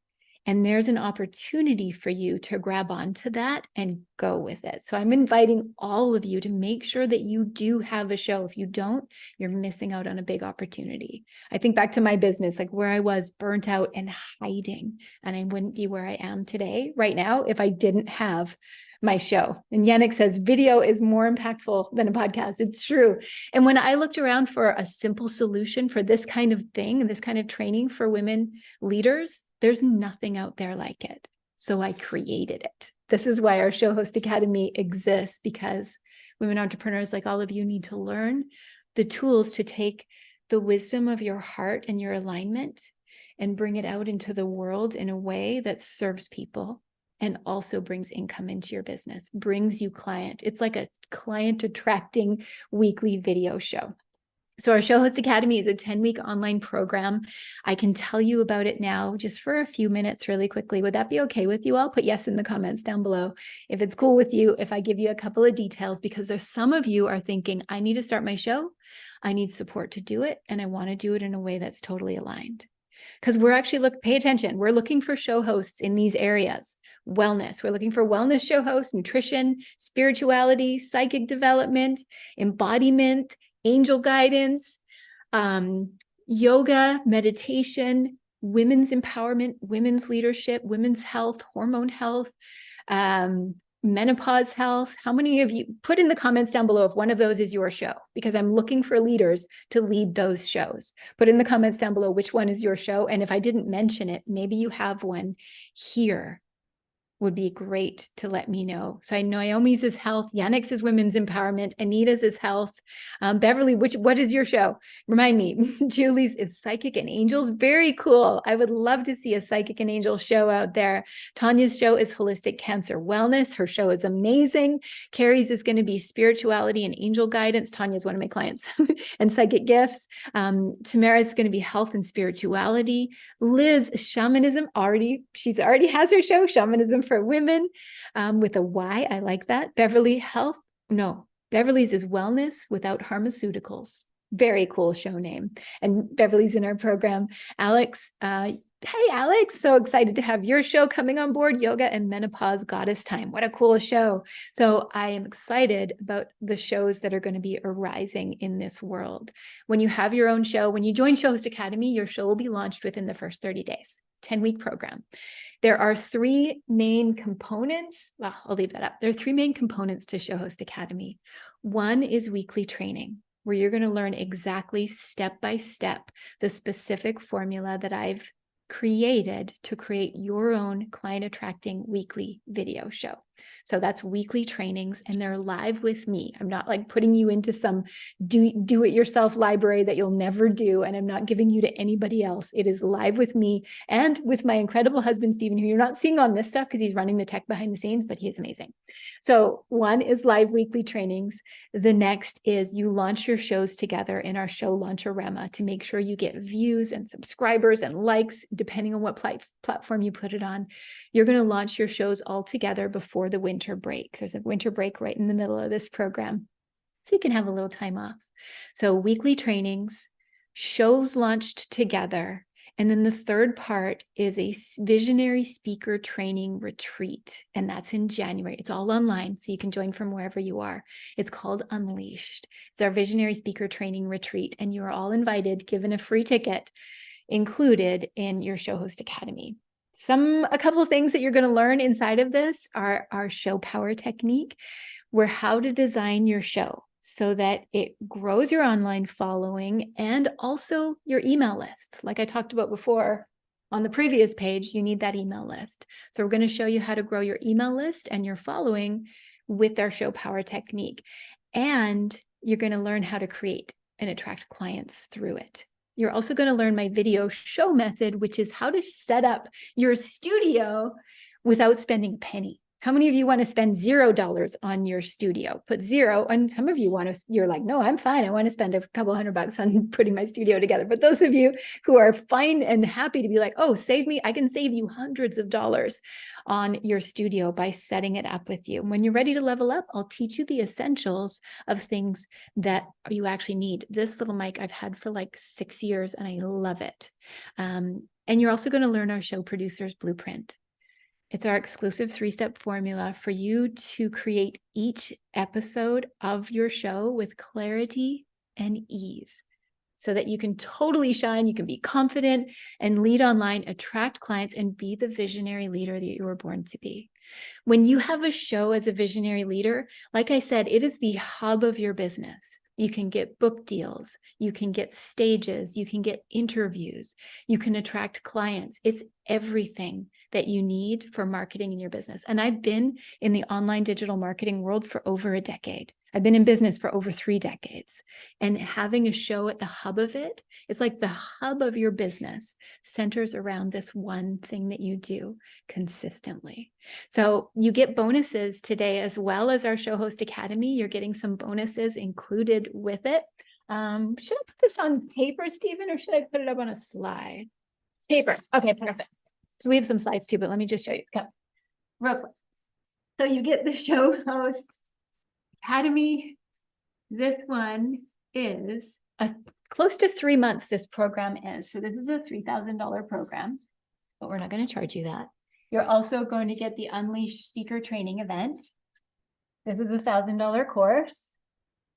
And there's an opportunity for you to grab onto that and go with it. So I'm inviting all of you to make sure that you do have a show. If you don't, you're missing out on a big opportunity. I think back to my business, like where I was burnt out and hiding, and I wouldn't be where I am today right now if I didn't have my show. And Yannick says, video is more impactful than a podcast. It's true. And when I looked around for a simple solution for this kind of thing, this kind of training for women leaders, there's nothing out there like it. So I created it. This is why our Show Host Academy exists, because women entrepreneurs like all of you need to learn the tools to take the wisdom of your heart and your alignment and bring it out into the world in a way that serves people and also brings income into your business, brings you client. It's like a client attracting weekly video show. So our Show Host Academy is a 10-week online program. I can tell you about it now just for a few minutes really quickly. Would that be okay with you all? Put yes in the comments down below if it's cool with you, if I give you a couple of details, because there's some of you are thinking, I need to start my show. I need support to do it. And I want to do it in a way that's totally aligned. Because we're actually pay attention. We're looking for show hosts in these areas. Wellness. We're looking for wellness show hosts, nutrition, spirituality, psychic development, embodiment, angel guidance, yoga, meditation, women's empowerment, women's leadership, women's health, hormone health, menopause health. How many of you put in the comments down below if one of those is your show? Because I'm looking for leaders to lead those shows. Put in the comments down below which one is your show. And if I didn't mention it, maybe you have one here. Would be great to let me know. So I know Naomi's is health, Yannick's is women's empowerment, Anita's is health. Beverly, what is your show? Remind me. Julie's is psychic and angels. Very cool. I would love to see a psychic and angel show out there. Tanya's show is holistic cancer wellness. Her show is amazing. Carrie's is going to be spirituality and angel guidance. Tanya's one of my clients. And psychic gifts. Tamara's going to be health and spirituality. Liz, shamanism, she already has her show, shamanism for women, with a Y. I like that. Beverly's is wellness without pharmaceuticals. Very cool show name. And Beverly's in our program. Alex, hey Alex, so excited to have your show coming on board, Yoga and Menopause Goddess Time. What a cool show. So I am excited about the shows that are going to be arising in this world. When you have your own show, when you join Show Host Academy, your show will be launched within the first 30 days, 10-week program. There are 3 main components. Well, I'll leave that up. There are 3 main components to Show Host Academy. One is weekly training, where you're going to learn exactly step by step the specific formula that I've created to create your own client attracting weekly video show. So that's weekly trainings, and they're live with me. I'm not like putting you into some do it yourself library that you'll never do. And I'm not giving you to anybody else. It is live with me and with my incredible husband, Stephen, who you're not seeing on this stuff because he's running the tech behind the scenes, but he is amazing. So one is live weekly trainings. The next is you launch your shows together in our show Launchorama to make sure you get views and subscribers and likes, depending on what platform you put it on. You're going to launch your shows all together before the winter break. There's a winter break right in the middle of this program, so you can have a little time off. So weekly trainings, shows launched together. And then the third part is a visionary speaker training retreat. And that's in January. It's all online, so you can join from wherever you are. It's called Unleashed. It's our visionary speaker training retreat. And you are all invited, given a free ticket included in your Show Host Academy. A couple of things that you're going to learn inside of this are our show power technique, where how to design your show so that it grows your online following and also your email lists. Like I talked about before on the previous page, you need that email list. So we're going to show you how to grow your email list and your following with our show power technique. And you're going to learn how to create and attract clients through it. You're also going to learn my video show method, which is how to set up your studio without spending a penny. How many of you want to spend $0 on your studio? Put zero. And some of you you're like, no, I'm fine. I want to spend a couple $100 on putting my studio together. But those of you who are fine and happy to be like, oh, save me, I can save you hundreds of dollars on your studio by setting it up with you. When you're ready to level up, I'll teach you the essentials of things that you actually need. This little mic I've had for like 6 years and I love it. And you're also going to learn our show producer's blueprint. It's our exclusive 3-step formula for you to create each episode of your show with clarity and ease so that you can totally shine, you can be confident and lead online, attract clients, and be the visionary leader that you were born to be. When you have a show as a visionary leader, like I said, it is the hub of your business. You can get book deals, you can get stages, you can get interviews, you can attract clients. It's everything that you need for marketing in your business. And I've been in the online digital marketing world for over a decade. I've been in business for over 3 decades. And having a show at the hub of it, it's like the hub of your business centers around this one thing that you do consistently. So you get bonuses today as well as our Show Host Academy. You're getting some bonuses included with it. Should I put this on paper, Stephen, or should I put it up on a slide? Paper. Okay, perfect. So we have some slides too, but let me just show you. Come, real quick. So you get the Show Host Academy. This one is close to 3 months. This program is. So this is a $3,000 program, but we're not going to charge you that. You're also going to get the Unleashed Speaker Training event. This is a $1,000 course.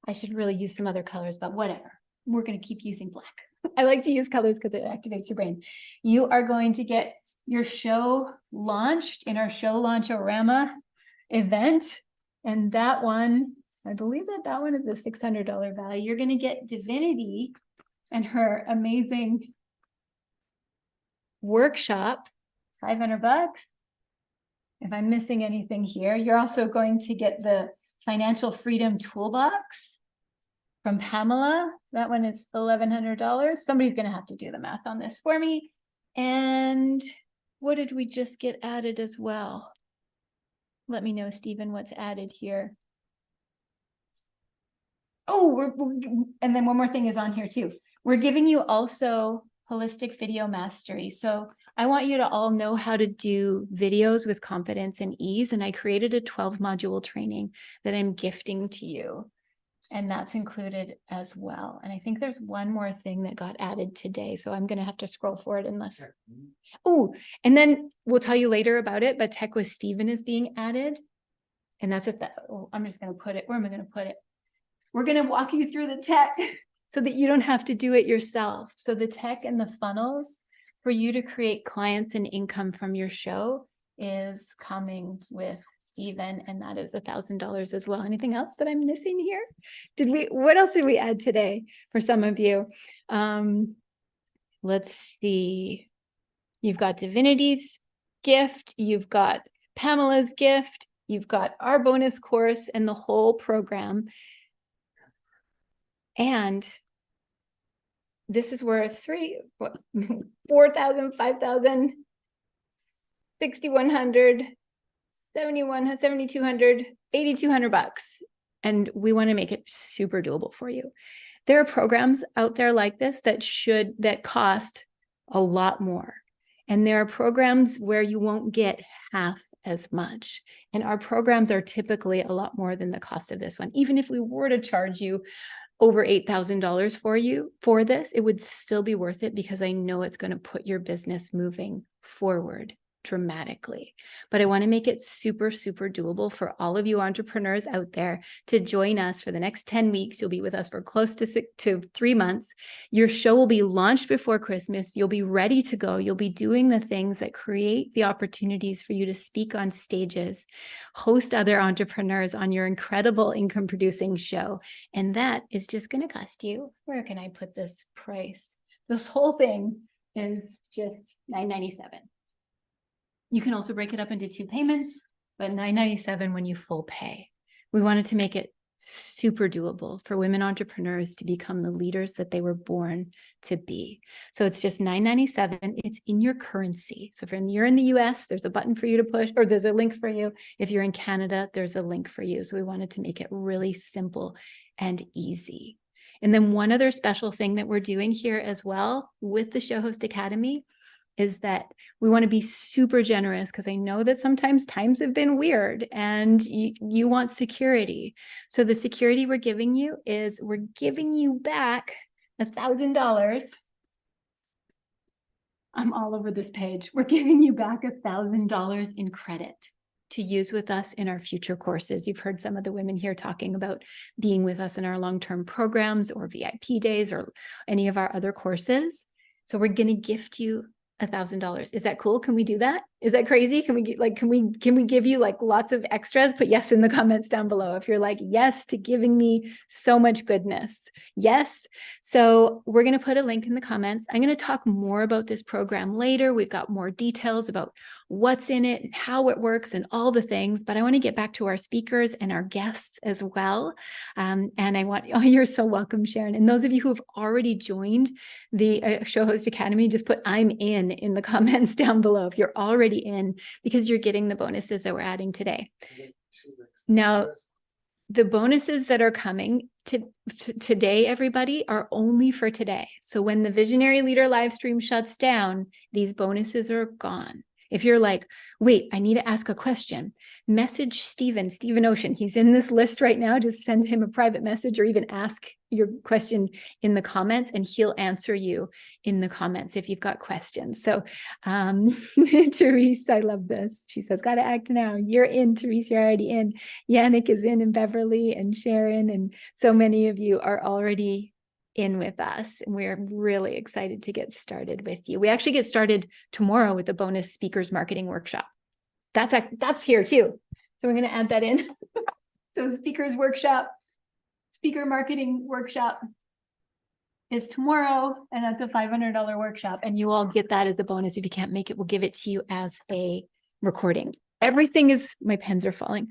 I should really use some other colors, but whatever. We're going to keep using black. I like to use colors because it activates your brain. You are going to get your show launched in our show Launchorama event. And that one, I believe that one is a $600 value. You're going to get Divinity and her amazing workshop, $500. If I'm missing anything here, you're also going to get the Financial Freedom Toolbox from Pamela. That one is $1,100. Somebody's going to have to do the math on this for me. And what did we just get added as well? Let me know, Stephen, what's added here. Oh, and then one more thing is on here too. We're giving you also holistic video mastery. So I want you to all know how to do videos with confidence and ease. And I created a 12-module training that I'm gifting to you. And that's included as well. And I think there's one more thing that got added today. So I'm going to have to scroll forward unless. Oh, and then we'll tell you later about it. But Tech with Stephen is being added. And that's I'm just going to put it. Where am I going to put it? We're going to walk you through the tech so that you don't have to do it yourself. So the tech and the funnels for you to create clients and income from your show is coming with Stephen, and that is $1,000 as well. Anything else that I'm missing here? What else did we add today for some of you? Let's see. You've got Divinity's gift. You've got Pamela's gift. You've got our bonus course and the whole program. And this is worth 4,000, 5,000, 6,100, 7,200, 8,200 bucks. And we want to make it super doable for you. There are programs out there like this that cost a lot more. And there are programs where you won't get half as much. And our programs are typically a lot more than the cost of this one. Even if we were to charge you over $8,000 for this, it would still be worth it because I know it's going to put your business moving forward dramatically. But I want to make it super, super doable for all of you entrepreneurs out there to join us for the next 10 weeks. You'll be with us for close to 3 months. Your show will be launched before Christmas. You'll be ready to go. You'll be doing the things that create the opportunities for you to speak on stages, host other entrepreneurs on your incredible income producing show. And that is just going to cost you, where can I put this price? This whole thing is just $997. You can also break it up into 2 payments, but $997 when you full pay. We wanted to make it super doable for women entrepreneurs to become the leaders that they were born to be. So it's just $997. It's in your currency. So if you're in the US, there's a button for you to push, or there's a link for you. If you're in Canada, there's a link for you. So we wanted to make it really simple and easy. And then one other special thing that we're doing here as well with the Show Host Academy is that we want to be super generous, because I know that sometimes times have been weird and you want security. So the security we're giving you is we're giving you back $1,000. I'm all over this page. We're giving you back $1,000 in credit to use with us in our future courses. You've heard some of the women here talking about being with us in our long-term programs or VIP days or any of our other courses. So we're going to gift you $1,000. Is that cool? Can we do that? Is that crazy? Can we give you like lots of extras? Put yes in the comments down below if you're like yes to giving me so much goodness. Yes. So we're going to put a link in the comments. I'm going to talk more about this program later. We've got more details about what's in it and how it works and all the things, but I want to get back to our speakers and our guests as well. And you're so welcome, Sharon. And those of you who have already joined the Show Host Academy, just put I'm in the comments down below if you're already in, because you're getting the bonuses that we're adding today. Now, the bonuses that are coming today, everybody, are only for today. So when the Visionary Leader live stream shuts down, these bonuses are gone. If you're like, wait, I need to ask a question, message Stephen Ocean. He's in this list right now. Just send him a private message or even ask your question in the comments and he'll answer you in the comments if you've got questions. So Therese, I love this. She says, got to act now. You're in, Therese, you're already in. Yannick is in, and Beverly and Sharon. And so many of you are already in with us, and we're really excited to get started with you. We actually get started tomorrow with the bonus speakers marketing workshop. That's here too. So we're going to add that in. So speakers workshop, speaker marketing workshop is tomorrow, and that's a $500 workshop. And you all get that as a bonus. If you can't make it, we'll give it to you as a recording. Everything is, my pens are falling.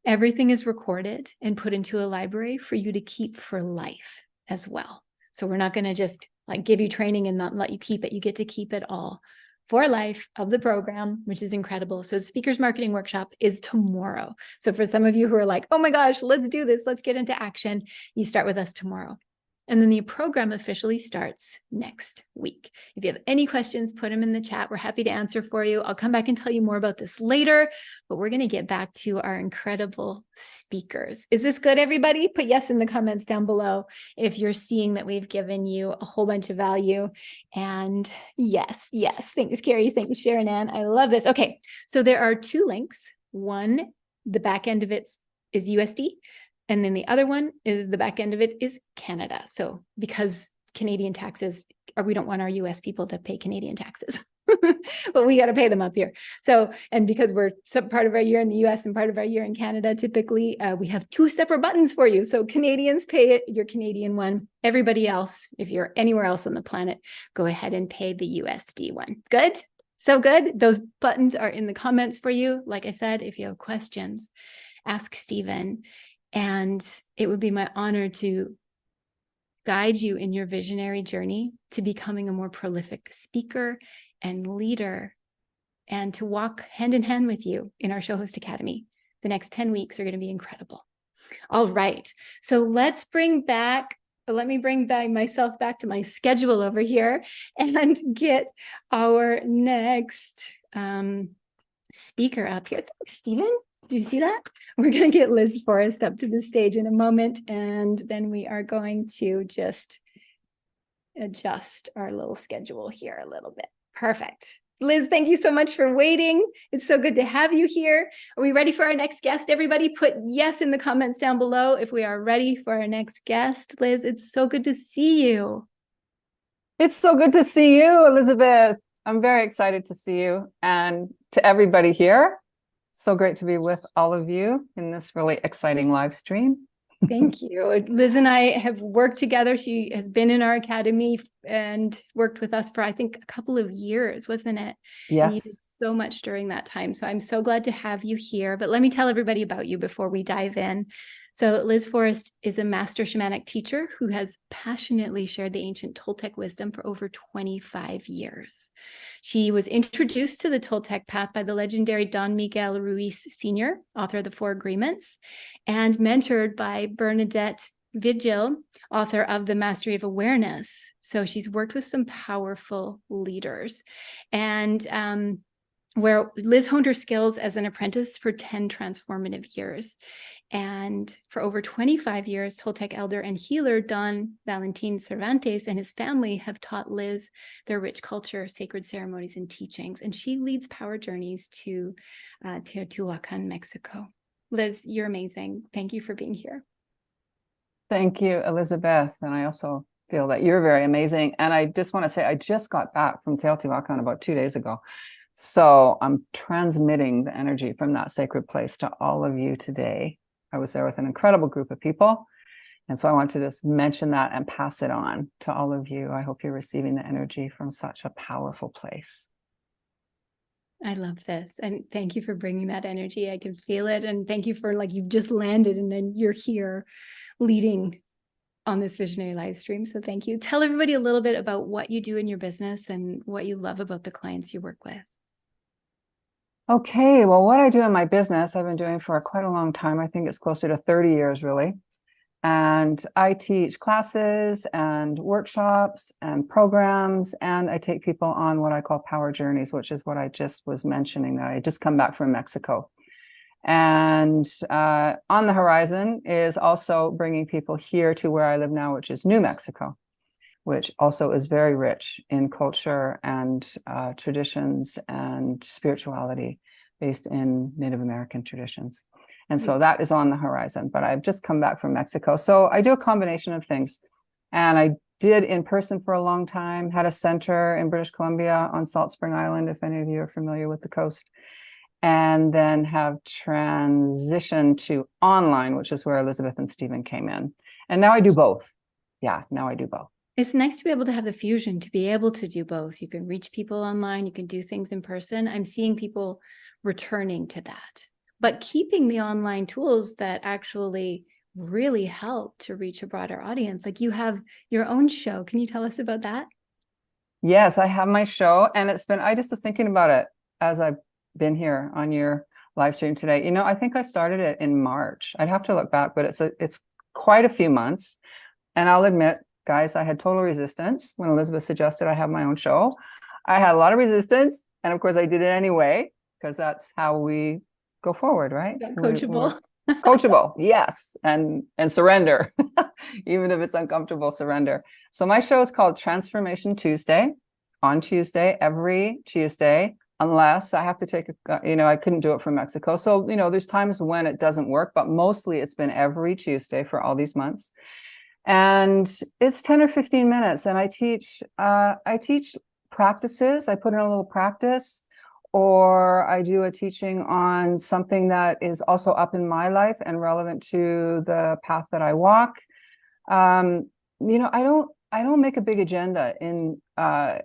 Everything is recorded and put into a library for you to keep for life as well. So we're not going to just like give you training and not let you keep it. You get to keep it all for life of the program, which is incredible. So the Speakers Marketing Workshop is tomorrow. So for some of you who are like, oh my gosh, let's do this, let's get into action, you start with us tomorrow. And then the program officially starts next week. If you have any questions, put them in the chat. We're happy to answer for you. I'll come back and tell you more about this later, but we're going to get back to our incredible speakers. Is this good, everybody? Put yes in the comments down below if you're seeing that we've given you a whole bunch of value. And yes. Thanks, Carrie. Thanks, Sharon Ann. I love this. Okay, so there are 2 links. One, the back end of it is USD. And then the other one is the back end of it is Canada. So because Canadian taxes, or we don't want our US people to pay Canadian taxes, but we got to pay them up here. So, and because we're some part of our year in the US and part of our year in Canada, typically we have 2 separate buttons for you. So Canadians pay it, your Canadian one. Everybody else, if you're anywhere else on the planet, go ahead and pay the USD one. Good? So good. Those buttons are in the comments for you. Like I said, if you have questions, ask Stephen. And it would be my honor to guide you in your visionary journey to becoming a more prolific speaker and leader, and to walk hand in hand with you in our Show Host Academy. The next 10 weeks are going to be incredible. All right. So let me bring myself back to my schedule over here and get our next speaker up here. Thanks, Stephen. Did you see that? We're going to get Liz Forrest up to the stage in a moment, and then we are going to just adjust our little schedule here a little bit. Perfect. Liz, thank you so much for waiting. It's so good to have you here. Are we ready for our next guest? Everybody put yes in the comments down below if we are ready for our next guest. Liz, it's so good to see you. It's so good to see you, Elizabeth. I'm very excited to see you, and to everybody here. So great to be with all of you in this really exciting live stream. Thank you. Liz and I have worked together. She has been in our academy and worked with us for, I think, a couple of years, wasn't it? Yes. And you did so much during that time. So I'm so glad to have you here. But let me tell everybody about you before we dive in. So Liz Forrest is a master shamanic teacher who has passionately shared the ancient Toltec wisdom for over 25 years. She was introduced to the Toltec path by the legendary Don Miguel Ruiz Sr., author of the Four Agreements, and mentored by Bernadette Vigil, author of The Mastery of Awareness. So she's worked with some powerful leaders. And where Liz honed her skills as an apprentice for 10 transformative years. And for over 25 years, Toltec elder and healer Don Valentin Cervantes and his family have taught Liz their rich culture, sacred ceremonies, and teachings. And she leads power journeys to Teotihuacan, Mexico. Liz, you're amazing. Thank you for being here. Thank you, Elizabeth. And I also feel that you're very amazing. And I just want to say, I just got back from Teotihuacan about 2 days ago. So I'm transmitting the energy from that sacred place to all of you today. I was there with an incredible group of people. And so I want to just mention that and pass it on to all of you. I hope you're receiving the energy from such a powerful place. I love this. And thank you for bringing that energy. I can feel it. And thank you for, like, you've just landed and then you're here leading on this visionary live stream. So thank you. Tell everybody a little bit about what you do in your business and what you love about the clients you work with. Okay, well, what I do in my business, I've been doing for quite a long time. I think it's closer to 30 years, really. And I teach classes and workshops and programs, and I take people on what I call power journeys, which is what I just was mentioning, that I just come back from Mexico. And on the horizon is also bringing people here to where I live now, which is New Mexico, which also is very rich in culture and traditions and spirituality based in Native American traditions. And so that is on the horizon, but I've just come back from Mexico. So I do a combination of things. And I did in person for a long time, had a center in British Columbia on Salt Spring Island, if any of you are familiar with the coast, and then have transitioned to online, which is where Elizabeth and Stephen came in. And now I do both. Yeah, now I do both. It's nice to be able to have the fusion, to be able to do both. You can reach people online, you can do things in person. I'm seeing people returning to that, but keeping the online tools that actually really help to reach a broader audience. Like, you have your own show. Can you tell us about that? Yes, I have my show, and I just was thinking about it as I've been here on your live stream today. You know, I think I started it in March. I'd have to look back, but it's quite a few months. And I'll admit, guys, I had total resistance when Elizabeth suggested I have my own show. I had a lot of resistance, and of course I did it anyway, because that's how we go forward, right? Yeah, coachable. Coachable, yes, and surrender, even if it's uncomfortable, surrender. So my show is called Transformation Tuesday, on Tuesday, every Tuesday, unless I have to take I couldn't do it from Mexico. So, there's times when it doesn't work, but mostly it's been every Tuesday for all these months. And it's 10 or 15 minutes. And I teach practices. I put in a little practice, or I do a teaching on something that is also up in my life and relevant to the path that I walk. I don't I don't make a big agenda in what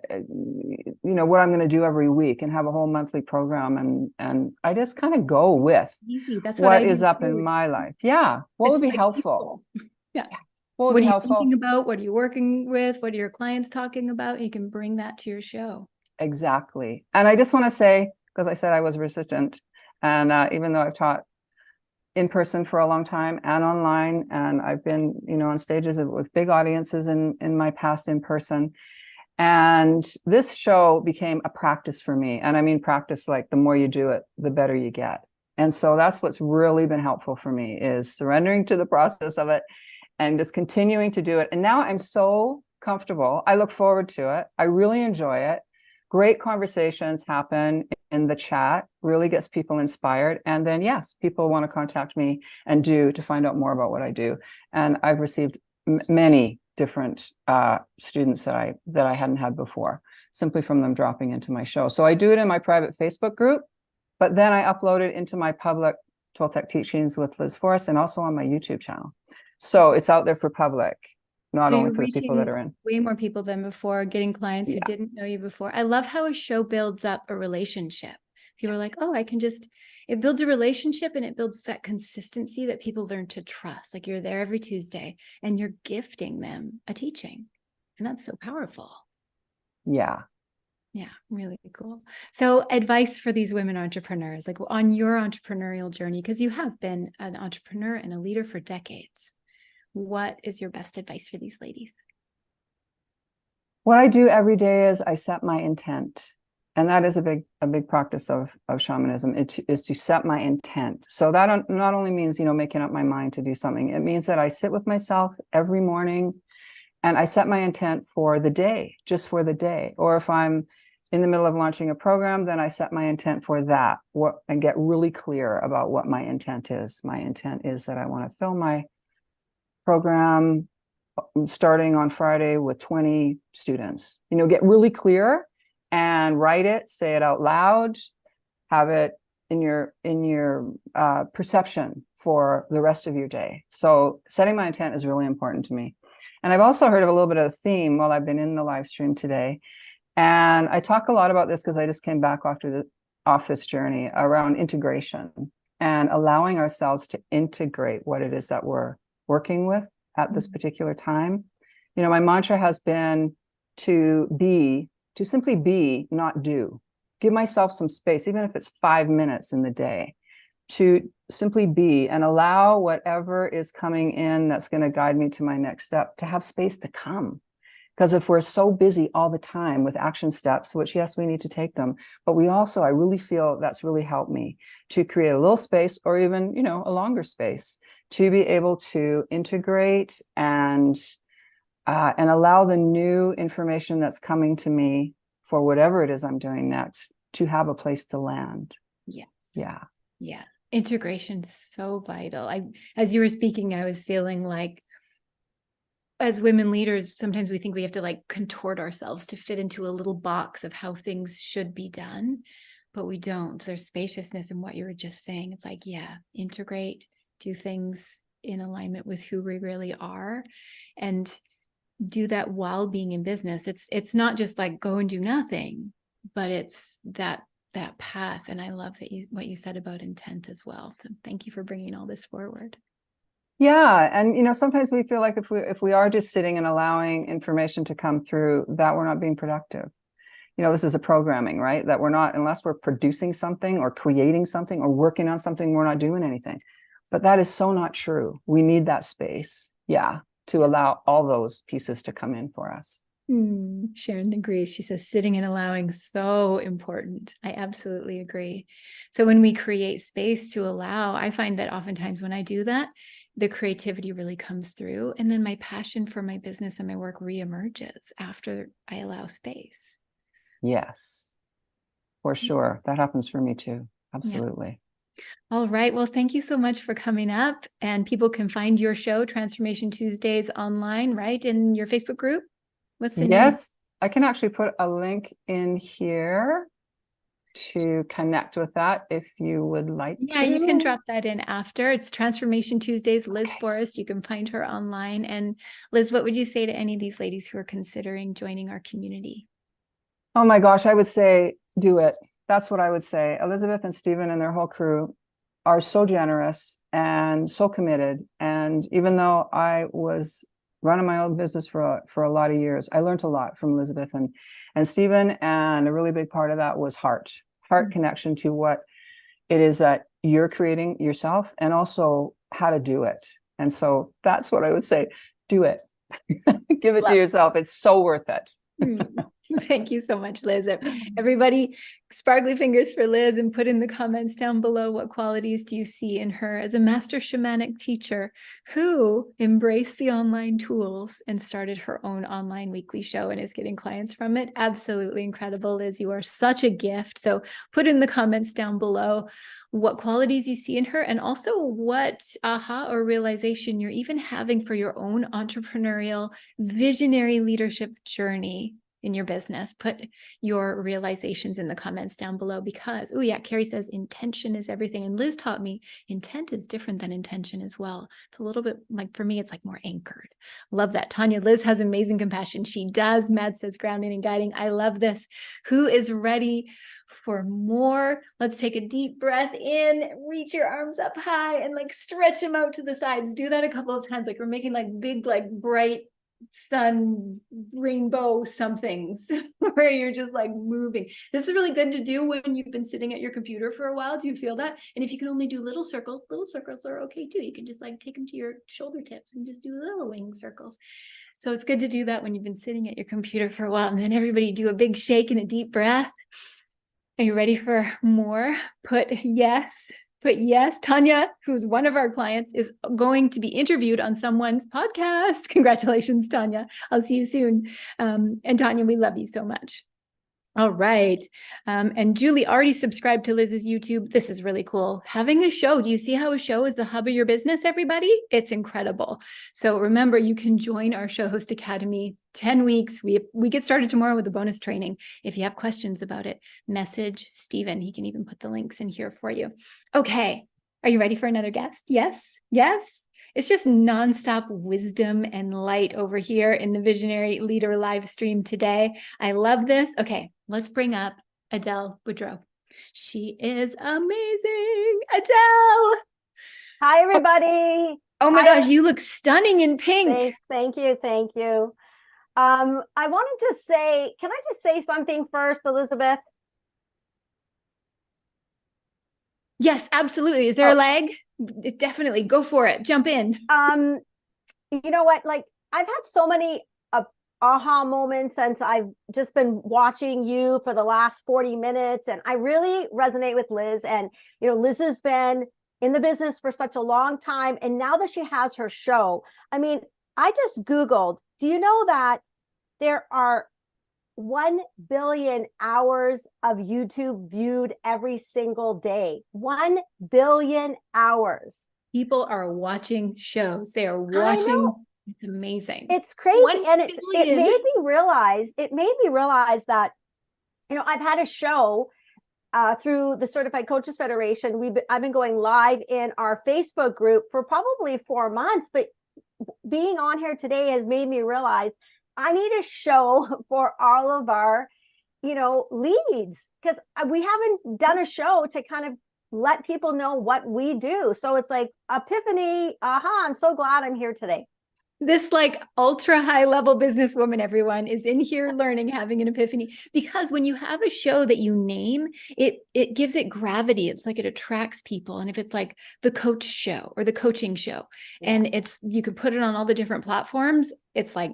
I'm going to do every week and have a whole monthly program, and I just kind of go with Easy. That's what what I do is up too. in my life. Yeah. What would It's be like helpful? people. Yeah. What would What be are you helpful? thinking about? What are you working with? What are your clients talking about? You can bring that to your show. Exactly. And I just want to say, because I said I was resistant, and even though I've taught in person for a long time and online, and I've been, on stages with big audiences in my past in person. And this show became a practice for me. And I mean, practice, like the more you do it, the better you get. And so that's what's really been helpful for me, is surrendering to the process of it and just continuing to do it. And now I'm so comfortable. I look forward to it. I really enjoy it. Great conversations happen in the chat, really gets people inspired. And then, yes, people want to contact me to find out more about what I do. And I've received many different students that I hadn't had before, simply from them dropping into my show. So I do it in my private Facebook group, but then I upload it into my public 12 Tech Teachings with Liz Forrest, and also on my YouTube channel. So it's out there for public, not So only you're for the people that reaching are in. way more people than before, getting clients who Yeah. didn't know you before. I love how a show builds up a relationship. People are like, oh, it builds a relationship, and it builds that consistency that people learn to trust. Like, you're there every Tuesday and you're gifting them a teaching. And that's so powerful. Yeah. Yeah, really cool. So, advice for these women entrepreneurs, like on your entrepreneurial journey, because you have been an entrepreneur and a leader for decades. What is your best advice for these ladies? What I do every day is I set my intent. And that is a big practice of shamanism. It is to set my intent. So that not only means, making up my mind to do something. It means that I sit with myself every morning and I set my intent for the day, just for the day. Or if I'm in the middle of launching a program, then I set my intent for that and get really clear about what my intent is. My intent is that I want to fill my program starting on Friday with 20 students. Get really clear and write it, say it out loud, have it in your perception for the rest of your day. So setting my intent is really important to me. And I've also heard of a little bit of a theme while I've been in the live stream today. And I talk a lot about this because I just came back off this journey around integration and allowing ourselves to integrate what it is that we're working with at this particular time. My mantra has been to simply be, not do. Give myself some space, even if it's 5 minutes in the day, to simply be and allow whatever is coming in that's going to guide me to my next step to have space to come. Because if we're so busy all the time with action steps, which, yes, we need to take them, but I really feel that's really helped me to create a little space, or even, a longer space, to be able to integrate and allow the new information that's coming to me for whatever it is I'm doing next to have a place to land. Yes. Yeah. Yeah. Integration is so vital. As you were speaking, I was feeling like, as women leaders, sometimes we think we have to like contort ourselves to fit into a little box of how things should be done, but we don't. There's spaciousness in what you were just saying. It's like, yeah, integrate, do things in alignment with who we really are, and do that while being in business. It's not just like go and do nothing, but it's that path. And I love what you said about intent as well. So thank you for bringing all this forward. Yeah. And, sometimes we feel like if we are just sitting and allowing information to come through, that we're not being productive. This is a programming, right? That we're not, unless we're producing something or creating something or working on something, we're not doing anything. But that is so not true. We need that space. Yeah. To allow all those pieces to come in for us. Sharon agrees. She says sitting and allowing, so important. I absolutely agree. So when we create space to allow, I find that oftentimes when I do that, the creativity really comes through. And then my passion for my business and my work reemerges after I allow space. Yes, for sure. That happens for me too. Absolutely. Yeah. All right. Well, thank you so much for coming up. And people can find your show, Transformation Tuesdays, online, right? In your Facebook group? What's the name? Yes, I can actually put a link in here. to connect with that if you would like Yeah, to. you can drop that in after. It's Transformation Tuesdays, Liz Okay. Forrest. You can find her online. And Liz, what would you say to any of these ladies who are considering joining our community? Oh my gosh, I would say do it. That's what I would say. Elizabeth and Stephen and their whole crew are so generous and so committed. And even though I was running my own business for a lot of years, I learned a lot from Elizabeth and Stephen. And a really big part of that was heart connection to what it is that you're creating yourself, and also how to do it. And so that's what I would say. Do it. Give it to yourself. It's so worth it. Thank you so much, Liz. Everybody, sparkly fingers for Liz, and put in the comments down below, what qualities do you see in her as a master shamanic teacher who embraced the online tools and started her own online weekly show and is getting clients from it? Absolutely incredible, Liz. You are such a gift. So put in the comments down below what qualities you see in her, and also what aha or realization you're even having for your own entrepreneurial visionary leadership journey in your business. Put your realizations in the comments down below, because, oh yeah, Carrie says intention is everything. And Liz taught me intent is different than intention as well. It's a little bit like, for me, it's like more anchored. Love that. Tanya, Liz has amazing compassion. She does. Mad says grounding and guiding. I love this. Who is ready for more? Let's take a deep breath in, reach your arms up high and like stretch them out to the sides. Do that a couple of times. Like we're making like big, like bright sun rainbow somethings where you're just like moving. This is really good to do when you've been sitting at your computer for a while. Do you feel that? And if you can only do little circles are okay too. You can just like take them to your shoulder tips and just do little wing circles. So it's good to do that when you've been sitting at your computer for a while. And then everybody do a big shake and a deep breath. Are you ready for more? Put yes. Tanya, who's one of our clients, is going to be interviewed on someone's podcast. Congratulations, Tanya. I'll see you soon. And Tanya, we love you so much. All right. And Julie already subscribed to Liz's YouTube. This is really cool. Having a show. Do you see how a show is the hub of your business, everybody? It's incredible. So remember, you can join our Show Host Academy. 10 weeks. We get started tomorrow with a bonus training. If you have questions about it, message Stephen. He can even put the links in here for you. Okay. Are you ready for another guest? Yes. It's just nonstop wisdom and light over here in the Visionary Leader live stream today. I love this. Okay, let's bring up Adele Boudreau. She is amazing. Adele. Hi, everybody. Oh my gosh, you look stunning in pink. Thank you. I wanted to say, can I just say something first, Elizabeth? Yes, absolutely. Is there a lag? Definitely. Go for it. Jump in. You know what? Like, I've had so many aha moments since I've just been watching you for the last 40 minutes. And I really resonate with Liz. And, you know, Liz has been in the business for such a long time. And now that she has her show, I mean, I just Googled, do you know that there are 1 billion hours of YouTube viewed every single day? 1 billion hours. People are watching shows. They are watching. It's amazing. It's crazy. And it made me realize that, you know, I've had a show through the Certified Coaches Federation. I've been going live in our Facebook group for probably 4 months, but being on here today has made me realize I need a show for all of our, you know, leads, because we haven't done a show to kind of let people know what we do. So it's like epiphany. I'm so glad I'm here today. This like ultra high level businesswoman, everyone, is in here learning, having an epiphany, because when you have a show that you name, it gives it gravity. It's like it attracts people. And if it's like the coach show or the coaching show, and you can put it on all the different platforms, it's like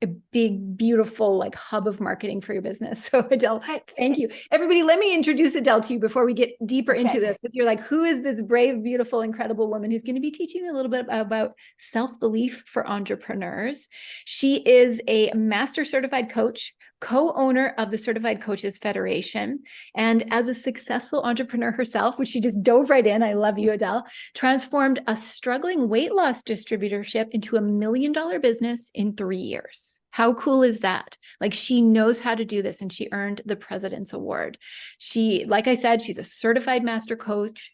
a big, beautiful like hub of marketing for your business. So Adele, thank you. Everybody, let me introduce Adele to you before we get deeper into this, because you're like, who is this brave, beautiful, incredible woman who's going to be teaching a little bit about self-belief for entrepreneurs? She is a master certified coach, co-owner of the Certified Coaches Federation, and as a successful entrepreneur herself, which she just dove right in, I love you, Adele, transformed a struggling weight loss distributorship into $1 million business in 3 years. How cool is that? Like, she knows how to do this, and she earned the President's Award. She, like I said, she's a certified master coach,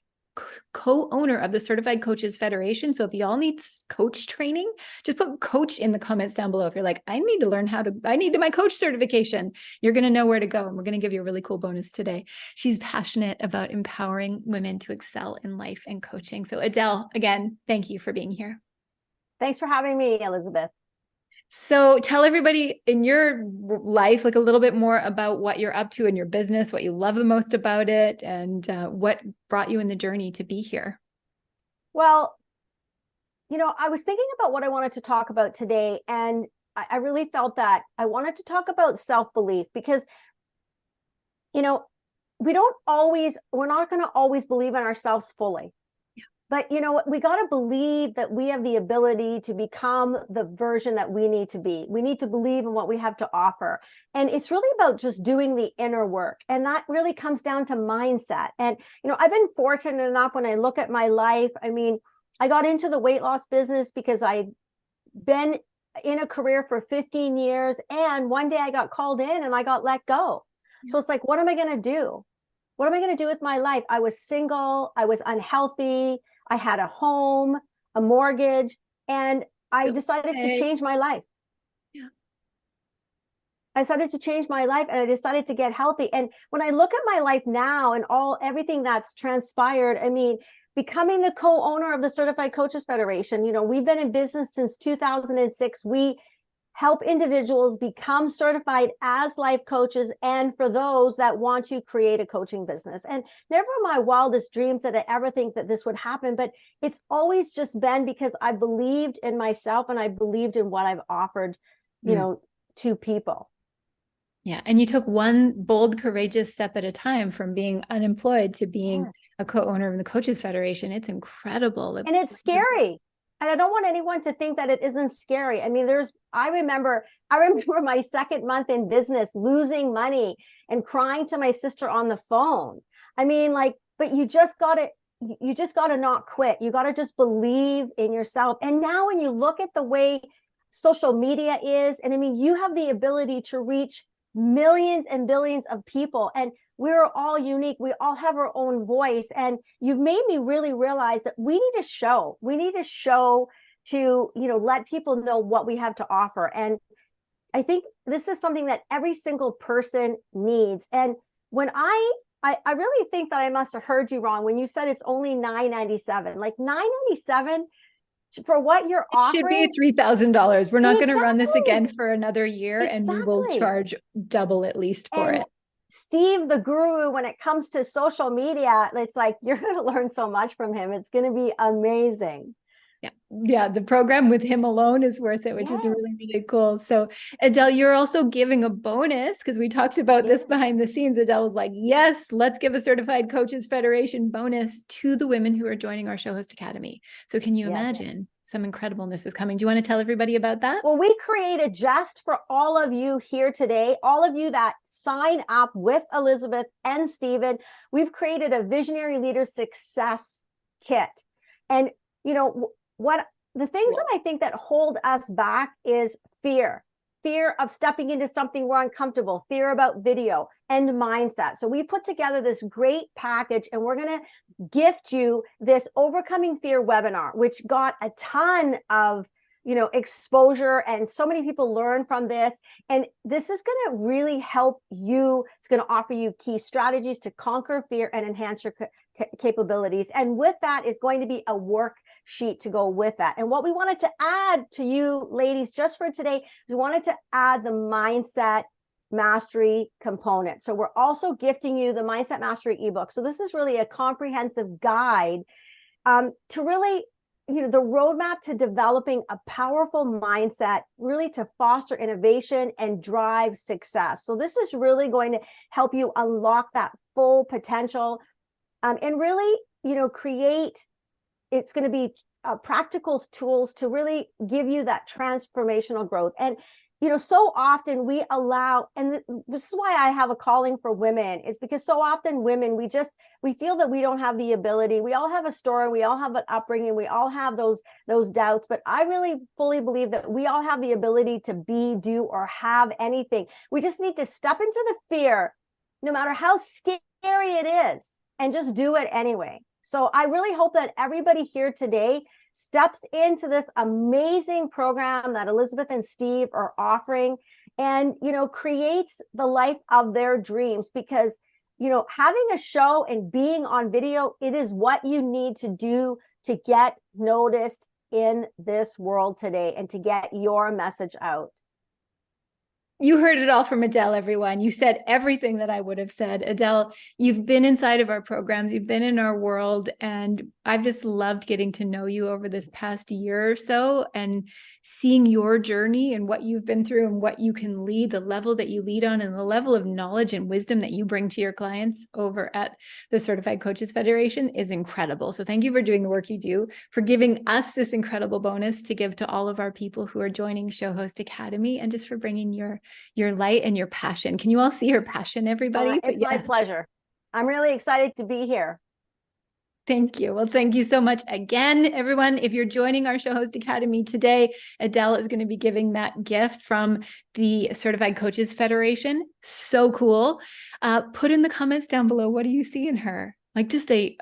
co-owner of the Certified Coaches Federation. So if y'all need coach training, just put coach in the comments down below. If you're like, I need to learn I need my coach certification, you're going to know where to go. And we're going to give you a really cool bonus today. She's passionate about empowering women to excel in life and coaching. So Adele, again, thank you for being here. Thanks for having me, Elizabeth. So tell everybody in your life, like, a little bit more about what you're up to in your business, what you love the most about it, and what brought you in the journey to be here. Well, I was thinking about what I wanted to talk about today, and I really felt that I wanted to talk about self-belief because, we're not going to always believe in ourselves fully. But we got to believe that we have the ability to become the version that we need to be. We need to believe in what we have to offer. And it's really about just doing the inner work. And that really comes down to mindset. And, I've been fortunate enough when I look at my life. I mean, I got into the weight loss business because I've been in a career for 15 years. And one day I got called in and I got let go. So it's like, what am I going to do? What am I going to do with my life? I was single. I was unhealthy. I had a home, a mortgage, and I decided to change my life. Yeah. I decided to change my life, and I decided to get healthy. And when I look at my life now and everything that's transpired, I mean, becoming the co-owner of the Certified Coaches Federation, we've been in business since 2006. We help individuals become certified as life coaches, and for those that want to create a coaching business. And never in my wildest dreams did I ever think that this would happen, but it's always just been because I believed in myself and I believed in what I've offered, to people. Yeah. And you took one bold, courageous step at a time from being unemployed to being a co-owner of the Coaches Federation. It's incredible. And it's scary. And I don't want anyone to think that it isn't scary. I mean, I remember my second month in business, losing money and crying to my sister on the phone. I mean, but you just got to not quit. You got to just believe in yourself. And now when you look at the way social media is, and I mean, you have the ability to reach millions and billions of people, and we're all unique. We all have our own voice. And you've made me really realize that we need to show to, let people know what we have to offer. And I think this is something that every single person needs. And when I really think that I must have heard you wrong when you said it's only $997, like $997 for what you're offering. It should be $3,000. We're not going to run this again for another year, and we will charge double at least for it. Steve, the guru, when it comes to social media, it's like, you're going to learn so much from him. It's going to be amazing. Yeah. Yeah. The program with him alone is worth it, which is really, really cool. So Adele, you're also giving a bonus because we talked about this behind the scenes. Adele was like, yes, let's give a Certified Coaches Federation bonus to the women who are joining our Show Host Academy. So can you imagine some incredibleness is coming? Do you want to tell everybody about that? Well, we created just for all of you here today, all of you that sign up with Elizabeth and Stephen, we've created a Visionary Leader Success Kit. And, what the things that I think that hold us back is fear of stepping into something we're uncomfortable, fear about video, and mindset. So we put together this great package, and we're going to gift you this Overcoming Fear webinar, which got a ton of exposure, and so many people learn from this. And this is going to really help you. It's going to offer you key strategies to conquer fear and enhance your capabilities. And with that is going to be a worksheet to go with that. And what we wanted to add to you ladies just for today is we wanted to add the mindset mastery component. So we're also gifting you the Mindset Mastery ebook. So this is really a comprehensive guide to really, the roadmap to developing a powerful mindset, really to foster innovation and drive success. So this is really going to help you unlock that full potential and really, create, it's going to be practical tools to really give you that transformational growth. And, so often we allow, and this is why I have a calling for women, is because so often women, we feel that we don't have the ability. We all have a story, we all have an upbringing, we all have those doubts, but I really fully believe that we all have the ability to be, do, or have anything. We just need to step into the fear, no matter how scary it is, and just do it anyway. So I really hope that everybody here today steps into this amazing program that Elizabeth and Steve are offering, and creates the life of their dreams. Because having a show and being on video, it is what you need to do to get noticed in this world today and to get your message out. You heard it all from Adele, everyone. You said everything that I would have said. Adele, you've been inside of our programs, you've been in our world, and I've just loved getting to know you over this past year or so and seeing your journey and what you've been through and what you can lead, the level that you lead on, and the level of knowledge and wisdom that you bring to your clients over at the Certified Coaches Federation is incredible. So thank you for doing the work you do, for giving us this incredible bonus to give to all of our people who are joining Show Host Academy, and just for bringing your light and your passion. Can you all see her passion, everybody? It's my pleasure. I'm really excited to be here. Thank you. Well, thank you so much again, everyone. If you're joining our Show Host Academy today, Adele is going to be giving that gift from the Certified Coaches Federation. So cool. Put in the comments down below, what do you see in her? Like just a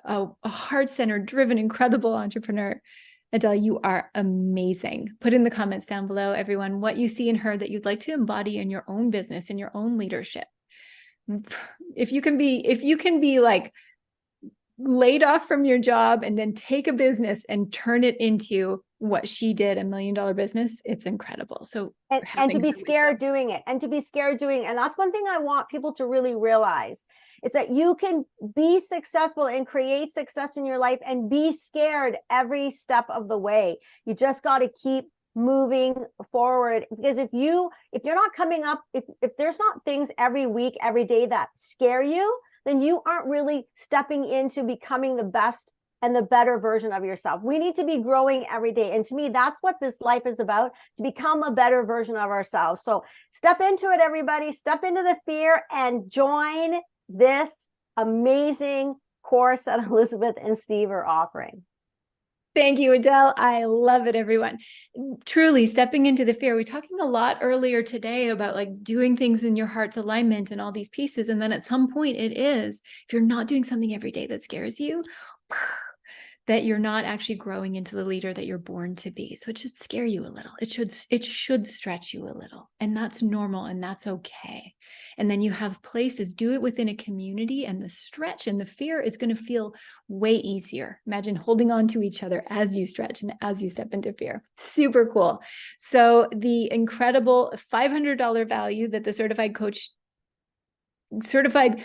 heart-centered, driven, incredible entrepreneur. Adele, you are amazing. Put in the comments down below, everyone, what you see in her that you'd like to embody in your own business, in your own leadership. If you can be like laid off from your job and then take a business and turn it into what she did, $1 million business, it's incredible. So and to be scared doing it, and that's one thing I want people to really realize, is that you can be successful and create success in your life and be scared every step of the way. You just got to keep moving forward, because if you're not coming up, if there's not things every week, every day that scare you, then you aren't really stepping into becoming the best and the better version of yourself. We need to be growing every day. And to me, that's what this life is about, to become a better version of ourselves. So step into it, everybody. Step into the fear and join this amazing course that Elizabeth and Steve are offering. Thank you, Adele. I love it, everyone. Truly stepping into the fear. We were talking a lot earlier today about like doing things in your heart's alignment and all these pieces. And then at some point it is, if you're not doing something every day that scares you, that you're not actually growing into the leader that you're born to be. So it should scare you a little. It should stretch you a little, and that's normal, and that's okay. And then you have places, do it within a community, and the stretch and the fear is going to feel way easier. Imagine holding on to each other as you stretch and as you step into fear. Super cool. So the incredible $500 value that the Certified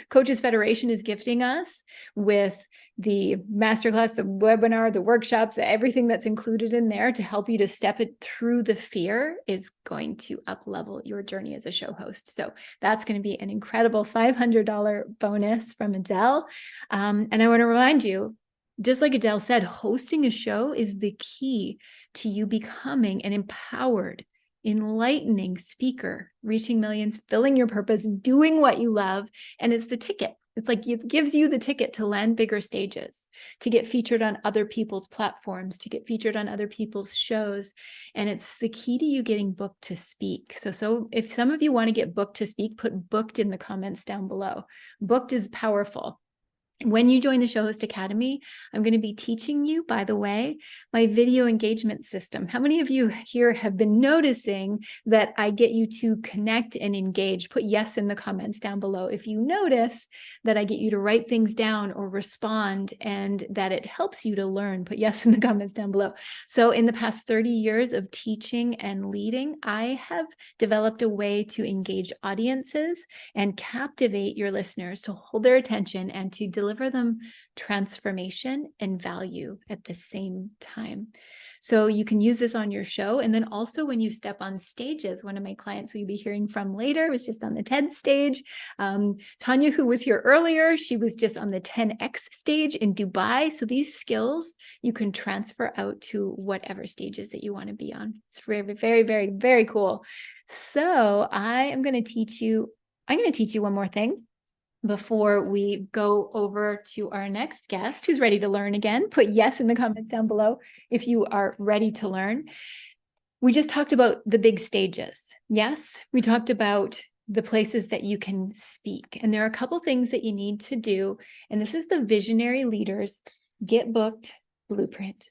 Coaches Federation is gifting us with the masterclass, the webinar, the workshops, everything that's included in there to help you to step it through the fear is going to up-level your journey as a show host. So that's going to be an incredible $500 bonus from Adele. And I want to remind you, just like Adele said, hosting a show is the key to you becoming an empowered, enlightening speaker, reaching millions, filling your purpose, doing what you love. And it's the ticket. It's like it gives you the ticket to land bigger stages, to get featured on other people's platforms, to get featured on other people's shows. And it's the key to you getting booked to speak. So if some of you want to get booked to speak, put booked in the comments down below. Booked is powerful. When you join the Show Host Academy, I'm going to be teaching you, by the way, my video engagement system. How many of you here have been noticing that I get you to connect and engage? Put yes in the comments down below if you notice that I get you to write things down or respond, and that it helps you to learn. Put yes in the comments down below. So in the past 30 years of teaching and leading, I have developed a way to engage audiences and captivate your listeners, to hold their attention and to deliver them transformation and value at the same time. So you can use this on your show. And then also when you step on stages, one of my clients who you'll be hearing from later was just on the TED stage. Tanya, who was here earlier, she was just on the 10X stage in Dubai. So these skills you can transfer out to whatever stages that you want to be on. It's very, very, very, very cool. So I'm going to teach you one more thing before we go over to our next guest who's ready to learn again. Put yes in the comments down below if you are ready to learn. We just talked about the big stages. Yes, we talked about the places that you can speak. And there are a couple things that you need to do. And this is the Visionary Leaders Get Booked Blueprint.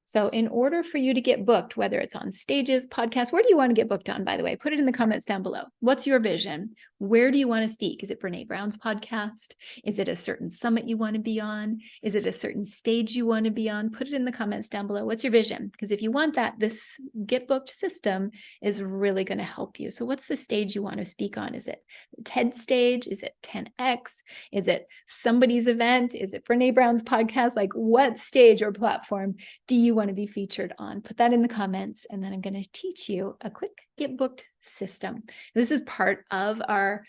So in order for you to get booked, whether it's on stages, podcasts, where do you want to get booked on, by the way? Put it in the comments down below. What's your vision? Where do you want to speak? Is it Brene Brown's podcast? Is it a certain summit you want to be on? Is it a certain stage you want to be on? Put it in the comments down below. What's your vision? Because if you want that, this Get Booked system is really going to help you. So what's the stage you want to speak on? Is it the TED stage? Is it 10X? Is it somebody's event? Is it Brene Brown's podcast? Like what stage or platform do you want to be featured on? Put that in the comments, and then I'm going to teach you a quick Get Booked system. This is part of our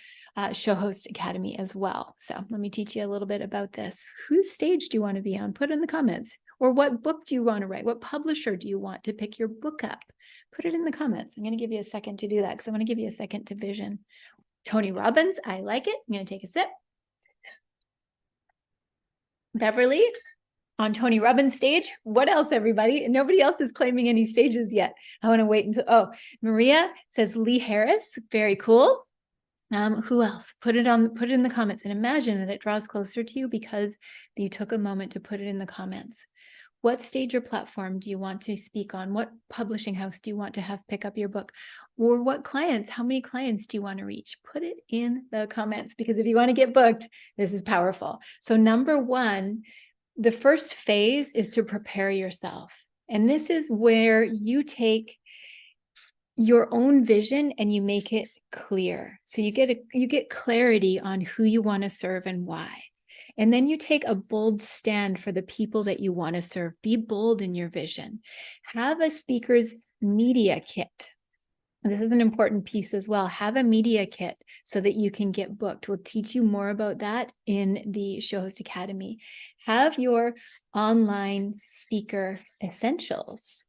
Show Host Academy as well. So let me teach you a little bit about this. Whose stage do you want to be on? Put it in the comments. Or what book do you want to write? What publisher do you want to pick your book up? Put it in the comments. I'm going to give you a second to do that because I want to give you a second to vision. Tony Robbins, I like it. I'm going to take a sip. Beverly, on Tony Robbins' stage. What else, everybody? Nobody else is claiming any stages yet. I want to wait until, Maria says Lee Harris. Very cool. Who else? Put it in the comments and imagine that it draws closer to you because you took a moment to put it in the comments. What stage or platform do you want to speak on? What publishing house do you want to have pick up your book? Or what clients, how many clients do you want to reach? Put it in the comments because if you want to get booked, this is powerful. So number one, the first phase is to prepare yourself. And this is where you take your own vision and you make it clear. So you get clarity on who you want to serve and why. And then you take a bold stand for the people that you want to serve. Be bold in your vision. Have a speaker's media kit. And this is an important piece as well. Have a media kit so that you can get booked. We'll teach you more about that in the Show Host Academy. Have your online speaker essentials.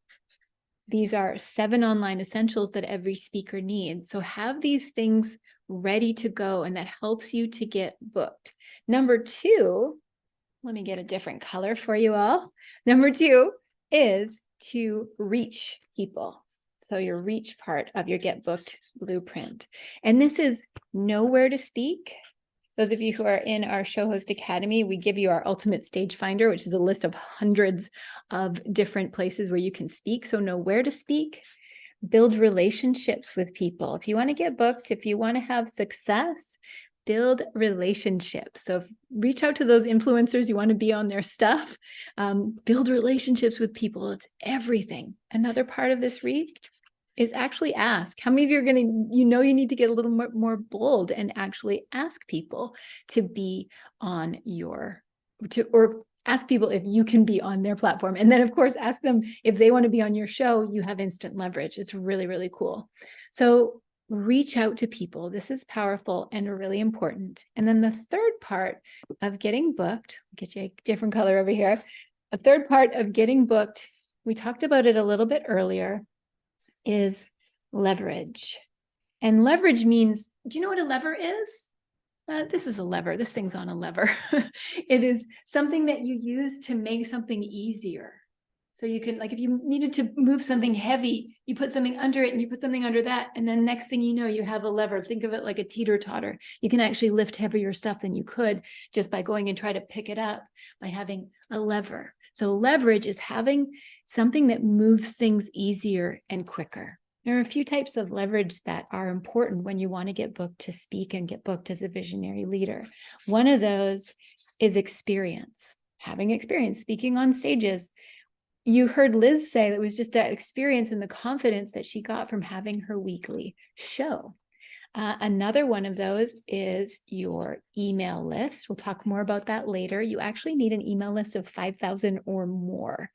These are 7 online essentials that every speaker needs. So have these things ready to go, and that helps you to get booked. Number 2, let me get a different color for you all. Number 2 is to reach people. So your reach part of your Get Booked blueprint. And this is know where to speak. Those of you who are in our Show Host Academy, we give you our ultimate stage finder, which is a list of hundreds of different places where you can speak. So know where to speak, build relationships with people. If you want to get booked, if you want to have success, build relationships. So reach out to those influencers. You want to be on their stuff. Build relationships with people. It's everything. Another part of this reach is actually ask. How many of you are going to, you need to get a little more bold and actually ask people to be on or ask people if you can be on their platform. And then of course, ask them if they want to be on your show. You have instant leverage. It's really, really cool. So reach out to people. This is powerful and really important. And then the third part of getting booked, I'll get you a different color over here. A third part of getting booked, we talked about it a little bit earlier, is leverage. And leverage means, do you know what a lever is? This is a lever. This thing's on a lever. It is something that you use to make something easier. So you can, like if you needed to move something heavy, you put something under it and you put something under that. And then next thing you know, you have a lever. Think of it like a teeter-totter. You can actually lift heavier stuff than you could just by going and try to pick it up by having a lever. So leverage is having something that moves things easier and quicker. There are a few types of leverage that are important when you want to get booked to speak and get booked as a visionary leader. One of those is experience, having experience, speaking on stages. You heard Liz say that it was just that experience and the confidence that she got from having her weekly show. Another one of those is your email list. We'll talk more about that later. You actually need an email list of 5,000 or more.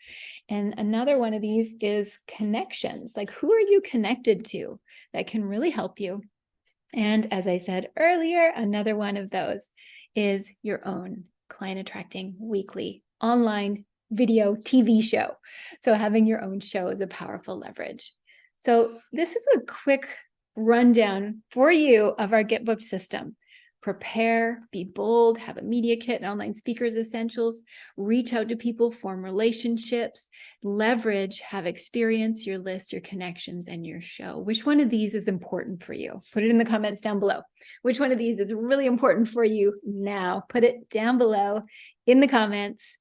And another one of these is connections. Like, who are you connected to that can really help you? And as I said earlier, another one of those is your own client attracting weekly online video TV show. So having your own show is a powerful leverage. So this is a quick rundown for you of our Get Booked system. Prepare, be bold, have a media kit and online speakers essentials, reach out to people, form relationships, leverage, have experience, your list, your connections, and your show. Which one of these is important for you? Put it in the comments down below. Which one of these is really important for you now? Put it down below in the comments.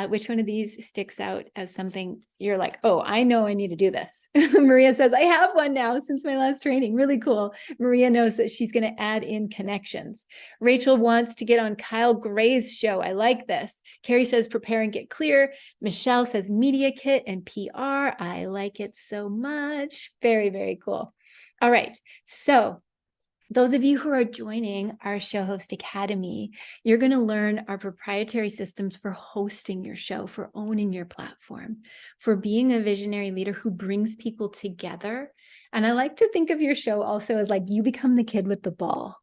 Which one of these sticks out as something you're like, oh, I know I need to do this. Maria says, I have one now since my last training. Really cool. Maria knows that she's going to add in connections. Rachel wants to get on Kyle Gray's show. I like this. Carrie says, prepare and get clear. Michelle says, media kit and PR. I like it so much. Very, very cool. All right. So those of you who are joining our Show Host Academy, you're going to learn our proprietary systems for hosting your show, for owning your platform, for being a visionary leader who brings people together. And I like to think of your show also as like you become the kid with the ball.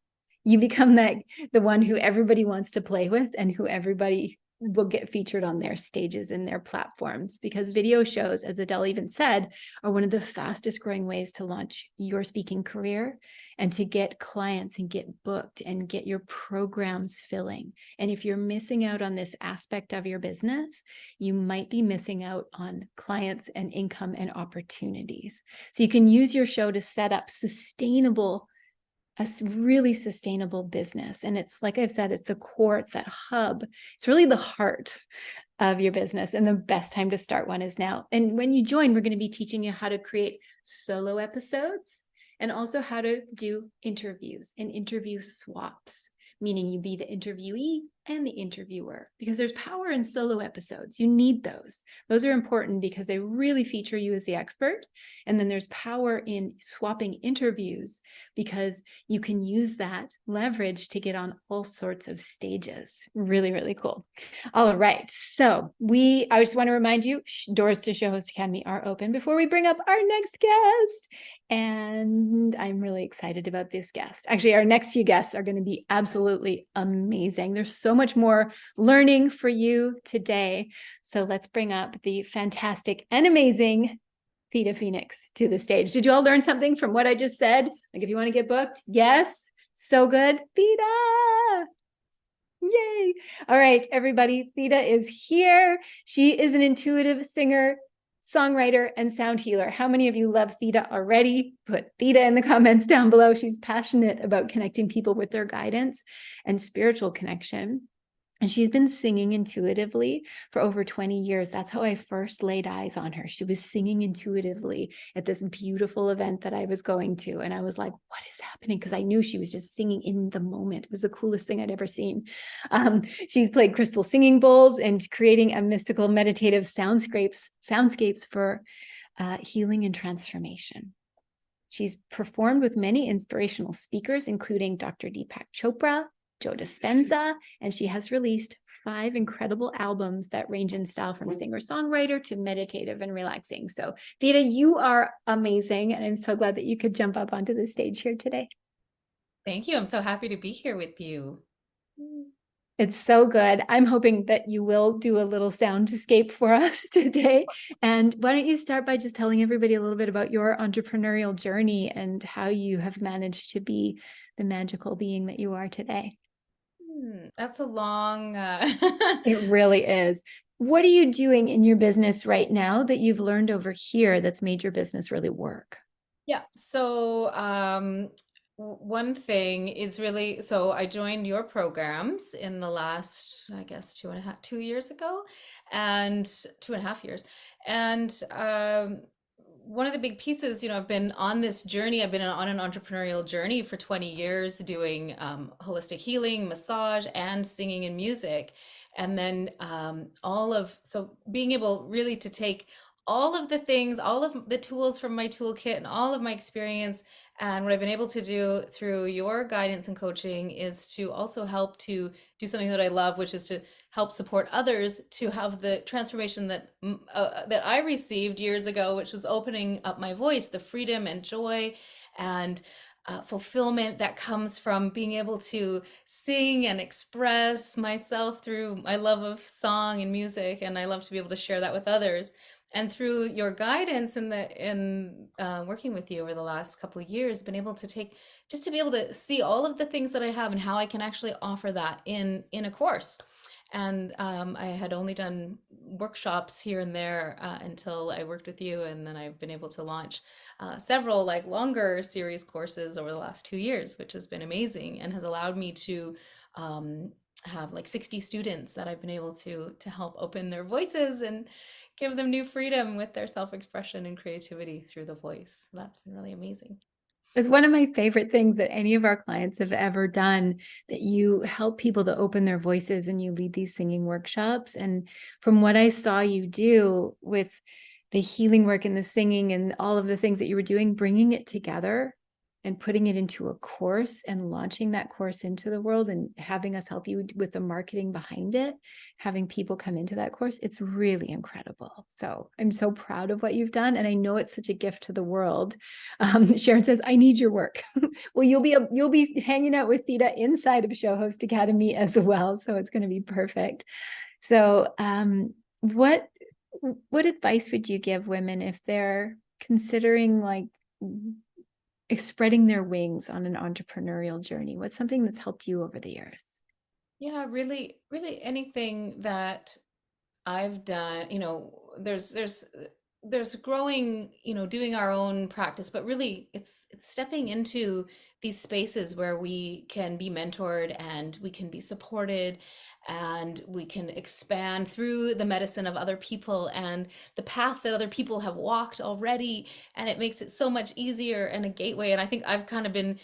You become the one who everybody wants to play with and who everybody will get featured on their stages and their platforms, because video shows, as Adele even said, are one of the fastest growing ways to launch your speaking career and to get clients and get booked and get your programs filling. And if you're missing out on this aspect of your business, you might be missing out on clients and income and opportunities. So you can use your show to set up a really sustainable business. And it's like I've said, it's the core, it's that hub. It's really the heart of your business. And the best time to start one is now. And when you join, we're going to be teaching you how to create solo episodes and also how to do interviews and interview swaps, meaning you be the interviewee and the interviewer, because there's power in solo episodes. You need those. Those are important because they really feature you as the expert. And then there's power in swapping interviews because you can use that leverage to get on all sorts of stages. Really, really cool. All right. So I just want to remind you, doors to Show Host Academy are open before we bring up our next guest. And I'm really excited about this guest. Actually, our next few guests are going to be absolutely amazing. There's so much more learning for you today. So let's bring up the fantastic and amazing Theta Phoenix to the stage. Did you all learn something from what I just said? Like, if you want to get booked, yes, so good. Theta. Yay. All right, everybody. Theta is here. She is an intuitive singer, songwriter, and sound healer. How many of you love Theta already? Put Theta in the comments down below. She's passionate about connecting people with their guidance and spiritual connection. And she's been singing intuitively for over 20 years. That's how I first laid eyes on her. She was singing intuitively at this beautiful event that I was going to. And I was like, what is happening? Because I knew she was just singing in the moment. It was the coolest thing I'd ever seen. She's played crystal singing bowls and creating a mystical meditative soundscapes for healing and transformation. She's performed with many inspirational speakers, including Dr. Deepak Chopra, Joe Dispenza, and she has released 5 incredible albums that range in style from singer-songwriter to meditative and relaxing. So Theta, you are amazing, and I'm so glad that you could jump up onto the stage here today. Thank you. I'm so happy to be here with you. It's so good. I'm hoping that you will do a little soundscape for us today. And why don't you start by just telling everybody a little bit about your entrepreneurial journey and how you have managed to be the magical being that you are today? That's a long... It really is. What are you doing in your business right now that you've learned over here that's made your business really work? Yeah. So one thing is really, so I joined your programs in the last, I guess, 2 years ago, and 2.5 years. And one of the big pieces, I've been on this journey. I've been on an entrepreneurial journey for 20 years doing holistic healing, massage, and singing and music. And then so being able really to take all of the things, all of the tools from my toolkit and all of my experience. And what I've been able to do through your guidance and coaching is to also help to do something that I love, which is to help support others to have the transformation that that I received years ago, which was opening up my voice, the freedom and joy and fulfillment that comes from being able to sing and express myself through my love of song and music, and I love to be able to share that with others. And through your guidance in working with you over the last couple of years, been able to take just to be able to see all of the things that I have and how I can actually offer that in a course. And I had only done workshops here and there until I worked with you, and then I've been able to launch several like longer series courses over the last 2 years, which has been amazing and has allowed me to have like 60 students that I've been able to help open their voices and give them new freedom with their self-expression and creativity through the voice. That's been really amazing. It's one of my favorite things that any of our clients have ever done, that you help people to open their voices and you lead these singing workshops. And from what I saw you do with the healing work and the singing and all of the things that you were doing, bringing it together and putting it into a course and launching that course into the world and having us help you with the marketing behind it, having people come into that course, it's really incredible. So I'm so proud of what you've done. And I know it's such a gift to the world. Sharon says, I need your work. Well, you'll be hanging out with Theda inside of Show Host Academy as well. So it's going to be perfect. So what advice would you give women if they're considering like spreading their wings on an entrepreneurial journey? What's something that's helped you over the years? Yeah, really, really anything that I've done, there's growing, doing our own practice, but really it's stepping into these spaces where we can be mentored and we can be supported and we can expand through the medicine of other people and the path that other people have walked already, and it makes it so much easier and a gateway. And I think I've kind of been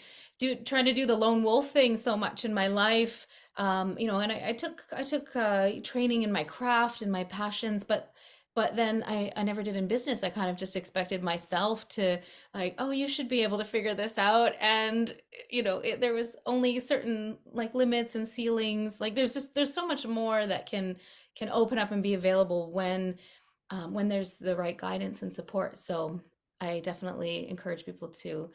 trying to do the lone wolf thing so much in my life. And I took training in my craft and my passions, but then I never did in business. I kind of just expected myself to like, oh, you should be able to figure this out. And, there was only certain like limits and ceilings. Like there's so much more that can open up and be available when there's the right guidance and support. So I definitely encourage people to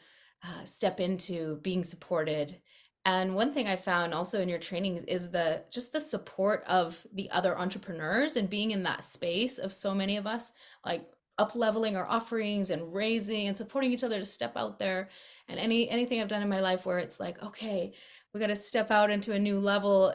step into being supported. And one thing I found also in your trainings is just the support of the other entrepreneurs and being in that space of so many of us, like up leveling our offerings and raising and supporting each other to step out there. And anything I've done in my life where it's like, okay, we got to step out into a new level,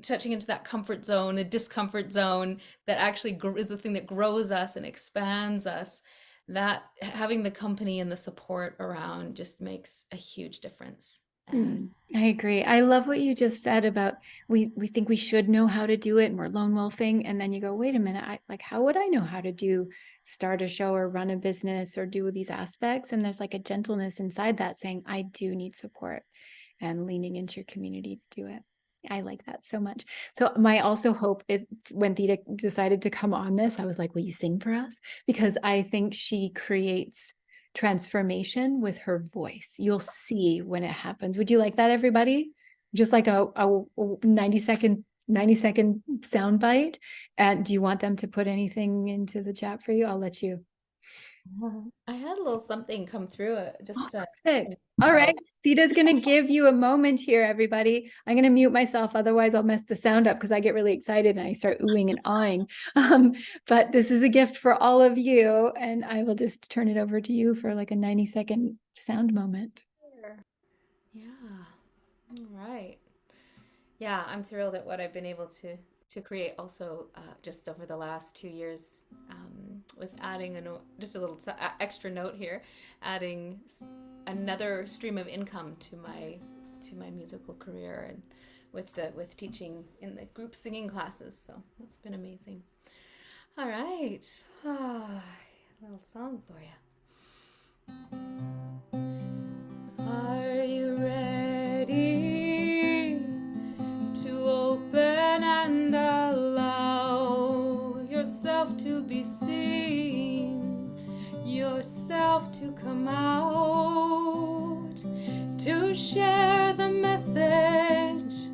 touching into that comfort zone, a discomfort zone that actually is the thing that grows us and expands us. That having the company and the support around just makes a huge difference. I agree. I love what you just said about we think we should know how to do it and we're lone wolfing. And then you go, wait a minute, how would I know how to start a show or run a business or do these aspects? And there's like a gentleness inside that saying, I do need support, and leaning into your community to do it. I like that so much. So my also hope is when Theda decided to come on this, I was like, will you sing for us? Because I think she creates transformation with her voice. You'll see when it happens. Would you like that, everybody? Just like a 90-second sound bite. And do you want them to put anything into the chat for you? I'll let you. I had a little something come through it. Perfect. All right. Theda's going to give you a moment here, everybody. I'm going to mute myself. Otherwise, I'll mess the sound up because I get really excited and I start oohing and awing. But this is a gift for all of you. And I will just turn it over to you for like a 90-second sound moment. Yeah. All right. Yeah, I'm thrilled at what I've been able to create also just over the last 2 years, with adding just a little extra note here, adding another stream of income to my musical career, and with teaching in the group singing classes. So that's been amazing. All right, a little song for you. Are you ready to open and allow yourself to be seen? yourself to come out, to share the message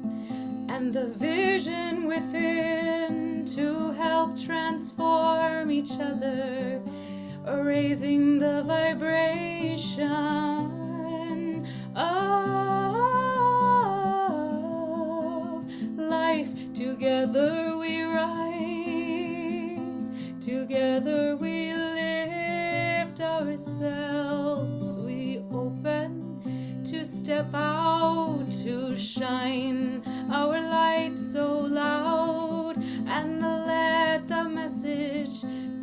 and the vision within, to help transform each other, raising the vibration of life. Together we rise, together we lift ourselves, we open to step out, to shine our light so loud, and let the message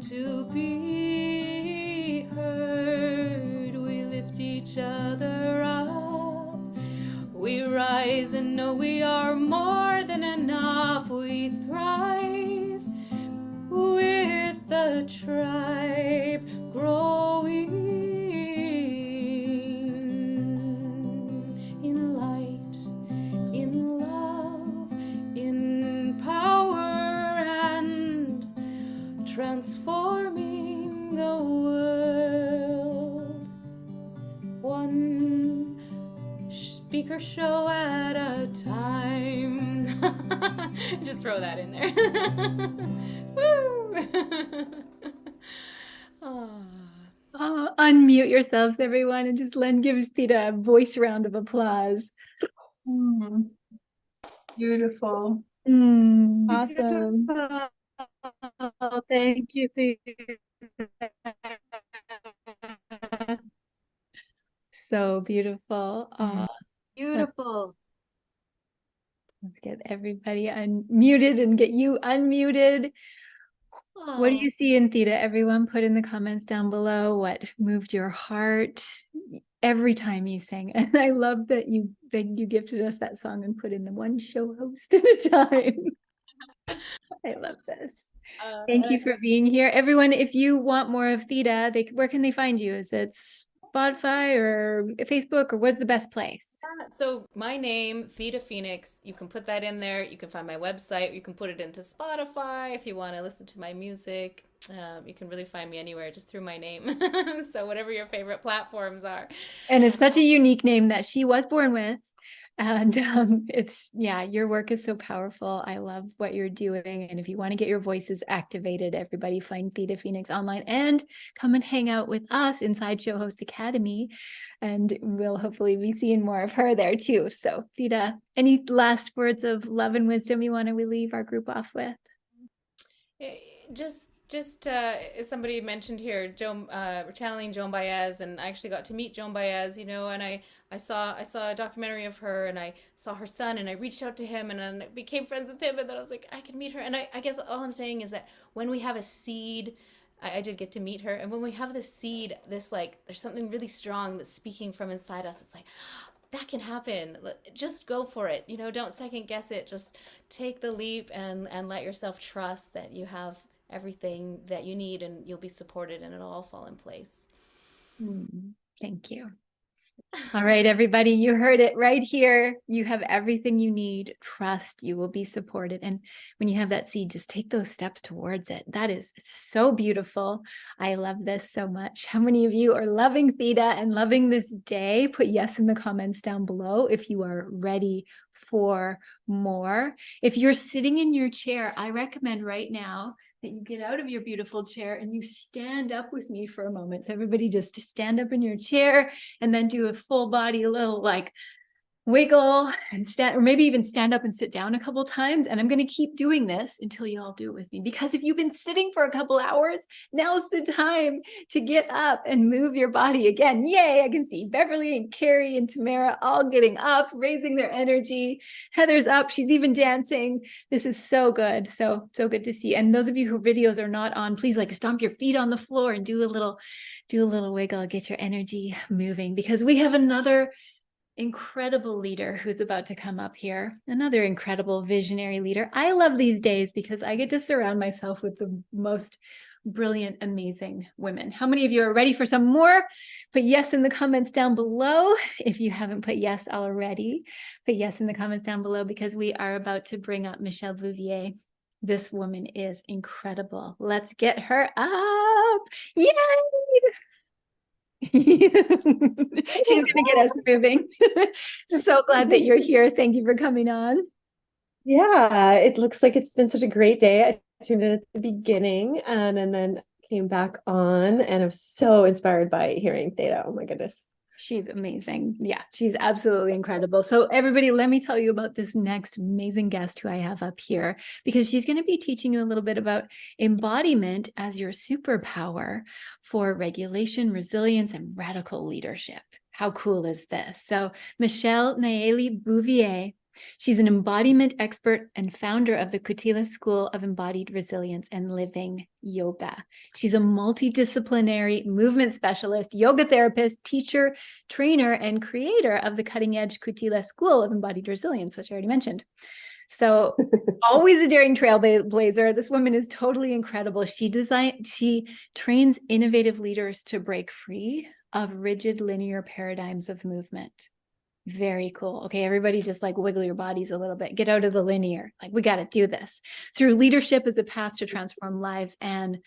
to be heard. We lift each other up, we rise and know we are more than enough. We thrive with the tribe growing in light, in love, in power, and transforming the world. One speaker show at a time. Just throw that in there. Woo! Unmute yourselves, everyone, and just give Theda a voice round of applause. Beautiful. Awesome. Thank you, Theda. So beautiful. Beautiful. Let's get everybody unmuted and get you unmuted. What do you see in Theda? Everyone put in the comments down below what moved your heart every time you sang. And I love that you gifted us that song and put in the one show host at a time. I love this. Thank you for being here. Everyone, if you want more of Theda, where can they find you? Is it Spotify or Facebook, or what's the best place? So my name, Theda Phoenix, you can put that in there. You can find my website. You can put it into Spotify if you want to listen to my music. You can really find me anywhere just through my name. So whatever your favorite platforms are. And it's such a unique name that she was born with. And your work is so powerful. I love what you're doing. And if you want to get your voices activated, everybody find Theda Phoenix online and come and hang out with us inside Show Host Academy. And we'll hopefully be seeing more of her there too. So Theda, any last words of love and wisdom you want to leave our group off with? Just as somebody mentioned here, channeling Joan Baez, and I actually got to meet Joan Baez, and I saw a documentary of her, and I saw her son, and I reached out to him, and then I became friends with him, and then I was like, I can meet her. And I guess all I'm saying is that when we have a seed, I did get to meet her, and when we have this seed, there's something really strong that's speaking from inside us. It's like, that can happen. Just go for it. Don't second guess it. Just take the leap and let yourself trust that you have everything that you need, and you'll be supported, and it'll all fall in place. Thank you. All right, everybody, you heard it right here. You have everything you need. Trust, you will be supported. And when you have that seed, just take those steps towards it. That is so beautiful. I love this so much. How many of you are loving Theda and loving this day? Put yes in the comments down below if you are ready for more. If you're sitting in your chair, I recommend right now that you get out of your beautiful chair and you stand up with me for a moment. So everybody just stand up in your chair and then do a full body, a little wiggle and stand, or maybe even stand up and sit down a couple times. And I'm going to keep doing this until you all do it with me, because if you've been sitting for a couple hours, now's the time to get up and move your body again. Yay. I can see Beverly and Carrie and Tamara all getting up, raising their energy. Heather's up. She's even dancing. This is so good. So good to see. And those of you whose videos are not on, please stomp your feet on the floor and do a little wiggle, get your energy moving, because we have another incredible leader who's about to come up here, another incredible visionary leader. I love these days because I get to surround myself with the most brilliant, amazing women. How many of you are ready for some more? Put yes in the comments down below. If you haven't put yes already, put yes in the comments down below, because we are about to bring up Michelle Bouvier. This woman is incredible. Let's get her up. Yay! She's going to get us moving. So glad that you're here. Thank you for coming on. Yeah, it looks like it's been such a great day. I tuned in at the beginning and then came back on, and I'm so inspired by hearing Theta. Oh my goodness. She's amazing. Yeah, she's absolutely incredible. So everybody, let me tell you about this next amazing guest who I have up here, because she's going to be teaching you a little bit about embodiment as your superpower for regulation, resilience, and radical leadership. How cool is this? So Michelle Naeli Bouvier, she's an embodiment expert and founder of the Kutila School of Embodied Resilience and Living Yoga. She's a multidisciplinary movement specialist, yoga therapist, teacher, trainer, and creator of the cutting-edge Kutila School of Embodied Resilience, which I already mentioned. So always a daring trailblazer. This woman is totally incredible. She trains innovative leaders to break free of rigid linear paradigms of movement. Very cool. Okay, everybody just like wiggle your bodies a little bit. Get out of the linear. Like, we got to do this. Through leadership as a path to transform lives and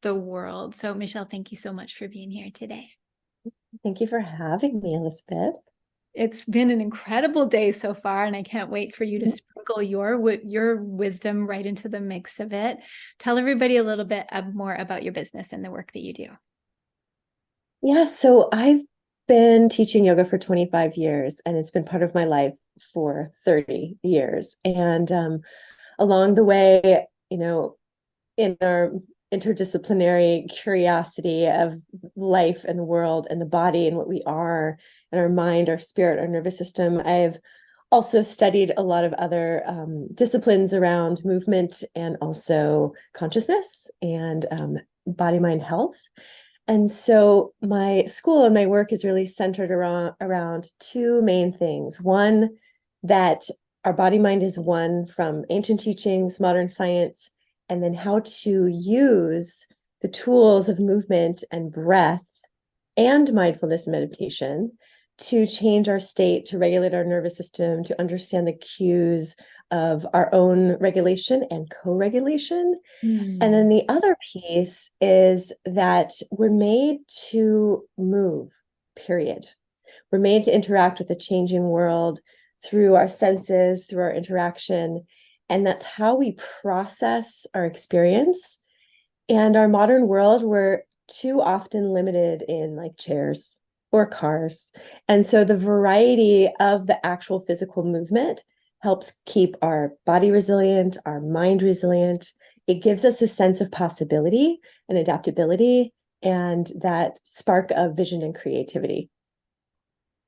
the world. So Michelle, thank you so much for being here today. Thank you for having me, Elizabeth. It's been an incredible day so far, and I can't wait for you to sprinkle your wisdom right into the mix of it. Tell everybody a little bit more about your business and the work that you do. Yeah, so I've been teaching yoga for 25 years, and it's been part of my life for 30 years. And along the way, in our interdisciplinary curiosity of life and the world and the body and what we are and our mind, our spirit, our nervous system, I've also studied a lot of other disciplines around movement and also consciousness and body-mind health. And so my school and my work is really centered around two main things. One, that our body-mind is one from ancient teachings, modern science, and then how to use the tools of movement and breath and mindfulness and meditation to change our state, to regulate our nervous system, to understand the cues of our own regulation and co-regulation. And then the other piece is that we're made to move, period. We're made to interact with the changing world through our senses, through our interaction. And that's how we process our experience. And our modern world, we're too often limited in like chairs or cars. And so the variety of the actual physical movement helps keep our body resilient, our mind resilient. It gives us a sense of possibility and adaptability and that spark of vision and creativity.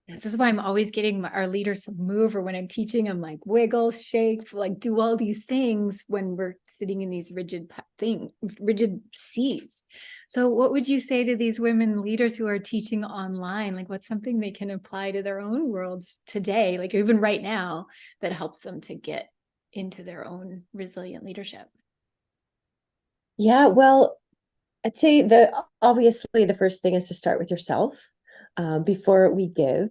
This is why I'm always getting our leaders to move, or when I'm teaching them, like wiggle, shake, like do all these things when we're sitting in these rigid seats. So what would you say to these women leaders who are teaching online? Like, what's something they can apply to their own worlds today, like even right now, that helps them to get into their own resilient leadership? Yeah, well, I'd say obviously the first thing is to start with yourself. Before we give.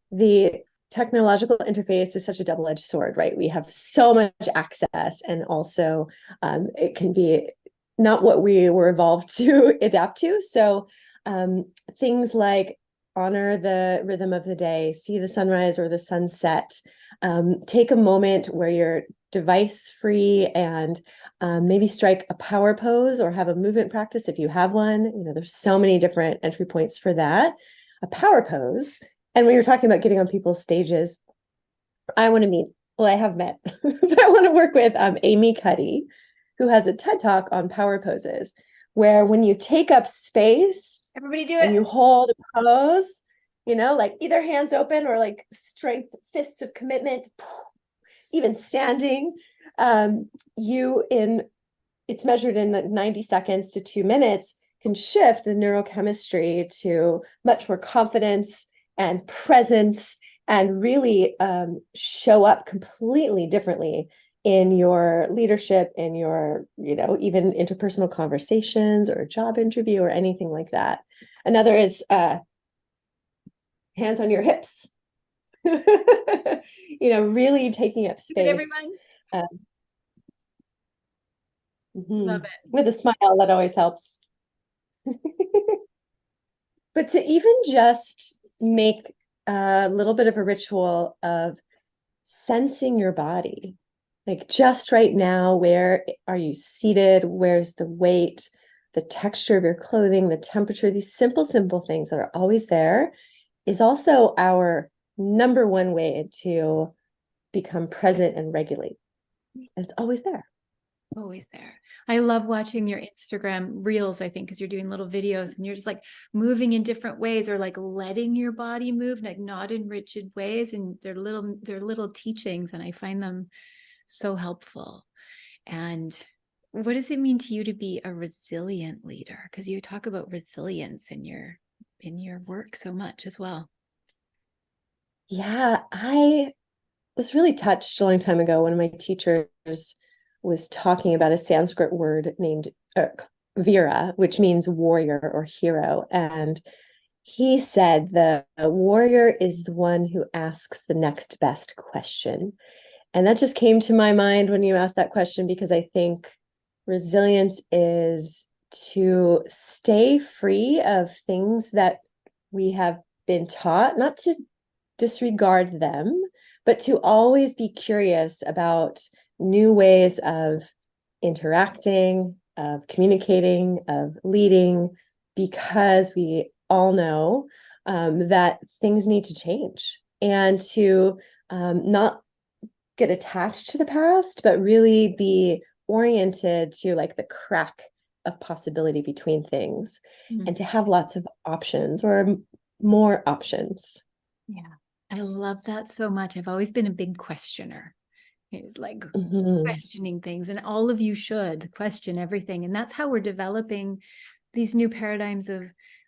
The technological interface is such a double-edged sword, right? We have so much access, and also it can be not what we were evolved to adapt to. So things like honor the rhythm of the day, see the sunrise or the sunset, take a moment where you're device-free and maybe strike a power pose or have a movement practice if you have one. There's so many different entry points for that. A power pose. And when you're talking about getting on people's stages, I have met, but I want to work with Amy Cuddy, who has a TED Talk on power poses, where when you take up space, everybody do it, and you hold a pose, like either hands open or like strength, fists of commitment, even standing, it's measured in 90 seconds to 2 minutes, can shift the neurochemistry to much more confidence and presence and really show up completely differently in your leadership, in your, even interpersonal conversations or a job interview or anything like that. Another is hands on your hips, really taking up space. Everyone. Love it. With a smile, that always helps. But to even just make a little bit of a ritual of sensing your body, like just right now, where are you seated? Where's the weight, the texture of your clothing, the temperature, these simple, simple things that are always there is also our number one way to become present and regulate. And it's always there. Always there. I love watching your Instagram reels, I think, because you're doing little videos and you're just like moving in different ways, or like letting your body move, like not in rigid ways. And they're little teachings, and I find them so helpful. And what does it mean to you to be a resilient leader? Because you talk about resilience in your work so much as well. Yeah, I was really touched a long time ago. One of my teachers was talking about a Sanskrit word named Vira, which means warrior or hero. And he said the warrior is the one who asks the next best question. And that just came to my mind when you asked that question, because I think resilience is to stay free of things that we have been taught, not to disregard them, but to always be curious about new ways of interacting, of communicating, of leading, because we all know that things need to change, and to not get attached to the past, but really be oriented to like the crack of possibility between things, and to have lots of options, or more options. Yeah, I love that so much. I've always been a big questioner, like questioning things, and all of you should question everything. And that's how we're developing these new paradigms of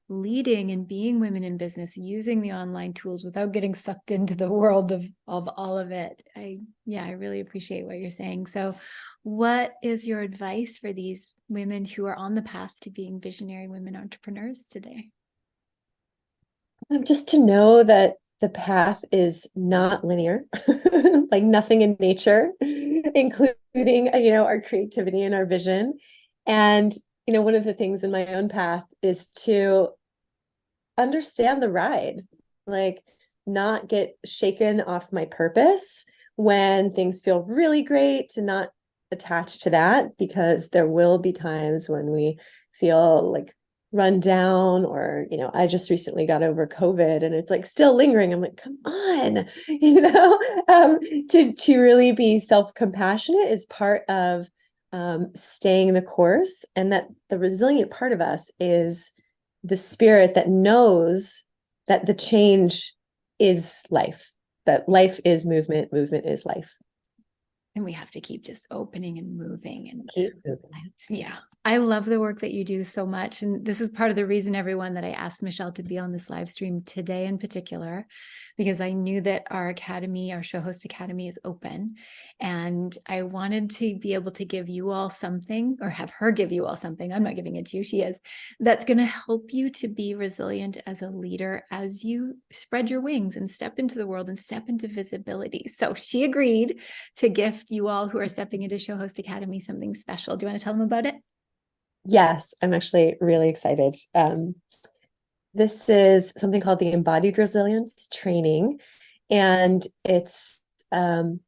leading and being women in business, using the online tools without getting sucked into the world of all of it. I really appreciate what you're saying. So what is your advice for these women who are on the path to being visionary women entrepreneurs today? Just to know that the path is not linear, like nothing in nature, including, our creativity and our vision. And, one of the things in my own path is to understand the ride, like not get shaken off my purpose when things feel really great, to not attach to that, because there will be times when we feel like run down, or I just recently got over COVID and it's like still lingering. I'm like, come on, to really be self-compassionate is part of staying the course. And that the resilient part of us is the spirit that knows that the change is life, that life is movement, movement is life. And we have to keep just opening and moving and keep moving. Yeah, I love the work that you do so much. And this is part of the reason, everyone, that I asked Michelle to be on this live stream today in particular, because I knew that our academy, our Show Host Academy, is open. And I wanted to be able to give you all something, or have her give you all something. I'm not giving it to you, she is. That's going to help you to be resilient as a leader as you spread your wings and step into the world and step into visibility. So she agreed to gift you all who are stepping into Show Host Academy something special. Do you want to tell them about it? Yes, I'm actually really excited. This is something called the Embodied Resilience Training, and it's oh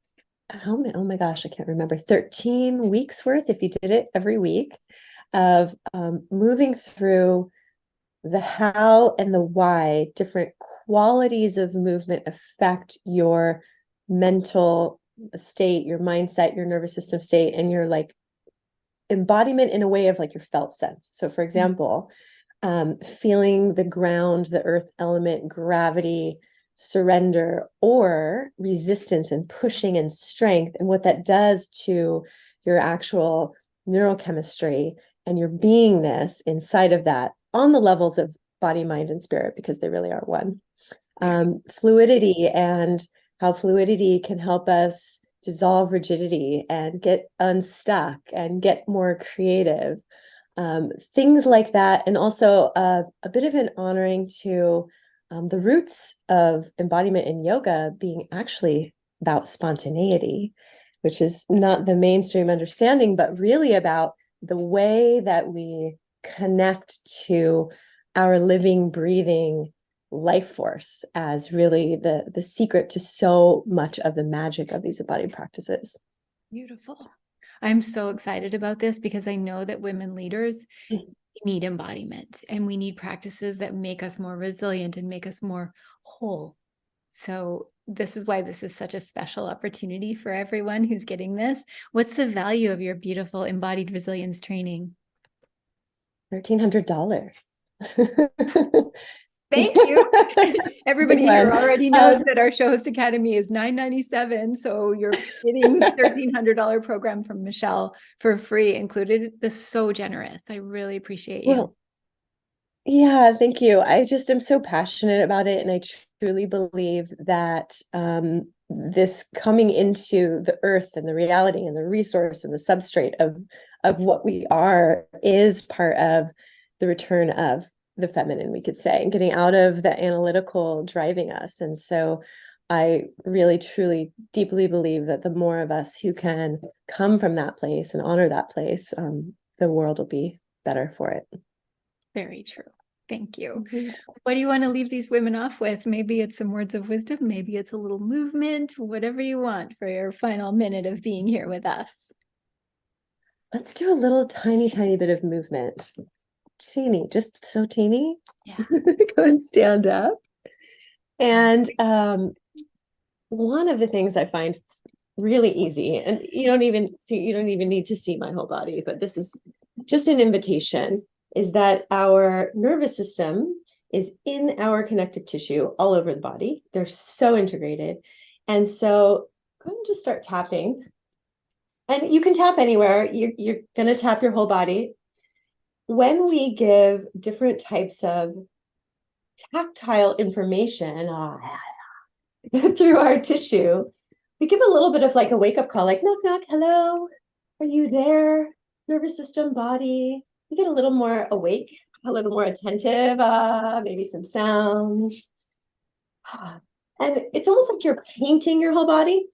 my gosh, I can't remember, 13 weeks worth, if you did it every week, of moving through the how and the why different qualities of movement affect your mental state, your mindset, your nervous system state, and your like embodiment in a way of like your felt sense. So for example, feeling the ground, the earth element, gravity, surrender, or resistance and pushing and strength, and what that does to your actual neurochemistry and your beingness inside of that, on the levels of body, mind, and spirit, because they really are one. Fluidity, and how fluidity can help us dissolve rigidity and get unstuck and get more creative. Things like that. And also a bit of an honoring to the roots of embodiment in yoga being actually about spontaneity, which is not the mainstream understanding, but really about the way that we connect to our living, breathing life force as really the secret to so much of the magic of these embodied practices. Beautiful. I'm so excited about this because I know that women leaders need embodiment, and we need practices that make us more resilient and make us more whole. So this is why this is such a special opportunity for everyone who's getting this. What's the value of your beautiful embodied resilience training? $1,300. Thank you. Everybody here already knows that our Show Host Academy is $997. So you're getting $1,300 program from Michelle for free included. This is so generous. I really appreciate you. Well, yeah, thank you. I just am so passionate about it. And I truly believe that this coming into the earth and the reality and the resource and the substrate of what we are is part of the return of the feminine, we could say, and getting out of the analytical driving us. And so I really, truly, deeply believe that the more of us who can come from that place and honor that place, the world will be better for it. Very true. Thank you. Mhm. What do you want to leave these women off with? Maybe it's some words of wisdom. Maybe it's a little movement, whatever you want for your final minute of being here with us. Let's do a little tiny, tiny bit of movement. Teeny, just so teeny. Yeah. Go and stand up. And one of the things I find really easy, and you don't even need to see my whole body, but this is just an invitation, is that our nervous system is in our connective tissue all over the body. They're so integrated. And so go ahead and just start tapping. And you can tap anywhere. You're going to tap your whole body. When we give different types of tactile information through our tissue, we give a little bit of like a wake-up call, like knock, knock, hello, are you there? Nervous system, body. You get a little more awake, a little more attentive, maybe some sound. And it's almost like you're painting your whole body.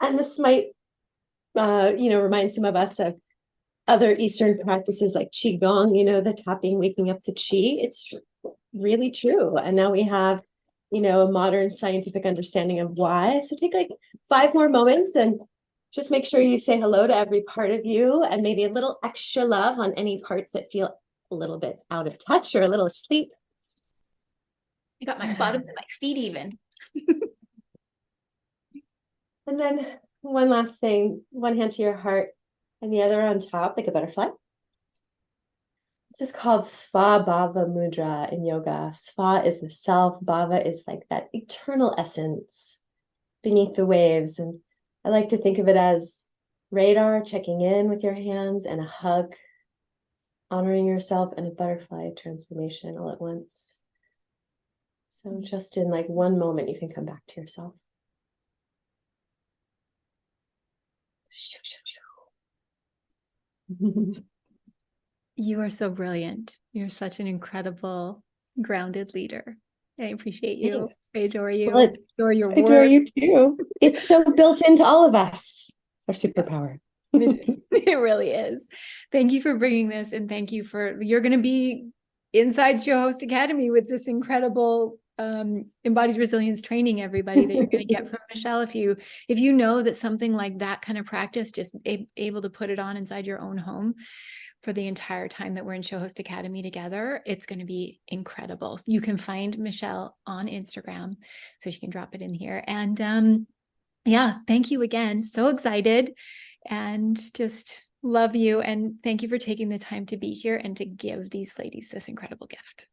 And this might, remind some of us of other Eastern practices like Qigong, the tapping, waking up the Qi. It's really true. And now we have, a modern scientific understanding of why. So take like 5 more moments and just make sure you say hello to every part of you, and maybe a little extra love on any parts that feel a little bit out of touch or a little asleep. I got my bottoms of my feet even. And then one last thing, one hand to your heart and the other on top, like a butterfly. This is called Svabhava Mudra in yoga. Sva is the self, Bhava is like that eternal essence beneath the waves. And I like to think of it as radar checking in with your hands and a hug, honoring yourself, and a butterfly transformation all at once. So just in like one moment, you can come back to yourself. You are so brilliant. You're such an incredible, grounded leader. I appreciate you. Thanks. I adore you. Well, Adore your I adore work. you too. It's so built into all of us. It's our superpower. It really is. Thank you for bringing this, and thank you for, you're going to be inside Show Host Academy with this incredible embodied resilience training, everybody, that you're going to get from Michelle. If you know that something like that kind of practice, just able to put it on inside your own home for the entire time that we're in Show Host Academy together, it's going to be incredible. So you can find Michelle on Instagram, so she can drop it in here. And yeah, thank you again. So excited and just love you. And thank you for taking the time to be here and to give these ladies this incredible gift.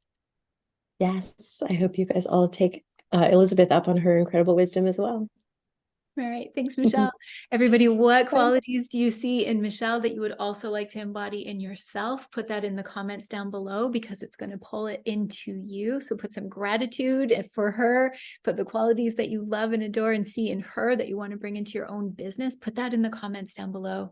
Yes, I hope you guys all take Elizabeth up on her incredible wisdom as well. All right. Thanks, Michelle. Everybody, what qualities do you see in Michelle that you would also like to embody in yourself? Put that in the comments down below, because it's going to pull it into you. So put some gratitude for her, put the qualities that you love and adore and see in her that you want to bring into your own business. Put that in the comments down below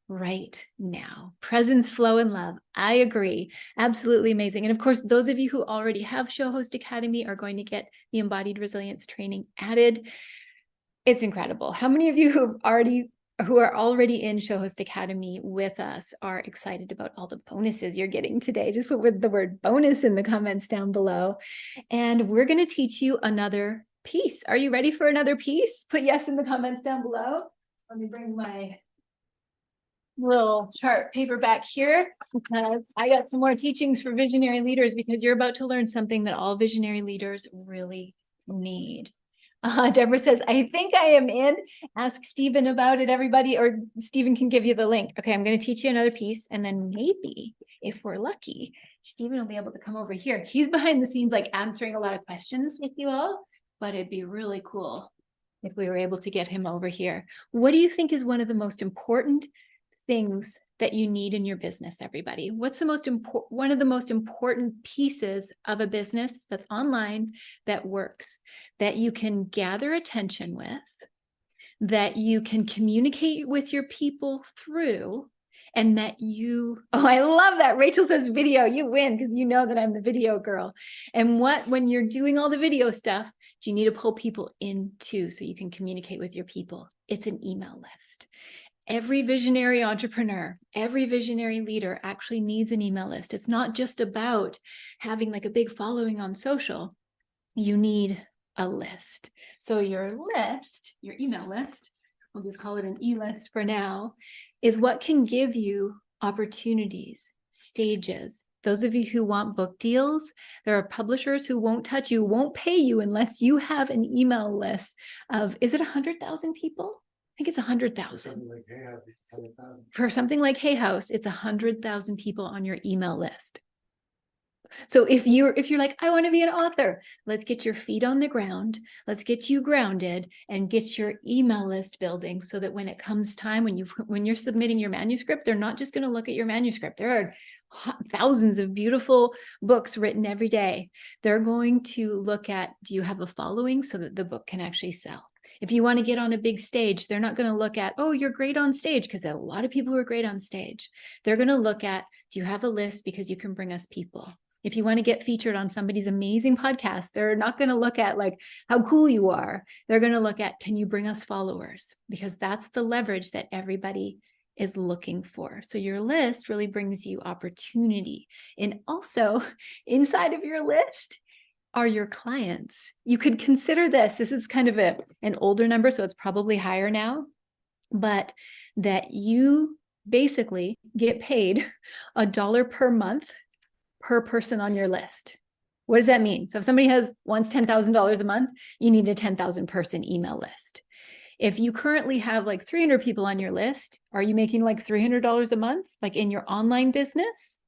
right now. Presence, flow, and love. I agree. Absolutely amazing. And of course, those of you who already have Show Host Academy are going to get the embodied resilience training added. It's incredible. How many of you who've already who are already in Show Host Academy with us are excited about all the bonuses you're getting today. Just put with the word bonus in the comments down below. And we're going to teach you another piece. Are you ready for another piece? Put yes in the comments down below. Let me bring my little chart paper back here because I got some more teachings for visionary leaders, because you're about to learn something that all visionary leaders really need. Deborah says, I think I am in. Ask Stephen about it, everybody, or Stephen can give you the link. Okay, I'm going to teach you another piece. And then maybe, if we're lucky, Stephen will be able to come over here. He's behind the scenes, like answering a lot of questions with you all, but it'd be really cool if we were able to get him over here. What do you think is one of the most important things that you need in your business, everybody? What's the most important, one of the most important pieces of a business that's online, that works, that you can gather attention with, that you can communicate with your people through, and that you, oh, I love that. Rachel says video, you win, because you know that I'm the video girl. And when you're doing all the video stuff, do you need to pull people into so you can communicate with your people? It's an email list. Every visionary entrepreneur, every visionary leader actually needs an email list. It's not just about having like a big following on social. You need a list. So your list, your email list, we'll just call it an e-list for now, is what can give you opportunities, stages. Those of you who want book deals, there are publishers who won't touch you, won't pay you unless you have an email list of, is it 100,000 people? I think it's 100,000. For something like Hay House, it's 100,000 people on your email list. So if you're like, I want to be an author, let's get your feet on the ground. Let's get you grounded and get your email list building, so that when it comes time, when you're submitting your manuscript, they're not just going to look at your manuscript. There are thousands of beautiful books written every day. They're going to look at, do you have a following so that the book can actually sell? If you want to get on a big stage, they're not going to look at, oh, you're great on stage, because there are a lot of people who are great on stage. They're going to look at, do you have a list because you can bring us people? If you want to get featured on somebody's amazing podcast, they're not going to look at like how cool you are. They're going to look at, can you bring us followers? Because that's the leverage that everybody is looking for. So your list really brings you opportunity. And also inside of your list are your clients. You could consider this. This is kind of an older number, so it's probably higher now, but that you basically get paid $1 per month per person on your list. What does that mean? So if somebody wants $10,000 a month, you need a 10,000 person email list. If you currently have like 300 people on your list, are you making like $300 a month, like in your online business?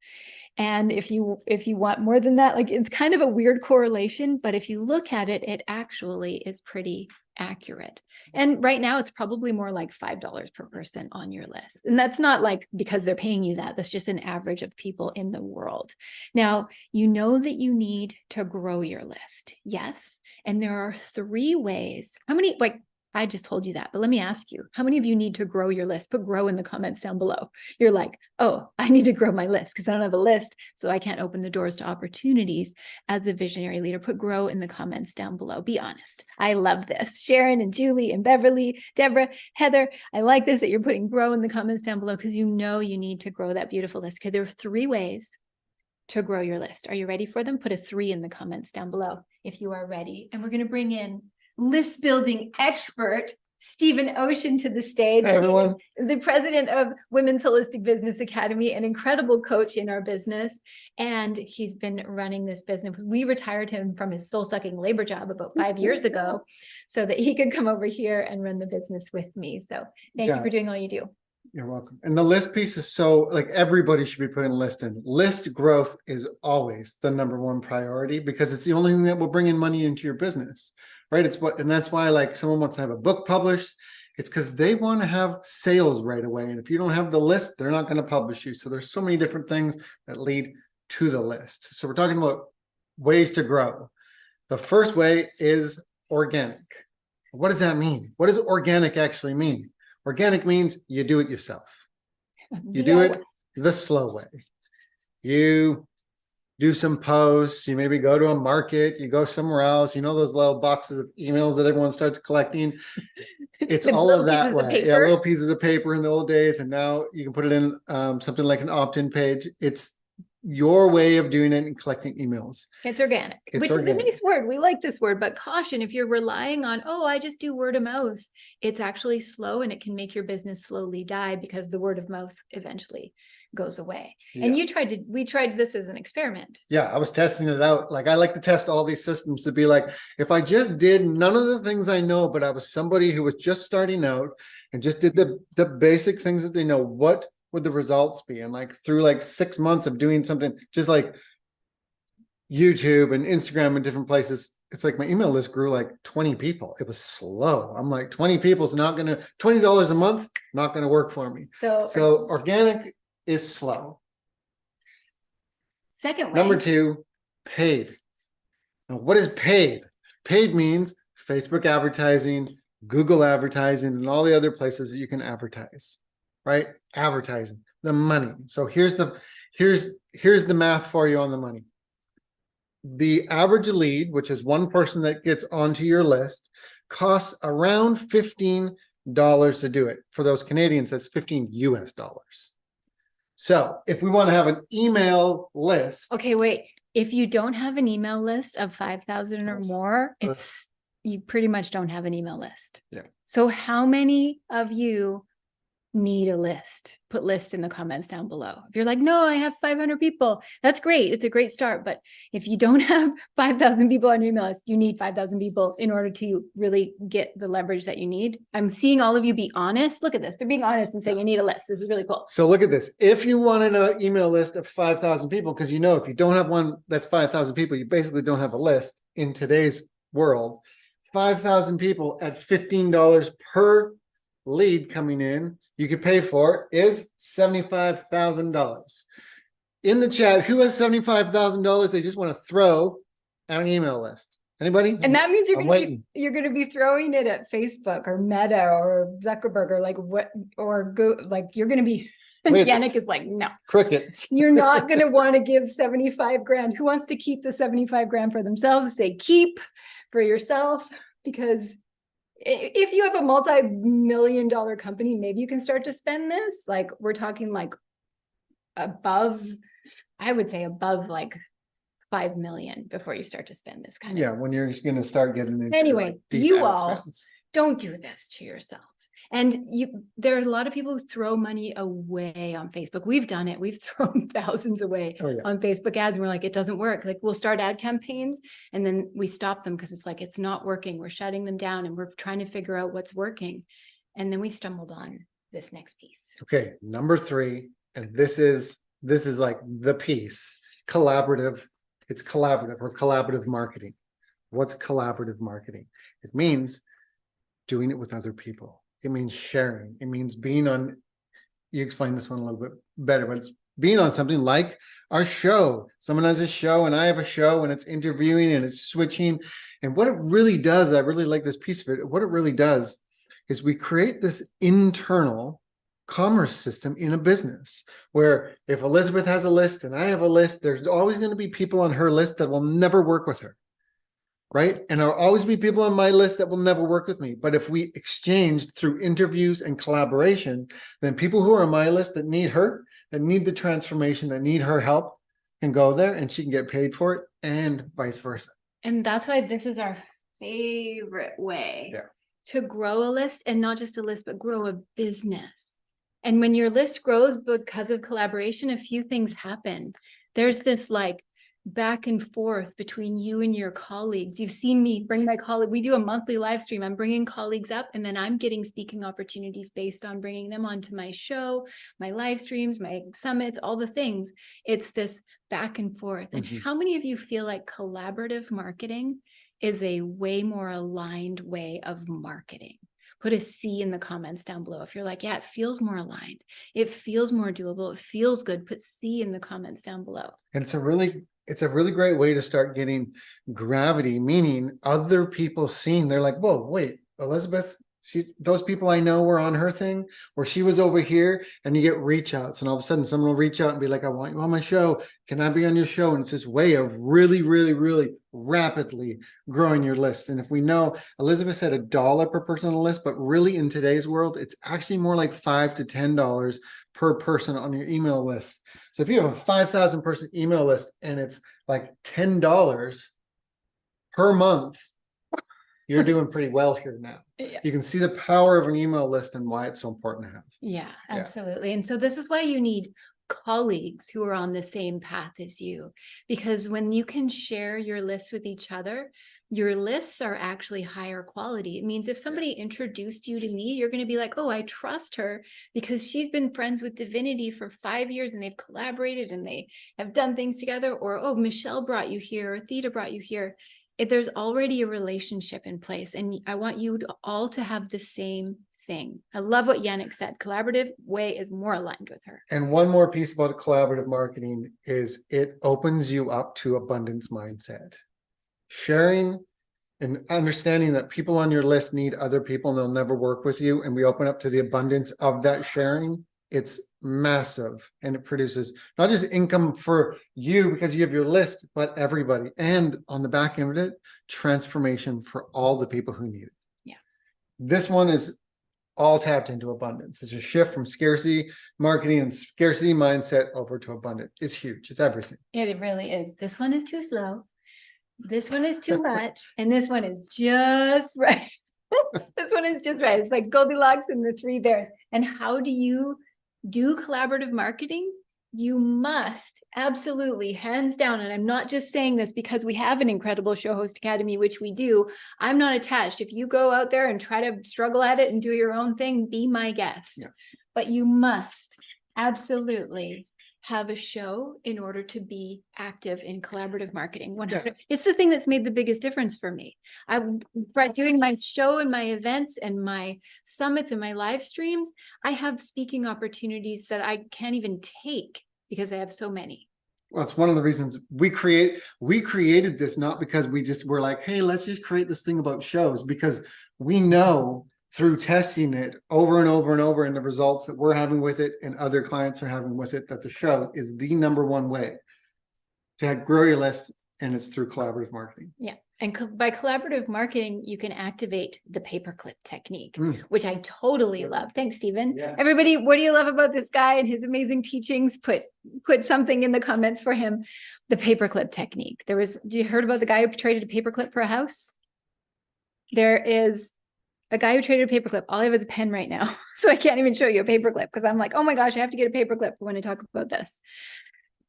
And if you want more than that, like it's kind of a weird correlation, but if you look at it, it actually is pretty accurate. And right now it's probably more like $5 per person on your list. And that's not like because they're paying you that, that's just an average of people in the world. Now, you know that you need to grow your list. Yes. And there are 3 ways. How many, like, I just told you that, but let me ask you, how many of you need to grow your list? Put grow in the comments down below. You're like, oh, I need to grow my list because I don't have a list, so I can't open the doors to opportunities as a visionary leader. Put grow in the comments down below. Be honest. I love this. Sharon and Julie and Beverly, Deborah, Heather, I like this that you're putting grow in the comments down below, because you know you need to grow that beautiful list. Okay, there are 3 ways to grow your list. Are you ready for them? Put a 3 in the comments down below if you are ready. And we're going to bring in list building expert Stephen Ocean to the stage. Hey, everyone. The president of Women's Holistic Business Academy, an incredible coach in our business. And he's been running this business. We retired him from his soul-sucking labor job about 5 years ago so that he could come over here and run the business with me. So thank you for doing all you do. You're welcome. And the list piece is so, like, everybody should be putting a list in. List growth is always the #1 priority, because it's the only thing that will bring in money into your business, right? And that's why, like, someone wants to have a book published. It's because they want to have sales right away. And if you don't have the list, they're not going to publish you. So there's so many different things that lead to the list. So we're talking about ways to grow. The first way is organic. What does that mean? What does organic actually mean? Organic means you do it yourself. You do it the slow way. You do some posts, you maybe go to a market, you go somewhere else, you know, those little boxes of emails that everyone starts collecting. It's The all little of that pieces of way. Yeah, paper. little pieces of paper in the old days, and now you can put it in something like an opt-in page. It's your way of doing it and collecting emails. It's organic, It's which is a organic. nice word. We like this word, but caution if you're relying on, oh, I just do word of mouth, it's actually slow and it can make your business slowly die because the word of mouth eventually goes away. And we tried this as an experiment. Yeah, I was testing it out. Like I like to test all these systems to be like, if I just did none of the things I know, but I was somebody who was just starting out and just did the basic things that they know, what would the results be? And like through like 6 months of doing something just like YouTube and Instagram and different places, it's like my email list grew like 20 people. It was slow. I'm like, 20 people is not gonna, $20 a month, not gonna work for me. So organic is slow. Second way. Number 2, paid. Now, what is paid? Paid means Facebook advertising, Google advertising, and all the other places that you can advertise, right? Advertising, the money. So here's the math for you on the money. The average lead, which is one person that gets onto your list, costs around $15 to do it. For those Canadians, that's $15 US. So if we want to have an email list. Okay, wait. If you don't have an email list of 5,000 or more, you pretty much don't have an email list. Yeah. So how many of you need a list? Put list in the comments down below. If you're like, no, I have 500 people, that's great. It's a great start. But if you don't have 5,000 people on your email list, you need 5,000 people in order to really get the leverage that you need. I'm seeing all of you be honest. Look at this. They're being honest and saying, I need a list. This is really cool. So look at this. If you wanted an email list of 5,000 people, because you know, if you don't have one that's 5,000 people, you basically don't have a list in today's world. 5,000 people at $15 per lead coming in, you could pay for is $75,000. In the chat, who has $75,000 they just want to throw at an email list? Anybody? And that means I'm waiting. you're going to be throwing it at Facebook or Meta or Zuckerberg or like what, or go, like you're going to be, Yannick is like, no. Crickets. You're not going to want to give 75 grand. Who wants to keep the 75 grand for themselves? Say keep for yourself, because if you have a multi-million-dollar company, maybe you can start to spend this. Like we're talking like above, I would say above like 5 million before you start to spend this kind of. Yeah, when you're going to start getting into anyway, like deep you ad all spends. Don't do this to yourselves. And there are a lot of people who throw money away on Facebook. We've done it. We've thrown thousands away on Facebook ads. And we're like, it doesn't work. Like we'll start ad campaigns and then we stop them because it's like, it's not working. We're shutting them down and we're trying to figure out what's working. And then we stumbled on this next piece. Okay, number 3, and this is like the piece, collaborative. It's collaborative or collaborative marketing. What's collaborative marketing? It means doing it with other people. It means sharing. It means being on, you explain this one a little bit better, but it's being on something like our show. Someone has a show and I have a show and it's interviewing and it's switching. And what it really does, I really like this piece of it. What it really does is we create this internal commerce system in a business where if Elizabeth has a list and I have a list, there's always going to be people on her list that will never work with her. Right? And there'll always be people on my list that will never work with me. But if we exchanged through interviews and collaboration, then people who are on my list that need her, that need the transformation, that need her help, can go there and she can get paid for it, and vice versa. And that's why this is our favorite way to grow a list, and not just a list, but grow a business. And when your list grows because of collaboration, a few things happen. There's this like back and forth between you and your colleagues. You've seen me bring my colleague. We do a monthly live stream. I'm bringing colleagues up and then I'm getting speaking opportunities based on bringing them onto my show, my live streams, my summits, all the things. It's this back and forth. And how many of you feel like collaborative marketing is a way more aligned way of marketing? Put a C in the comments down below. If you're like, yeah, it feels more aligned. It feels more doable. It feels good. Put C in the comments down below. And it's a really great way to start getting gravity, meaning other people seeing, they're like, whoa, wait, Elizabeth those people I know were on her thing, or she was over here, and you get reach outs, and all of a sudden someone will reach out and be like, I want you on my show. Can I be on your show? And it's this way of really, really, really rapidly growing your list. And if we know, Elizabeth said $1 per person on the list, but really in today's world, it's actually more like $5 to $10 per person on your email list. So if you have a 5,000 person email list and it's like $10 per month, you're doing pretty well here now. Yeah. You can see the power of an email list and why it's so important to have. Yeah, Yeah. absolutely. And so this is why you need colleagues who are on the same path as you, because when you can share your lists with each other, your lists are actually higher quality. It means if somebody introduced you to me, you're going to be like, oh, I trust her because she's been friends with Divinity for 5 years and they've collaborated and they have done things together. Or, oh, Michelle brought you here, or Theta brought you here. There's already a relationship in place, and I want you all to have the same thing. I love what Yannick said. Collaborative way is more aligned with her. And one more piece about collaborative marketing is it opens you up to abundance mindset. Sharing and understanding that people on your list need other people and they'll never work with you. And we open up to the abundance of that sharing. It's massive, and it produces not just income for you because you have your list, but everybody. And on the back end of it, transformation for all the people who need it. Yeah. This one is all tapped into abundance. It's a shift from scarcity marketing and scarcity mindset over to abundant. It's huge. It's everything. It really is. This one is too slow. This one is too much. And this one is just right. This one is just right. It's like Goldilocks and the Three Bears. And how do you do collaborative marketing? You must absolutely, hands down. And I'm not just saying this because we have an incredible show host academy, which we do. I'm not attached. If you go out there and try to struggle at it and do your own thing, be my guest. Yeah. But you must absolutely have a show in order to be active in collaborative marketing. 100. Yeah. It's the thing that's made the biggest difference for me. By doing my show and my events and my summits and my live streams, I have speaking opportunities that I can't even take because I have so many. Well, it's one of the reasons we created this, not because we just were like, hey, let's just create this thing about shows, because we know through testing it over and over and over and the results that we're having with it and other clients are having with it, that the show is the #1 way to grow your list, and it's through collaborative marketing. Yeah. And by collaborative marketing, you can activate the paperclip technique, which I totally love. Thanks, Stephen. Yeah. Everybody, what do you love about this guy and his amazing teachings? Put something in the comments for him. The paperclip technique. You heard about the guy who traded a paperclip for a house? There is a guy who traded a paperclip. All I have is a pen right now. So I can't even show you a paperclip because I'm like, oh my gosh, I have to get a paperclip when I talk about this.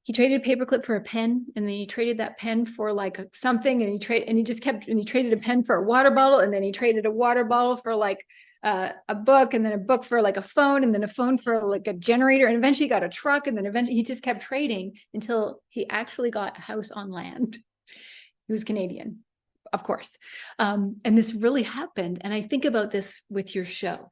He traded a paperclip for a pen, and then he traded that pen for like something, and he traded a pen for a water bottle, and then he traded a water bottle for like a book, and then a book for like a phone, and then a phone for like a generator, and eventually he got a truck, and then eventually he just kept trading until he actually got a house on land. He was Canadian, of course. And this really happened. And I think about this with your show.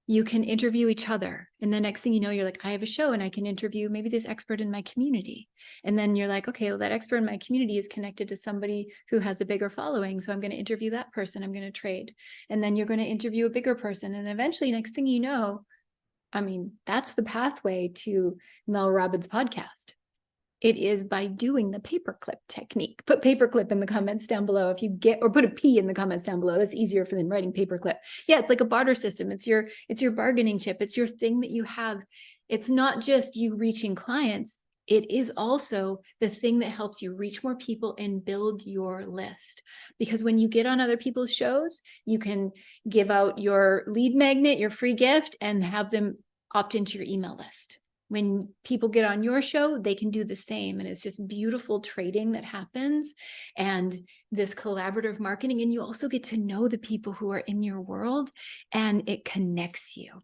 You can interview each other. And the next thing you know, you're like, I have a show and I can interview maybe this expert in my community. And then you're like, okay, well, that expert in my community is connected to somebody who has a bigger following. So I'm going to interview that person. I'm going to trade. And then you're going to interview a bigger person. And eventually, next thing you know, I mean, that's the pathway to Mel Robbins' podcast. It is by doing the paperclip technique. Put paperclip in the comments down below if you get, or put a P in the comments down below. That's easier for than writing paperclip. Yeah, it's like a barter system. It's your bargaining chip. It's your thing that you have. It's not just you reaching clients. It is also the thing that helps you reach more people and build your list. Because when you get on other people's shows, you can give out your lead magnet, your free gift, and have them opt into your email list. When people get on your show, they can do the same. And it's just beautiful trading that happens, and this collaborative marketing. And you also get to know the people who are in your world, and it connects you.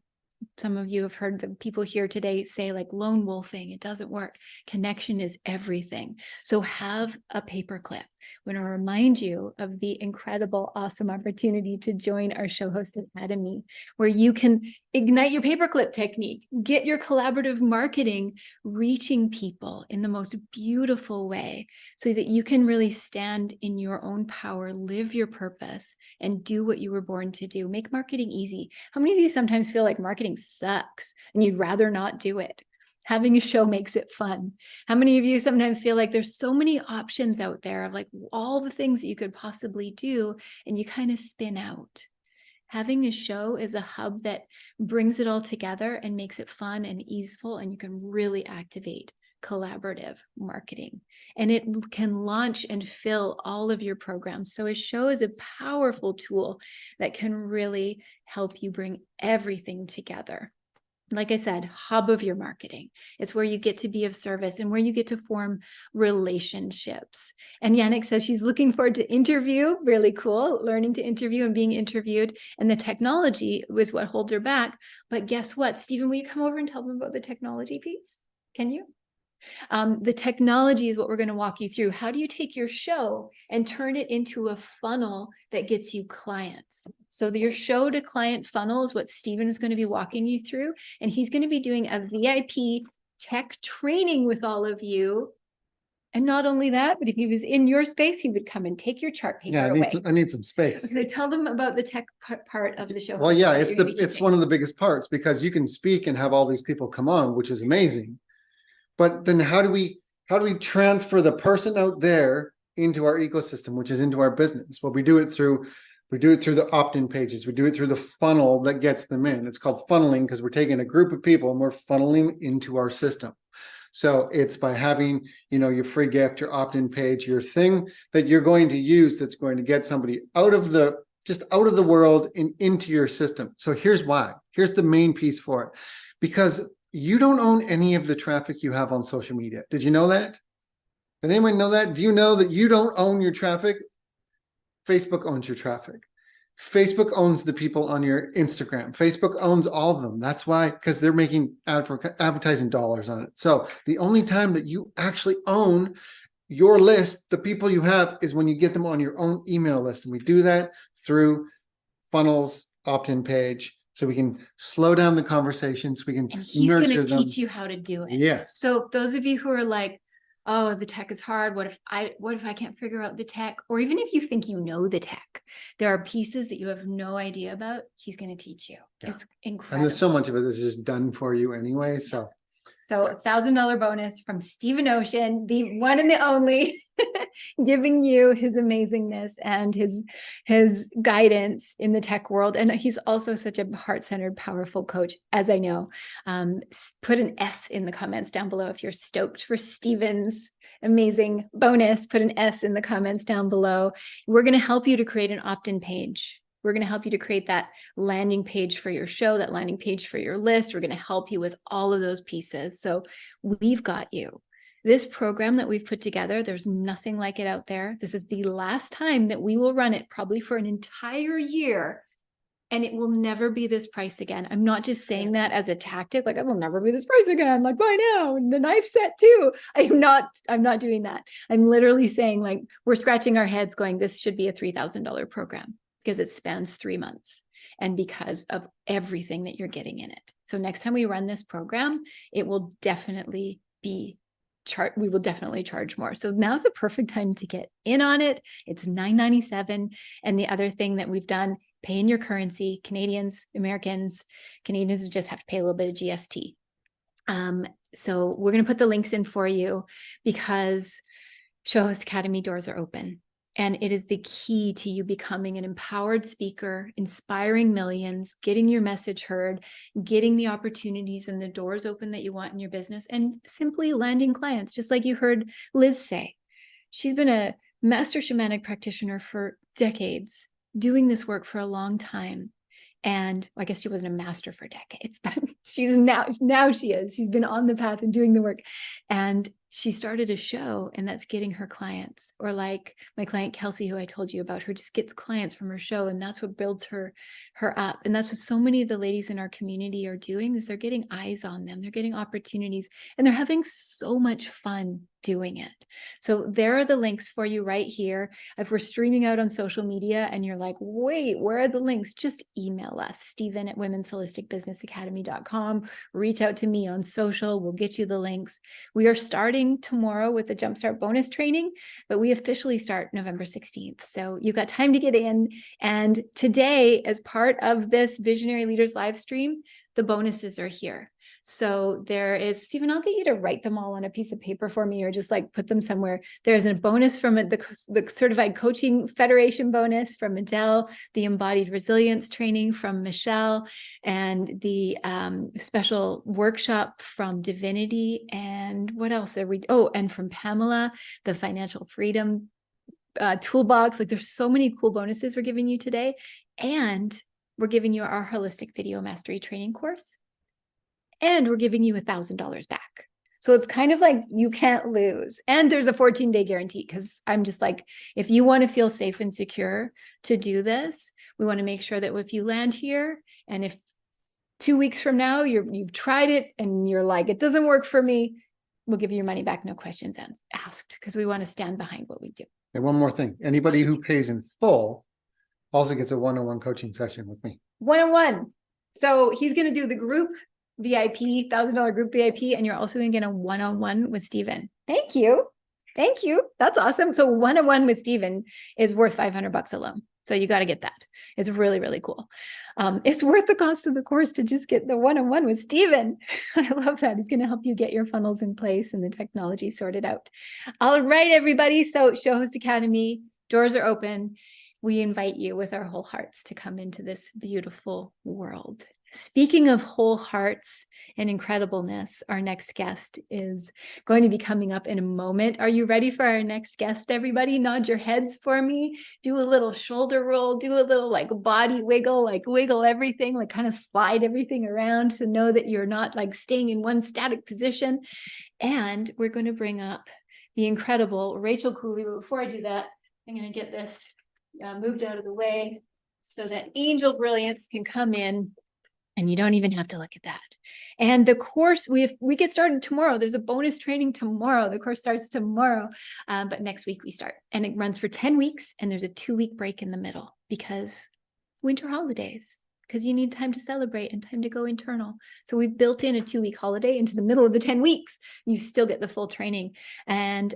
Some of you have heard the people here today say like lone wolfing. It doesn't work. Connection is everything. So have a paperclip. we want to remind you of the incredible, awesome opportunity to join our Show Host Academy, where you can ignite your paperclip technique, get your collaborative marketing reaching people in the most beautiful way so that you can really stand in your own power, live your purpose, and do what you were born to do. Make marketing easy. How many of you sometimes feel like marketing sucks and you'd rather not do it? Having a show makes it fun. How many of you sometimes feel like there's so many options out there of like all the things that you could possibly do, and you kind of spin out? Having a show is a hub that brings it all together and makes it fun and easeful, and you can really activate collaborative marketing, and it can launch and fill all of your programs. So a show is a powerful tool that can really help you bring everything together. Like I said, hub of your marketing. It's where you get to be of service and where you get to form relationships. And Yannick says she's looking forward to interview. Really cool. Learning to interview and being interviewed. And the technology was what holds her back. But guess what? Stephen, will you come over and tell them about the technology piece? Can you? The technology is what we're going to walk you through. How do you take your show and turn it into a funnel that gets you clients? So your show to client funnel is what Stephen is going to be walking you through. And he's going to be doing a VIP tech training with all of you. And not only that, but if he was in your space, he would come and take your chart paper away. I need some space. So tell them about the tech part of the show. Well, yeah, it's one of the biggest parts, because you can speak and have all these people come on, which is amazing. But then how do we transfer the person out there into our ecosystem, which is into our business? Well, we do it through the opt-in pages. We do it through the funnel that gets them in. It's called funneling because we're taking a group of people and we're funneling into our system. So it's by having, your free gift, your opt-in page, your thing that you're going to use that's going to get somebody out of the world and into your system. So here's why. Here's the main piece for it. Because you don't own any of the traffic you have on social media. Did you know that? Did anyone know that? Do you know that you don't own your traffic? Facebook owns your traffic. Facebook owns the people on your Instagram. Facebook owns all of them. That's why, because they're making advertising dollars on it. So the only time that you actually own your list, the people you have, is when you get them on your own email list. And we do that through funnels, opt-in page. So we can slow down the conversations. We can and he's going to them. teach you how to do it. Yes. So those of you who are like, oh, the tech is hard. What if I can't figure out the tech? Or even if you think you know the tech, there are pieces that you have no idea about. He's going to teach you. Yeah. It's incredible. And there's so much of it that's just done for you anyway. So $1,000 bonus from Stephen Ocean, the one and the only, giving you his amazingness and his guidance in the tech world. And he's also such a heart-centered, powerful coach, as I know. Put an S in the comments down below if you're stoked for Stephen's amazing bonus. Put an S in the comments down below. We're going to help you to create an opt-in page. We're going to help you to create that landing page for your show, that landing page for your list. We're going to help you with all of those pieces. So we've got you. This program that we've put together, there's nothing like it out there. This is the last time that we will run it, probably for an entire year. And it will never be this price again. I'm not just saying that as a tactic, like, I will never be this price again, like, buy now, and the knife set too. I'm not doing that. I'm literally saying, like, we're scratching our heads going, this should be a $3,000 program, because it spans 3 months and because of everything that you're getting in it. So next time we run this program, it will definitely be we will definitely charge more. So now's the perfect time to get in on it. It's $9.97. And the other thing that we've done, pay in your currency. Canadians just have to pay a little bit of GST. So we're going to put the links in for you, because Show Host Academy doors are open. And it is the key to you becoming an empowered speaker, inspiring millions, getting your message heard, getting the opportunities and the doors open that you want in your business, and simply landing clients. Just like you heard Liz say, she's been a master shamanic practitioner for decades, doing this work for a long time. And I guess she wasn't a master for decades, but she's now she is. She's been on the path and doing the work. And she started a show and that's getting her clients. Or like my client Kelsey, who I told you about, her just gets clients from her show, and that's what builds her up. And that's what so many of the ladies in our community are doing, is they're getting eyes on them, they're getting opportunities, and they're having so much fun doing it. So there are the links for you right here. If we're streaming out on social media and you're like, wait, where are the links? Just email us, Stephen@womensholisticbusinessacademy.com. Reach out to me on social. We'll get you the links. We are starting tomorrow with the Jumpstart bonus training, but we officially start November 16th. So you've got time to get in. And today, as part of this Visionary Leaders live stream, the bonuses are here. So there is, Stephen, I'll get you to write them all on a piece of paper for me, or just like put them somewhere. There's a bonus from the Certified Coaching Federation bonus from Adele, the Embodied Resilience training from Michelle, and the special workshop from Divinity. And what else are we? Oh, and from Pamela, the Financial Freedom toolbox. Like, there's so many cool bonuses we're giving you today. And we're giving you our Holistic Video Mastery training course. And we're giving you $1,000 back. So it's kind of like you can't lose. And there's a 14-day guarantee, because I'm just like, if you want to feel safe and secure to do this, we want to make sure that if you land here, and if 2 weeks from now you've tried it and you're like, it doesn't work for me, we'll give you your money back, no questions asked, because we want to stand behind what we do. And one more thing, anybody who pays in full also gets a one-on-one coaching session with me. One-on-one. So he's going to do the group VIP, $1,000 group VIP, and you're also going to get a one-on-one with Stephen. Thank you. Thank you. That's awesome. So one-on-one with Stephen is worth $500 alone. So you got to get that. It's really, really cool. It's worth the cost of the course to just get the one-on-one with Stephen. I love that. He's going to help you get your funnels in place and the technology sorted out. All right, everybody. So Show Host Academy, doors are open. We invite you with our whole hearts to come into this beautiful world. Speaking of whole hearts and incredibleness, our next guest is going to be coming up in a moment. Are you ready for our next guest, everybody? Nod your heads for me. Do a little shoulder roll. Do a little like body wiggle, like wiggle everything, like kind of slide everything around to know that you're not like staying in one static position. And we're going to bring up the incredible Rachel Cooley. But before I do that, I'm going to get this moved out of the way so that Angel Brilliance can come in. And you don't even have to look at that. And the course, we get started tomorrow. There's a bonus training tomorrow. The course starts tomorrow, but next week we start. And it runs for 10 weeks, and there's a 2-week break in the middle, because winter holidays, because you need time to celebrate and time to go internal. So we've built in a 2-week holiday into the middle of the 10 weeks. You still get the full training. And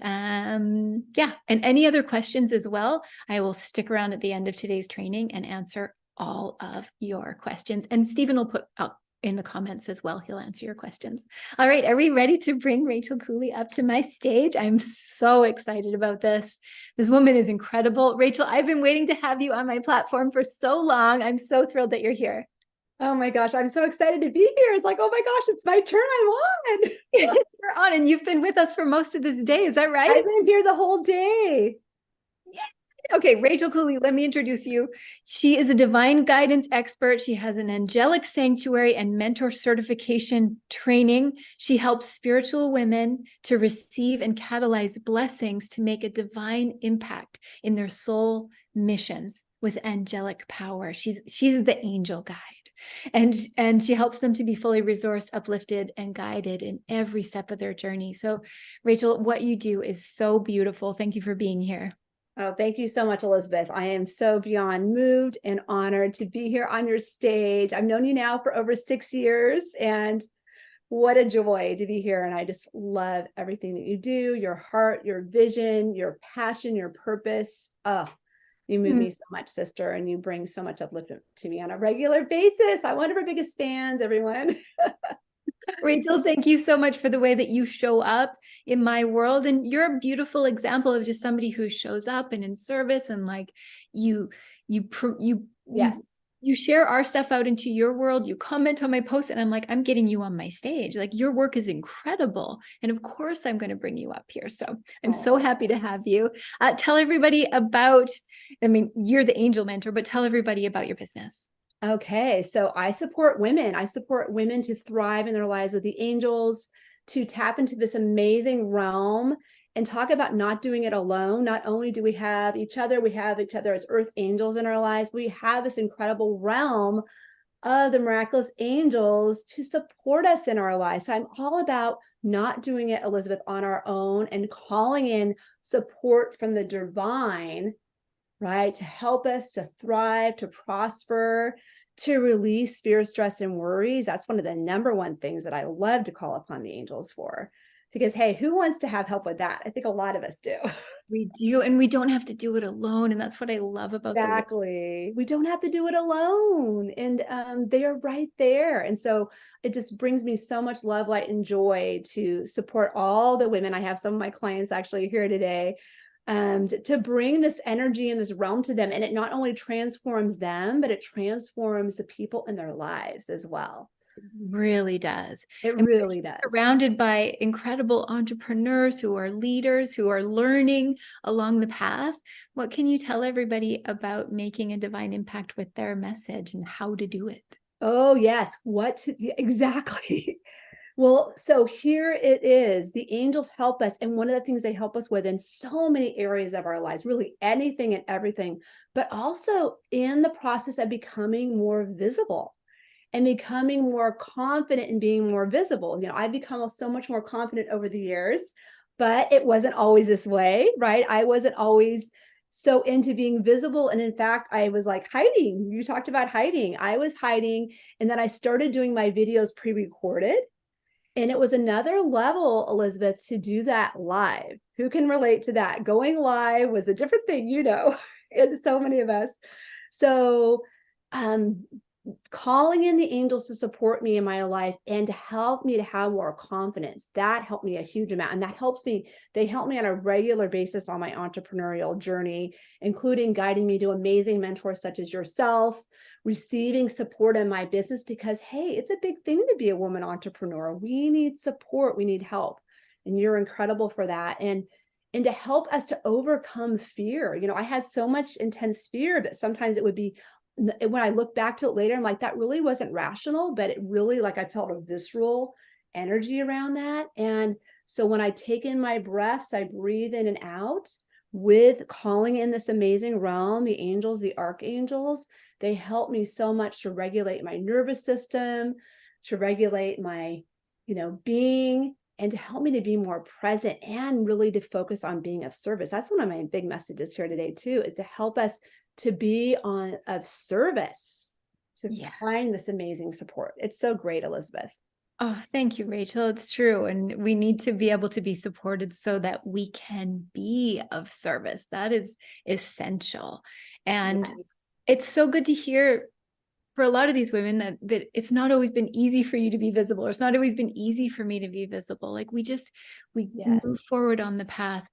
yeah, and any other questions as well, I will stick around at the end of today's training and answer all of your questions. And Stephen will put up in the comments as well. He'll answer your questions. All right. Are we ready to bring Rachel Cooley up to my stage? I'm so excited about this. This woman is incredible. Rachel, I've been waiting to have you on my platform for so long. I'm so thrilled that you're here. Oh my gosh, I'm so excited to be here. It's like, oh my gosh, it's my turn. I'm on. You're on, and you've been with us for most of this day. Is that right? I've been here the whole day. Yeah. Okay, Rachel Cooley, let me introduce you. She is a divine guidance expert. She has an angelic sanctuary and mentor certification training. She helps spiritual women to receive and catalyze blessings to make a divine impact in their soul missions with angelic power. She's the angel guide. And she helps them to be fully resourced, uplifted, and guided in every step of their journey. So, Rachel, what you do is so beautiful. Thank you for being here. Oh, thank you so much, Elizabeth. I am so beyond moved and honored to be here on your stage. I've known you now for over 6 years, and what a joy to be here. And I just love everything that you do, your heart, your vision, your passion, your purpose. Oh, you move me so much, sister, and you bring so much upliftment to me on a regular basis. I'm one of our biggest fans, everyone. Rachel, thank you so much for the way that you show up in my world. And you're a beautiful example of just somebody who shows up and in service, and like you share our stuff out into your world. You comment on my posts, and I'm like, I'm getting you on my stage. Like, your work is incredible. And of course, I'm going to bring you up here. So I'm so happy to have you. Tell everybody about, you're the angel mentor, but tell everybody about your business. Okay, so I support women. I support women to thrive in their lives with the angels, to tap into this amazing realm and talk about not doing it alone. Not only do we have each other as earth angels in our lives, we have this incredible realm of the miraculous angels to support us in our lives. So I'm all about not doing it, Elizabeth, on our own and calling in support from the divine, right? To help us to thrive, to prosper, to release fear, stress, and worries. That's one of the number one things that I love to call upon the angels for. Because, hey, who wants to have help with that? I think a lot of us do. We do, and we don't have to do it alone. And that's what I love about Exactly. We don't have to do it alone. And they are right there. And so it just brings me so much love, light, and joy to support all the women. I have some of my clients actually here today, to bring this energy and this realm to them. And it not only transforms them, but it transforms the people in their lives as well. really does. It And really does. Surrounded by incredible entrepreneurs who are leaders, who are learning along the path. What can you tell everybody about making a divine impact with their message and how to do it? Oh, yes. Exactly. Well, so here it is. The angels help us. And one of the things they help us with in so many areas of our lives, really anything and everything, but also in the process of becoming more visible and becoming more confident in being more visible. You know, I've become so much more confident over the years, but it wasn't always this way, right? I wasn't always so into being visible. And in fact, I was like hiding. You talked about hiding. I was hiding. And then I started doing my videos pre-recorded. And it was another level, Elizabeth, to do that live. Who can relate to that? Going live was a different thing, you know, and so many of us. So, calling in the angels to support me in my life and to help me to have more confidence, that helped me a huge amount. And that helps me, they help me on a regular basis on my entrepreneurial journey, including guiding me to amazing mentors such as yourself, receiving support in my business, because hey, it's a big thing to be a woman entrepreneur. We need support, we need help. And you're incredible for that. And to help us to overcome fear. You know, I had so much intense fear that sometimes it would be, when I look back to it later, I'm like, that really wasn't rational, but it really, like, I felt a visceral energy around that. And so when I take in my breaths, I breathe in and out with calling in this amazing realm, the angels, the archangels, they help me so much to regulate my nervous system, to regulate my, you know, being, and to help me to be more present and really to focus on being of service. That's one of my big messages here today too, is to help us to be of service, to find this amazing support. It's so great, Elizabeth. Oh, thank you, Rachel. It's true. And we need to be able to be supported so that we can be of service. That is essential. And it's so good to hear for a lot of these women that it's not always been easy for you to be visible, or it's not always been easy for me to be visible. Like we move forward on the path.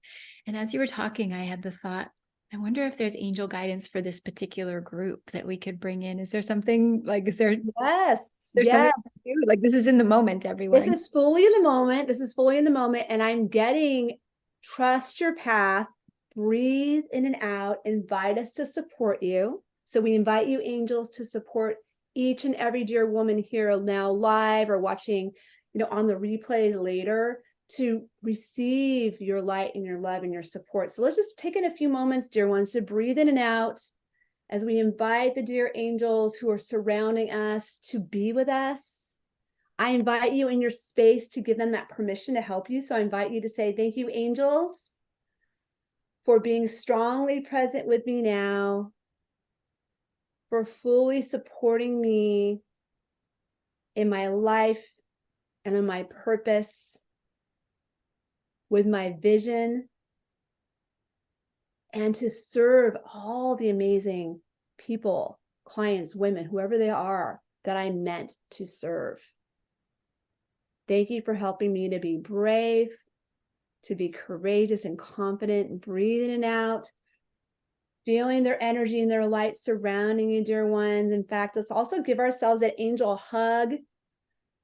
And as you were talking, I had the thought, I wonder if there's angel guidance for this particular group that we could bring in. Is there something like, Yes. Like this is in the moment, everyone. This is fully in the moment. This is fully in the moment. And I'm getting, trust your path, breathe in and out, invite us to support you. So we invite you, angels, to support each and every dear woman here now live or watching, you know, on the replay later, to receive your light and your love and your support. So let's just take in a few moments, dear ones, to breathe in and out as we invite the dear angels who are surrounding us to be with us. I invite you in your space to give them that permission to help you. So I invite you to say, thank you, angels, for being strongly present with me now, for fully supporting me in my life and in my purpose, with my vision, and to serve all the amazing people, clients, women, whoever they are, that I'm meant to serve. Thank you for helping me to be brave, to be courageous and confident, and breathing in and out, feeling their energy and their light surrounding you, dear ones. In fact, let's also give ourselves that angel hug.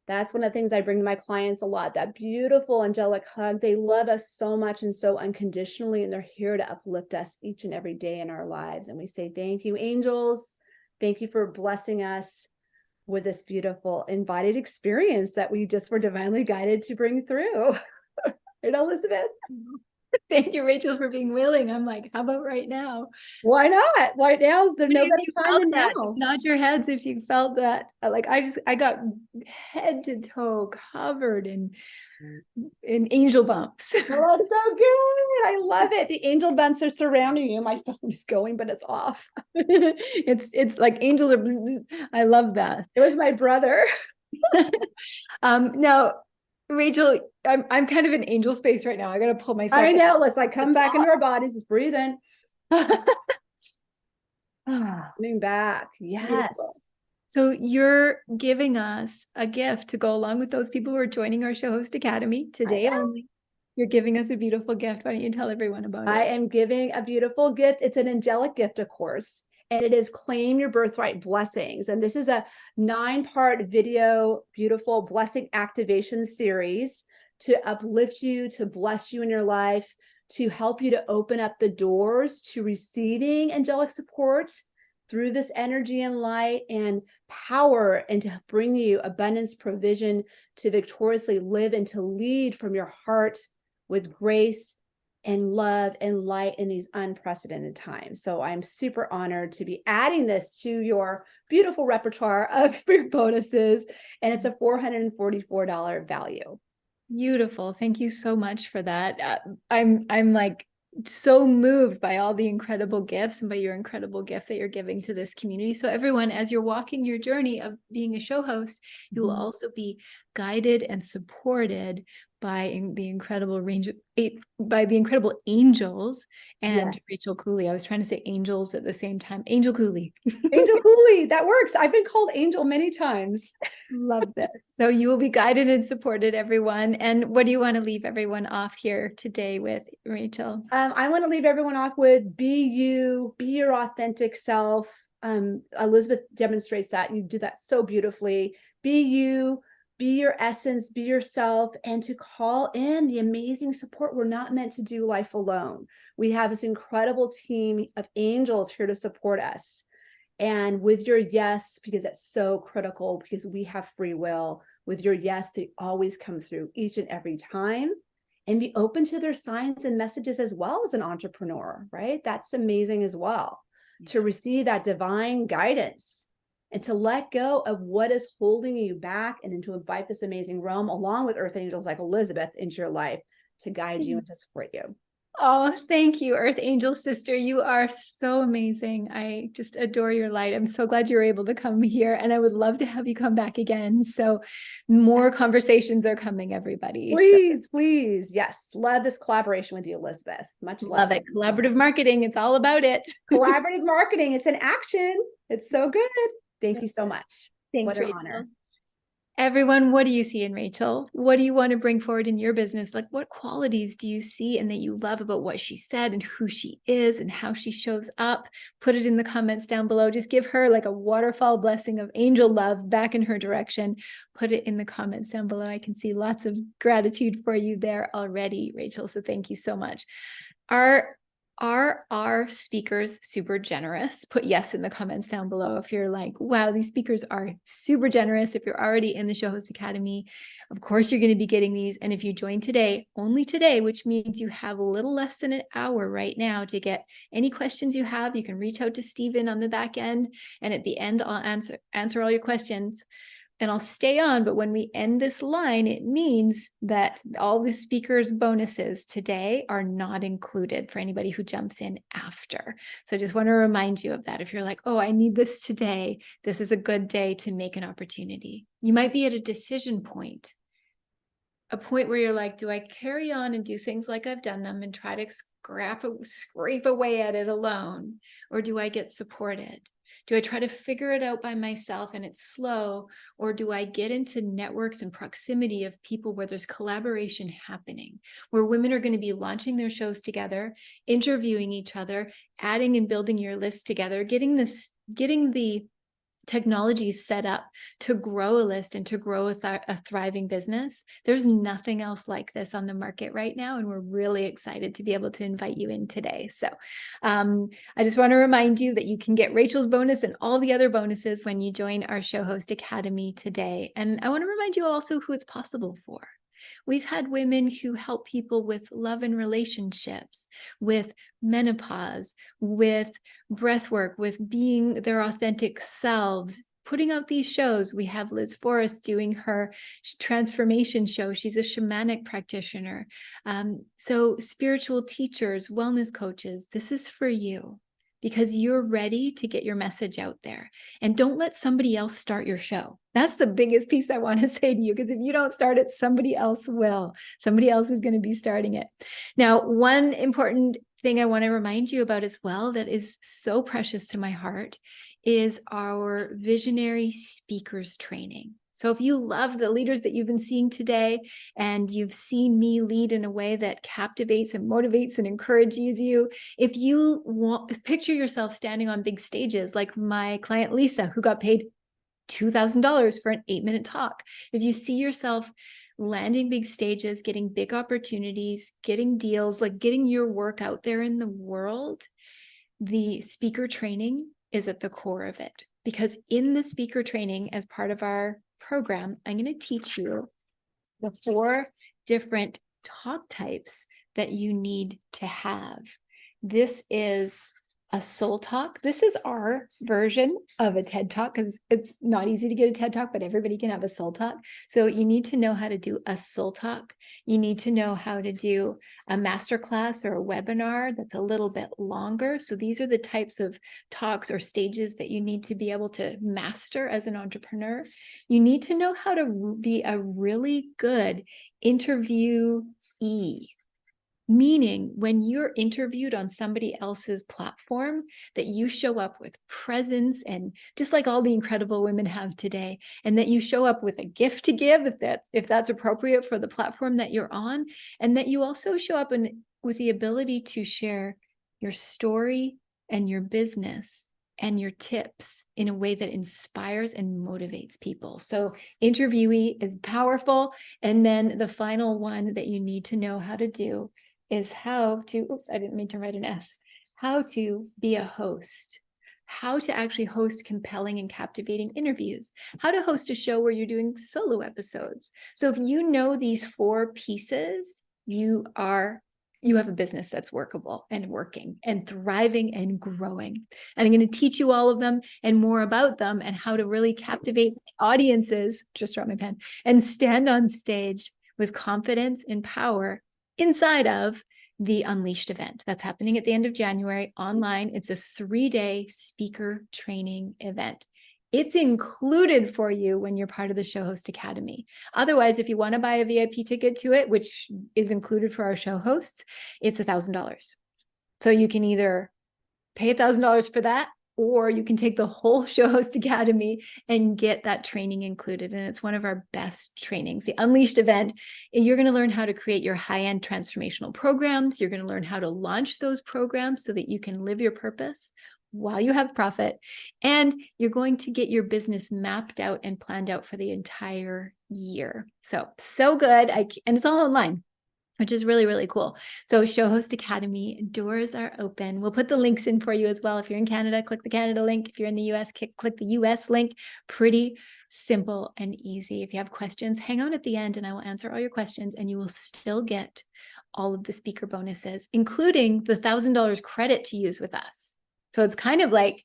That's one of the things I bring to my clients a lot, that beautiful angelic hug. They love us so much and so unconditionally, and they're here to uplift us each and every day in our lives. And we say, thank you, angels. Thank you for blessing us with this beautiful embodied experience that we just were divinely guided to bring through. You know, Elizabeth? Thank you, Rachel, for being willing. I'm like, how about right now? Why not? Why now is there no If better you time felt than that, now? just nod your heads if you felt that. Like I got head to toe covered in angel bumps. Oh, that's so good. I love it. The angel bumps are surrounding you. My phone is going, but it's off. It's like angels are. Bzz, bzz. I love that. It was my brother. Now, Rachel, I'm kind of in angel space right now. I got to pull myself. I know. Let's like come back into our bodies. Just breathe in. Coming back. Yes. Beautiful. So you're giving us a gift to go along with those people who are joining our Show Host Academy today only. You're giving us a beautiful gift. Why don't you tell everyone about it? I am giving a beautiful gift. It's an angelic gift, of course, and it is Claim Your Birthright Blessings. And this is a 9-part video, beautiful blessing activation series to uplift you, to bless you in your life, to help you to open up the doors to receiving angelic support through this energy and light and power, and to bring you abundance, provision, to victoriously live and to lead from your heart with grace and love and light in these unprecedented times. So I'm super honored to be adding this to your beautiful repertoire of your bonuses. And it's a $444 value. Beautiful. Thank you so much for that. I'm like so moved by all the incredible gifts and by your incredible gift that you're giving to this community. So everyone, as you're walking your journey of being a show host, you will also be guided and supported by the incredible by the incredible angels and Rachel Cooley. I was trying to say angels at the same time. Angel Cooley. Angel Cooley, that works. I've been called Angel many times. Love this. So you will be guided and supported, everyone. And what do you want to leave everyone off here today with, Rachel? I want to leave everyone off with be you, be your authentic self. Elizabeth demonstrates that. You do that so beautifully. Be you, be your essence, be yourself, and to call in the amazing support. We're not meant to do life alone. We have this incredible team of angels here to support us. And with your yes, because it's so critical, because we have free will, with your yes, they always come through each and every time. And be open to their signs and messages as well as an entrepreneur, right? That's amazing as well, to receive that divine guidance and to let go of what is holding you back, and then to invite this amazing realm along with earth angels like Elizabeth into your life to guide you and to support you. Oh, thank you, Earth Angel sister. You are so amazing. I just adore your light. I'm so glad you were able to come here, and I would love to have you come back again. So more conversations are coming, everybody. Please, please. Yes. Love this collaboration with you, Elizabeth. Much love. Love it. Collaborative marketing. It's all about it. Collaborative marketing. It's an action. It's so good. Thank you so much. Thanks, what an Rachel. honor. Everyone, what do you see in Rachel? What do you want to bring forward in your business? Like, what qualities do you see and that you love about what she said and who she is and how she shows up? Put it in the comments down below. Just give her like a waterfall blessing of angel love back in her direction. Put it in the comments down below. I can see lots of gratitude for you there already, Rachel. So thank you so much. Are our speakers super generous? Put yes in the comments down below if you're like, wow, these speakers are super generous. If you're already in the Show Host Academy, of course you're going to be getting these. And if you join today, only today, which means you have a little less than an hour right now to get any questions you have. You can reach out to Stephen on the back end. And at the end, I'll answer all your questions. And I'll stay on, but when we end this line, it means that all the speakers' bonuses today are not included for anybody who jumps in after. So I just want to remind you of that. If you're like, oh, I need this today, this is a good day to make an opportunity. You might be at a decision point, a point where you're like, do I carry on and do things like I've done them and try to scrape away at it alone? Or do I get supported? Do I try to figure it out by myself and it's slow? Or do I get into networks and proximity of people where there's collaboration happening, where women are going to be launching their shows together, interviewing each other, adding and building your list together, getting the technology set up to grow a list and to grow a thriving business. There's nothing else like this on the market right now. And we're really excited to be able to invite you in today. So I just want to remind you that you can get Rachel's bonus and all the other bonuses when you join our Show Host Academy today. And I want to remind you also who it's possible for. We've had women who help people with love and relationships, with menopause, with breath work, with being their authentic selves, putting out these shows. We have Liz Forrest doing her transformation show. She's a shamanic practitioner. So spiritual teachers, wellness coaches, this is for you because you're ready to get your message out there. And don't let somebody else start your show. That's the biggest piece I want to say to you, because if you don't start it, somebody else will. Somebody else is going to be starting it. Now, one important thing I want to remind you about as well that is so precious to my heart is our visionary speakers training. So if you love the leaders that you've been seeing today and you've seen me lead in a way that captivates and motivates and encourages you, if you want, picture yourself standing on big stages like my client Lisa, who got paid $2,000 for an 8-minute talk. If you see yourself landing big stages, getting big opportunities, getting deals, like getting your work out there in the world, the speaker training is at the core of it. Because in the speaker training, as part of our program, I'm going to teach you the 4 different talk types that you need to have. This is a soul talk. This is our version of a TED talk, because it's not easy to get a TED talk, but everybody can have a soul talk. So you need to know how to do a soul talk. You need to know how to do a masterclass or a webinar that's a little bit longer. So these are the types of talks or stages that you need to be able to master as an entrepreneur. You need to know how to be a really good interviewee. Meaning when you're interviewed on somebody else's platform, that you show up with presence, and just like all the incredible women have today, and that you show up with a gift to give if that's appropriate for the platform that you're on, and that you also show up with the ability to share your story and your business and your tips in a way that inspires and motivates people. So interviewee is powerful. And then the final one that you need to know how to do is how to, oops, I didn't mean to write an S, how to be a host, how to actually host compelling and captivating interviews, how to host a show where you're doing solo episodes. So if you know these 4 pieces, you have a business that's workable and working and thriving and growing. And I'm going to teach you all of them and more about them and how to really captivate audiences, just dropped my pen, and stand on stage with confidence and power inside of the Unleashed event that's happening at the end of January online. It's a 3-day speaker training event. It's included for you when you're part of the Show Host Academy. Otherwise, if you want to buy a VIP ticket to it, which is included for our show hosts, it's $1,000. So you can either pay $1,000 for that, or you can take the whole Show Host Academy and get that training included. And it's one of our best trainings. The Unleashed event, you're going to learn how to create your high-end transformational programs. You're going to learn how to launch those programs so that you can live your purpose while you have profit. And you're going to get your business mapped out and planned out for the entire year. So good. And it's all online, which is really, really cool. So Show Host Academy, doors are open. We'll put the links in for you as well. If you're in Canada, click the Canada link. If you're in the US, click the US link. Pretty simple and easy. If you have questions, hang out at the end and I will answer all your questions, and you will still get all of the speaker bonuses, including the $1,000 credit to use with us. So it's kind of like,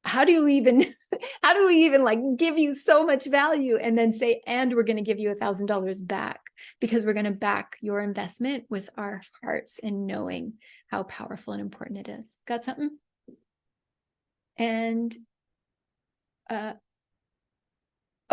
how do we even like give you so much value and then say, and we're going to give you $1,000 back, because we're going to back your investment with our hearts and knowing how powerful and important it is. Got something? And,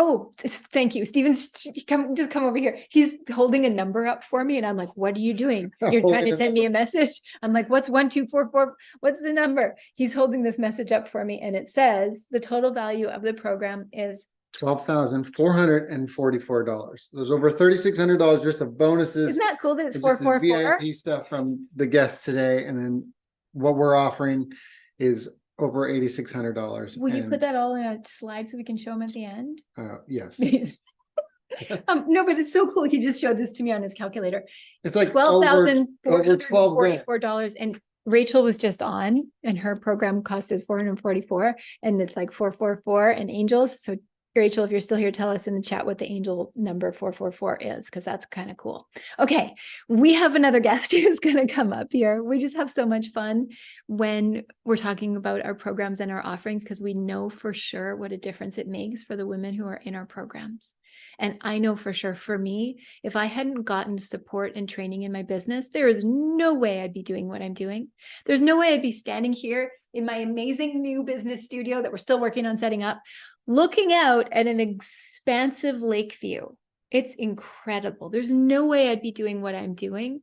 oh, thank you. Steven, just come over here. He's holding a number up for me. And I'm like, what are you doing? You're trying to send me a message. I'm like, what's 1244? What's the number? He's holding this message up for me. And it says the total value of the program is $12,444. There's over $3,600 just of bonuses. Isn't that cool that it's Just the 444? VIP stuff from the guests today. And then what we're offering is over $8,600. Will you put that all in a slide so we can show them at the end? Yes. No, but it's so cool. He just showed this to me on his calculator. It's like over $12,000. And Rachel was just on, and her program cost is $444, and it's like 444 and angels. So Rachel, if you're still here, tell us in the chat what the angel number 444 is, because that's kind of cool. Okay, we have another guest who's going to come up here. We just have so much fun when we're talking about our programs and our offerings, because we know for sure what a difference it makes for the women who are in our programs. And I know for sure for me, if I hadn't gotten support and training in my business, there is no way I'd be doing what I'm doing. There's no way I'd be standing here in my amazing new business studio that we're still working on setting up, looking out at an expansive lake view. It's incredible. There's no way I'd be doing what I'm doing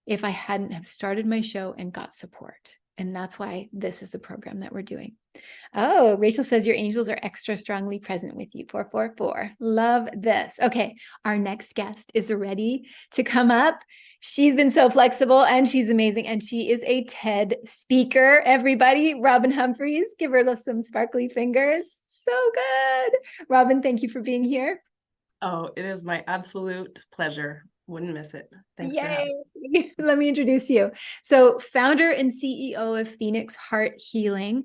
if I hadn't have started my show and got support. And that's why this is the program that we're doing. Oh, Rachel says your angels are extra strongly present with you. 444. Love this. Okay, our next guest is ready to come up. She's been so flexible and she's amazing. And she is a TED speaker. Everybody, Robin Humphreys, give her some sparkly fingers. So good. Robin, thank you for being here. Oh, it is my absolute pleasure. Wouldn't miss it. Thanks for having me. Let me introduce you. So, founder and CEO of Phoenix Heart Healing,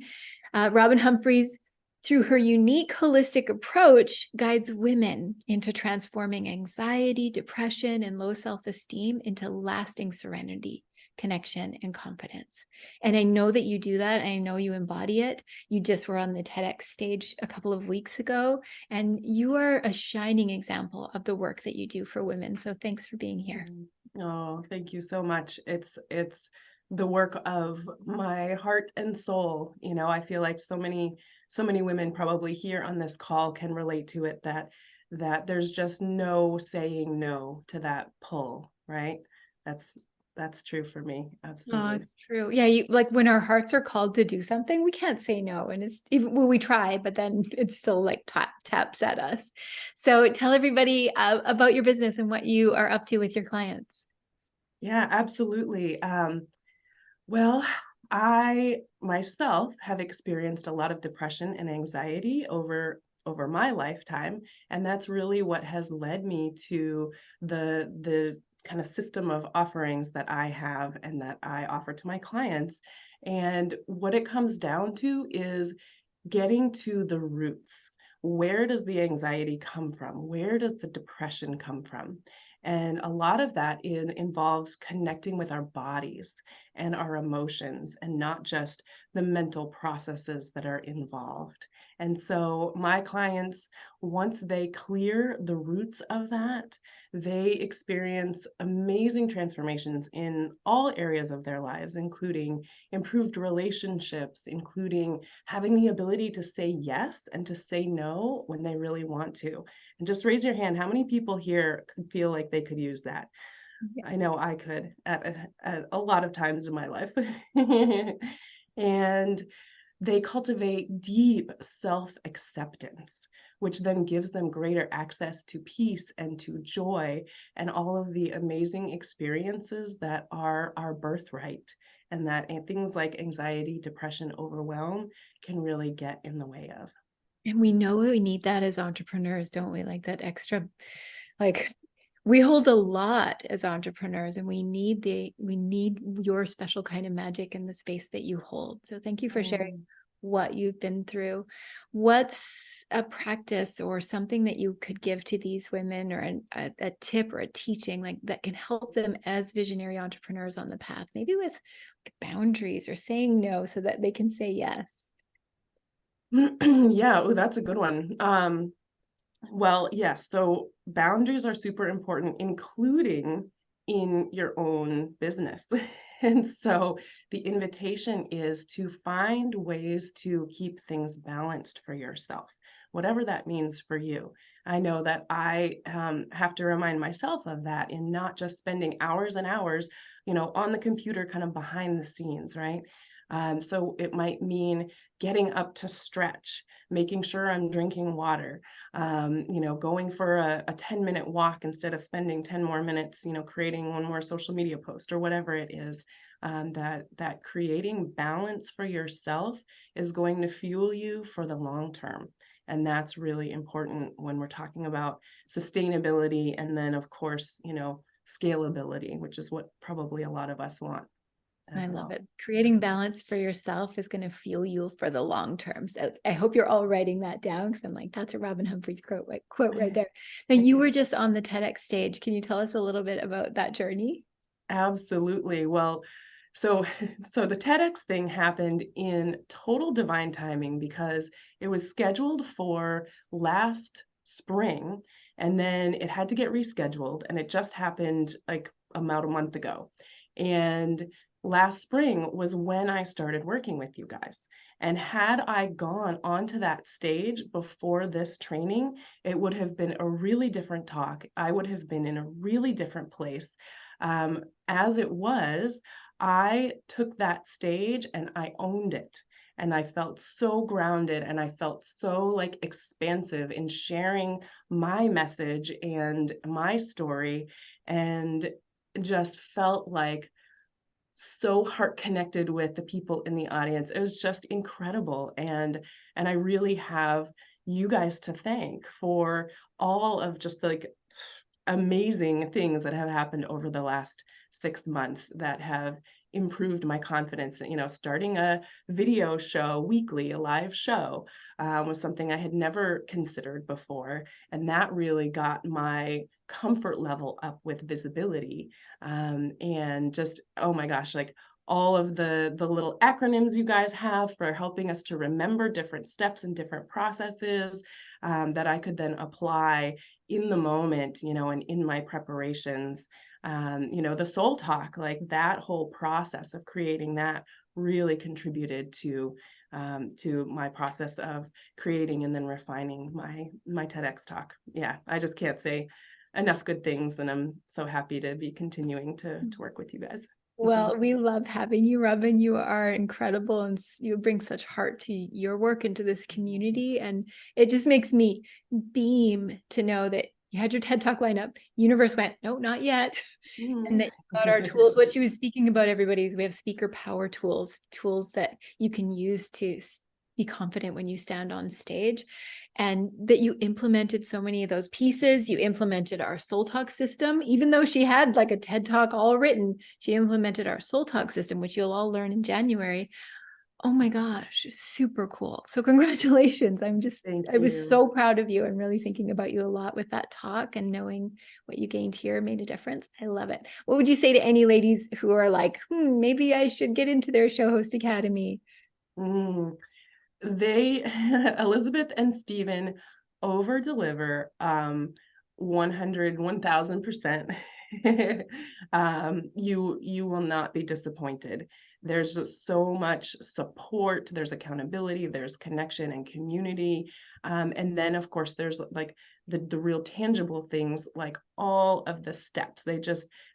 Robin Humphreys, through her unique holistic approach, guides women into transforming anxiety, depression, and low self-esteem into lasting serenity, connection, and confidence. And I know that you do that. I know you embody it. You just were on the TEDx stage a couple of weeks ago, and you are a shining example of the work that you do for women. So thanks for being here. Oh, thank you so much. It's the work of my heart and soul. You know, I feel like so many women probably here on this call can relate to it, that there's just no saying no to that pull, right? That's true for me. Absolutely. Oh, it's true. Yeah, like when our hearts are called to do something, we can't say no. And it's even when we try, but then it's still like taps at us. So tell everybody about your business and what you are up to with your clients. Yeah, absolutely. Well, I myself have experienced a lot of depression and anxiety over my lifetime, and that's really what has led me to the kind of system of offerings that I have and that I offer to my clients. And what it comes down to is getting to the roots. Where does the anxiety come from? Where does the depression come from? And a lot of that involves connecting with our bodies and our emotions, and not just the mental processes that are involved. And so my clients, once they clear the roots of that, they experience amazing transformations in all areas of their lives, including improved relationships, including having the ability to say yes and to say no when they really want to. And just raise your hand, how many people here could feel like they could use that? Yes. I know I could at a lot of times in my life. And they cultivate deep self-acceptance, which then gives them greater access to peace and to joy and all of the amazing experiences that are our birthright, and that things like anxiety, depression, overwhelm can really get in the way of. And we know we need that as entrepreneurs, don't we? Like that extra, like we hold a lot as entrepreneurs, and we need your special kind of magic in the space that you hold. So thank you for sharing what you've been through. What's a practice or something that you could give to these women, or a tip or a teaching like that can help them as visionary entrepreneurs on the path, maybe with boundaries or saying no so that they can say yes? Yeah, oh, that's a good one. Well, yes. So boundaries are super important, including in your own business. And so the invitation is to find ways to keep things balanced for yourself, whatever that means for you. I know that I have to remind myself of that in not just spending hours and hours, on the computer, kind of behind the scenes, right? So it might mean getting up to stretch, making sure I'm drinking water, going for a 10-minute walk instead of spending 10 more minutes, creating one more social media post or whatever it is. that creating balance for yourself is going to fuel you for the long term. And that's really important when we're talking about sustainability. And then, of course, scalability, which is what probably a lot of us want. I love it. Creating balance for yourself is going to fuel you for the long term. So I hope you're all writing that down, because I'm like, that's a Robin Humphries quote right there. Now, you were just on the TEDx stage. Can you tell us a little bit about that journey? Absolutely. Well, so the TEDx thing happened in total divine timing, because it was scheduled for last spring, and then it had to get rescheduled, and it just happened like about a month ago. And last spring was when I started working with you guys. And had I gone onto that stage before this training, it would have been a really different talk. I would have been in a really different place. As it was, I took that stage and I owned it. And I felt so grounded, and I felt so like expansive in sharing my message and my story, and just felt like so heart connected with the people in the audience. It was just incredible. And I really have you guys to thank for all of just like amazing things that have happened over the last 6 months that have improved my confidence. Starting a video show weekly, a live show, was something I had never considered before. And that really got my comfort level up with visibility. And just, oh my gosh, like all of the little acronyms you guys have for helping us to remember different steps and different processes, that I could then apply in the moment, and in my preparations. The soul talk, like that whole process of creating that really contributed to my process of creating and then refining my TEDx talk. Yeah, I just can't say enough good things, and I'm so happy to be continuing to work with you guys. Well, we love having you, Robin. You are incredible, and you bring such heart to your work and to this community. And it just makes me beam to know that you had your TED Talk lineup. Universe went, no, not yet. And that you got our tools. What she was speaking about, everybody, is we have speaker power tools that you can use to be confident when you stand on stage, and that you implemented so many of those pieces. You implemented our Soul Talk system. Even though she had like a TED Talk all written, she implemented our Soul Talk system, which you'll all learn in January. Oh my gosh, super cool. So congratulations. I was so proud of you, and really thinking about you a lot with that talk, and knowing what you gained here made a difference. I love it. What would you say to any ladies who are like, maybe I should get into their Show Host Academy? They, Elizabeth and Stephen, over deliver 1000%. You will not be disappointed. There's just so much support, there's accountability, there's connection and community. And then of course there's like the real tangible things, like all of the steps.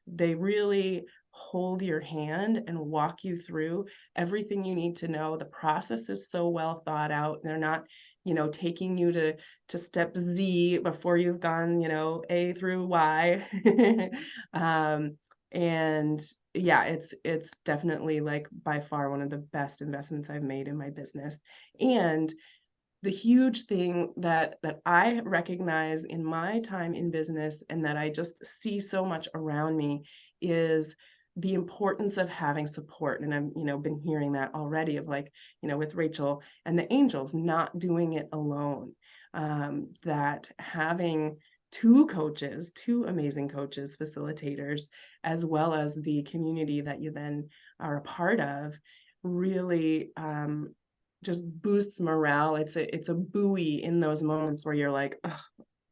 They really hold your hand and walk you through everything you need to know. The process is so well thought out. They're not, taking you to step Z before you've gone, A through Y. And yeah, it's definitely like by far one of the best investments I've made in my business. And the huge thing that I recognize in my time in business, and that I just see so much around me, is the importance of having support. And I've, been hearing that already, of like, with Rachel and the angels, not doing it alone. That having two amazing coaches, facilitators, as well as the community that you then are a part of, really just boosts morale. It's a buoy in those moments where you're like, oh,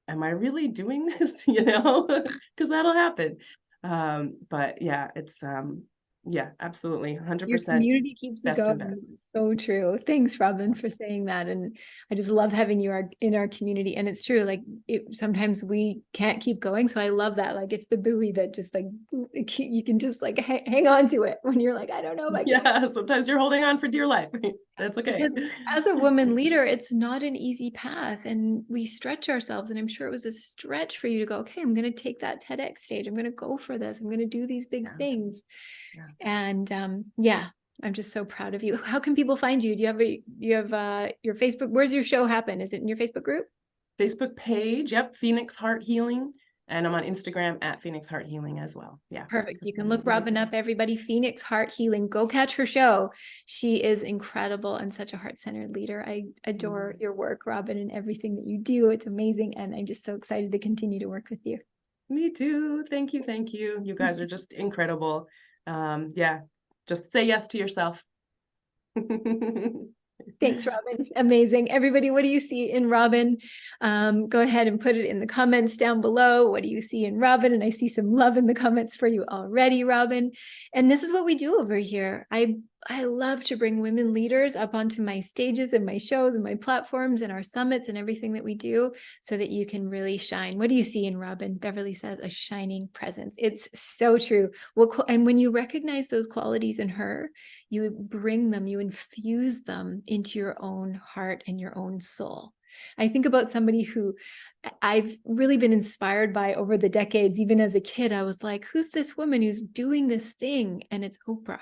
am I really doing this? Because that'll happen. But yeah, it's yeah, absolutely 100%. Your community keeps you going. It's so true. Thanks, Robin, for saying that. And I just love having you in our community. And it's true, like sometimes we can't keep going. So I love that. Like it's the buoy that just like you can just like hang on to it when you're like, I don't know. Yeah, sometimes you're holding on for dear life. That's okay. Because as a woman leader, it's not an easy path, and we stretch ourselves. And I'm sure it was a stretch for you to go, okay, I'm going to take that TEDx stage. I'm going to go for this. I'm going to do these big things. Yeah. And yeah, I'm just so proud of you. How can people find you? Do you have your Facebook? Where's your show happen? Is it in your Facebook group? Facebook page, yep, Phoenix Heart Healing. And I'm on Instagram at Phoenix Heart Healing as well. Yeah. Perfect. You can look Robin up, everybody. Phoenix Heart Healing. Go catch her show. She is incredible and such a heart-centered leader. I adore your work, Robin, and everything that you do. It's amazing. And I'm just so excited to continue to work with you. Me too. Thank you. Thank you. You guys are just incredible. Yeah, just say yes to yourself. Thanks, Robin. Amazing. Everybody, what do you see in Robin? Go ahead and put it in the comments down below. What do you see in Robin? And I see some love in the comments for you already, Robin. And this is what we do over here. I love to bring women leaders up onto my stages and my shows and my platforms and our summits and everything that we do so that you can really shine. What do you see in Robin? Beverly says, a shining presence. It's so true. Well, and when you recognize those qualities in her, you bring them, you infuse them into your own heart and your own soul. I think about somebody who I've really been inspired by over the decades. Even as a kid, I was like, who's this woman who's doing this thing? And it's Oprah.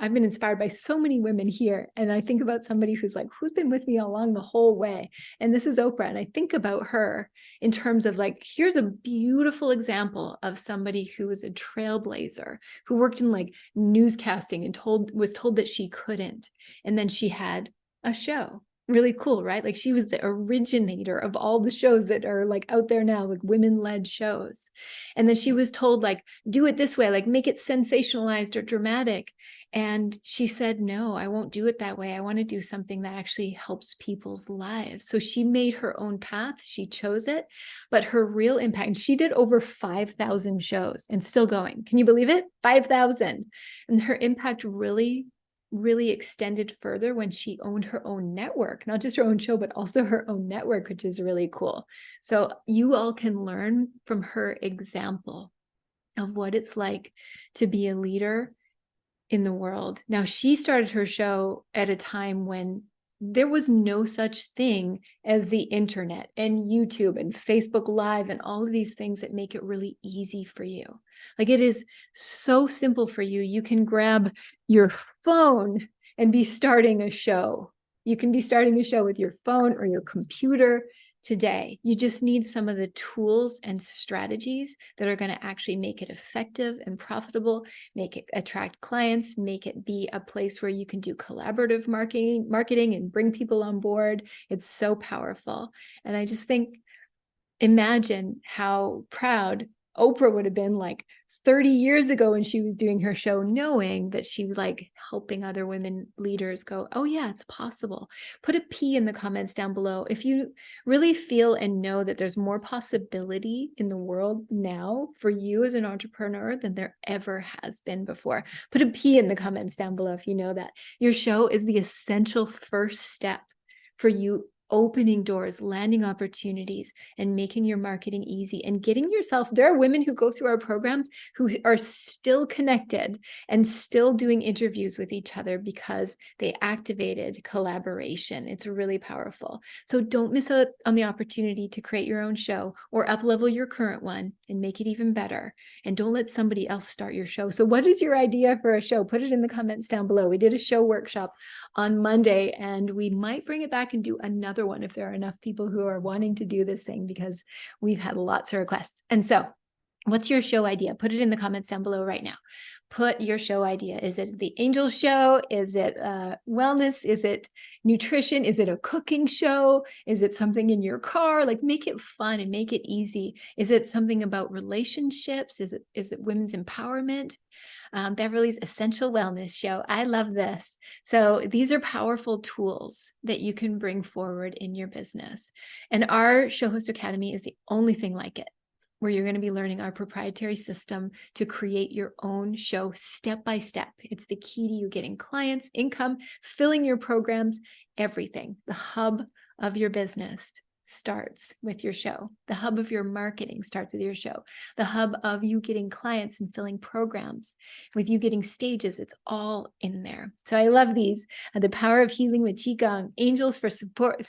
I've been inspired by so many women here. And I think about somebody who's like, who's been with me along the whole way? And this is Oprah. And I think about her in terms of like, here's a beautiful example of somebody who was a trailblazer, who worked in like newscasting and was told that she couldn't. And then she had a show. Really cool, right? Like she was the originator of all the shows that are like out there now, like women-led shows. And then she was told like, do it this way, like make it sensationalized or dramatic. And she said, no, I won't do it that way. I want to do something that actually helps people's lives. So she made her own path. She chose it, but her real impact, and she did over 5,000 shows and still going. Can you believe it? 5,000. And her impact really extended further when she owned her own network, not just her own show, but also her own network, which is really cool. So you all can learn from her example of what it's like to be a leader in the world. Now, she started her show at a time when there was no such thing as the internet and YouTube and Facebook Live and all of these things that make it really easy for you. Like it is so simple for you. You can grab your phone and be starting a show. You can be starting a show with your phone or your computer today. You just need some of the tools and strategies that are going to actually make it effective and profitable, make it attract clients, make it be a place where you can do collaborative marketing and bring people on board. It's so powerful. And I just think, imagine how proud Oprah would have been like 30 years ago when she was doing her show, knowing that she was like helping other women leaders go, oh yeah, it's possible. Put a P in the comments down below if you really feel and know that there's more possibility in the world now for you as an entrepreneur than there ever has been before. Put a P in the comments down below if you know that. Your show is the essential first step for you opening doors, landing opportunities, and making your marketing easy and getting yourself. There are women who go through our programs who are still connected and still doing interviews with each other because they activated collaboration. It's really powerful. So don't miss out on the opportunity to create your own show or up-level your current one and make it even better. And don't let somebody else start your show. So what is your idea for a show? Put it in the comments down below. We did a show workshop on Monday, and we might bring it back and do another one if there are enough people who are wanting to do this thing, because we've had lots of requests. And so what's your show idea? Put it in the comments down below right now. Put your show idea. Is it the angel show? Is it wellness? Is it nutrition? Is it a cooking show? Is it something in your car? Like make it fun and make it easy. Is it something about relationships? Is it women's empowerment? Beverly's Essential Wellness Show. I love this. So these are powerful tools that you can bring forward in your business. And our Show Host Academy is the only thing like it, where you're going to be learning our proprietary system to create your own show step by step. It's the key to you getting clients, income, filling your programs, everything, the hub of your business. starts with your show. The hub of your marketing starts with your show. The hub of you getting clients and filling programs, with you getting stages, it's all in there. So I love these. The power of healing with Qigong, angels for support,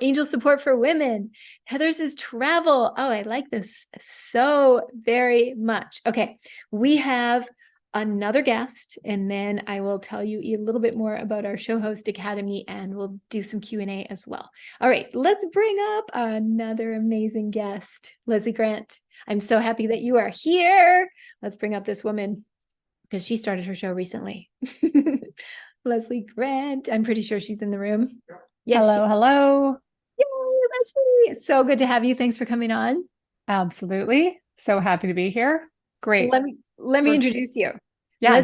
angel support for women. Heather's is travel. Oh, I like this so very much. Okay, we have another guest, and then I will tell you a little bit more about our Show Host Academy, and we'll do some Q&A as well. All right, let's bring up another amazing guest, Leslie Grant. I'm so happy that you are here. Let's bring up this woman because she started her show recently. Leslie Grant, I'm pretty sure she's in the room. Yes. Hello. Yay, Leslie. So good to have you. Thanks for coming on. Absolutely. So happy to be here. Great. Let me introduce you. Yeah,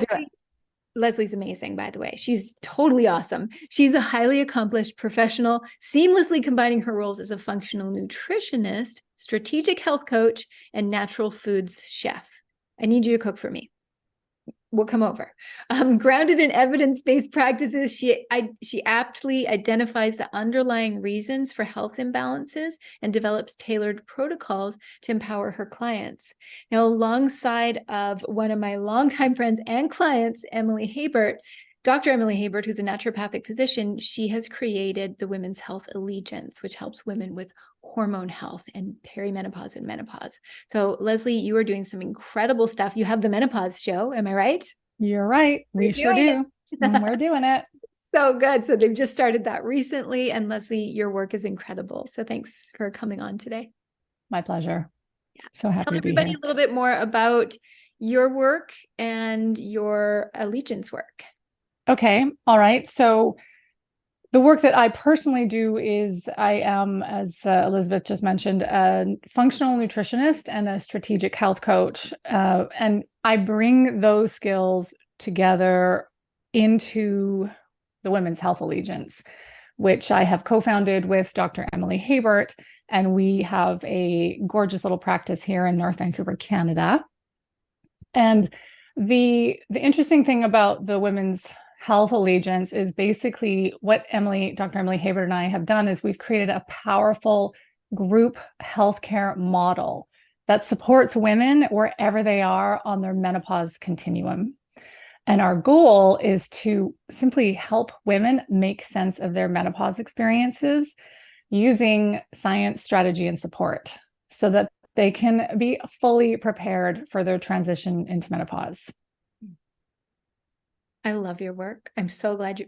Leslie's amazing, by the way. She's totally awesome. She's a highly accomplished professional, seamlessly combining her roles as a functional nutritionist, strategic health coach, and natural foods chef. I need you to cook for me. We'll come over. Grounded in evidence-based practices, she aptly identifies the underlying reasons for health imbalances and develops tailored protocols to empower her clients. Now, alongside of one of my longtime friends and clients, Emily Habert, Dr. Emily Habert, who's a naturopathic physician, she has created the Women's Health Allegiance, which helps women with hormone health and perimenopause and menopause. So Leslie, you are doing some incredible stuff. You have the menopause show. Am I right? You're right. We sure do. We're doing it. So good. So they've just started that recently. And Leslie, your work is incredible. So thanks for coming on today. My pleasure. Yeah. So happy Tell to be everybody here. a little bit more about your work and your Allegiance work. Okay. All right. So the work that I personally do is I am, as Elizabeth just mentioned, a functional nutritionist and a strategic health coach. And I bring those skills together into the Women's Health Allegiance, which I have co-founded with Dr. Emily Habert. And we have a gorgeous little practice here in North Vancouver, Canada. And the interesting thing about the Women's Health Allegiance is basically what Dr. Emily Habert and I have done is we've created a powerful group healthcare model that supports women wherever they are on their menopause continuum. And our goal is to simply help women make sense of their menopause experiences using science, strategy, and support so that they can be fully prepared for their transition into menopause. I love your work. I'm so glad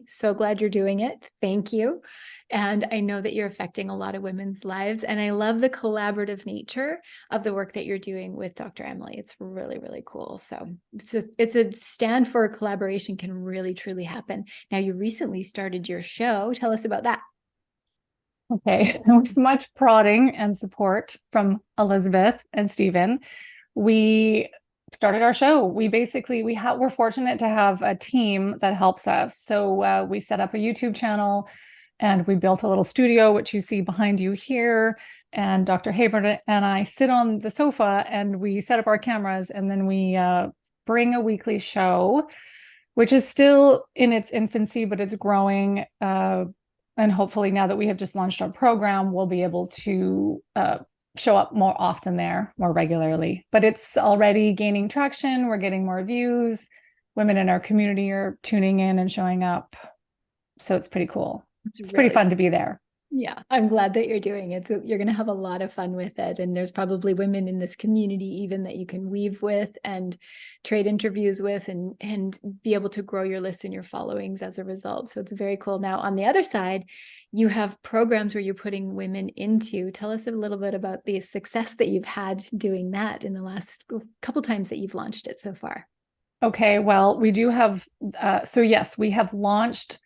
so glad you're doing it. Thank you. And I know that you're affecting a lot of women's lives. And I love the collaborative nature of the work that you're doing with Dr. Emily. It's really, really cool. So it's a stand for collaboration can really, truly happen. Now, you recently started your show. Tell us about that. Okay. With much prodding and support from Elizabeth and Stephen, we started our show. We're fortunate to have a team that helps us. So we set up a YouTube channel and we built a little studio, which you see behind you here. And Dr. Habert and I sit on the sofa and we set up our cameras, and then we bring a weekly show, which is still in its infancy, but it's growing. And hopefully now that we have just launched our program, we'll be able to show up more often there, more regularly. But it's already gaining traction. We're getting more views. Women in our community are tuning in and showing up. So it's pretty cool. It's really pretty fun to be there. Yeah, I'm glad that you're doing it. So you're going to have a lot of fun with it. And there's probably women in this community even that you can weave with and trade interviews with and be able to grow your list and your followings as a result. So it's very cool. Now, on the other side, you have programs where you're putting women into. Tell us a little bit about the success that you've had doing that in the last couple times that you've launched it so far. Okay, well, we do have, so yes, we have launched.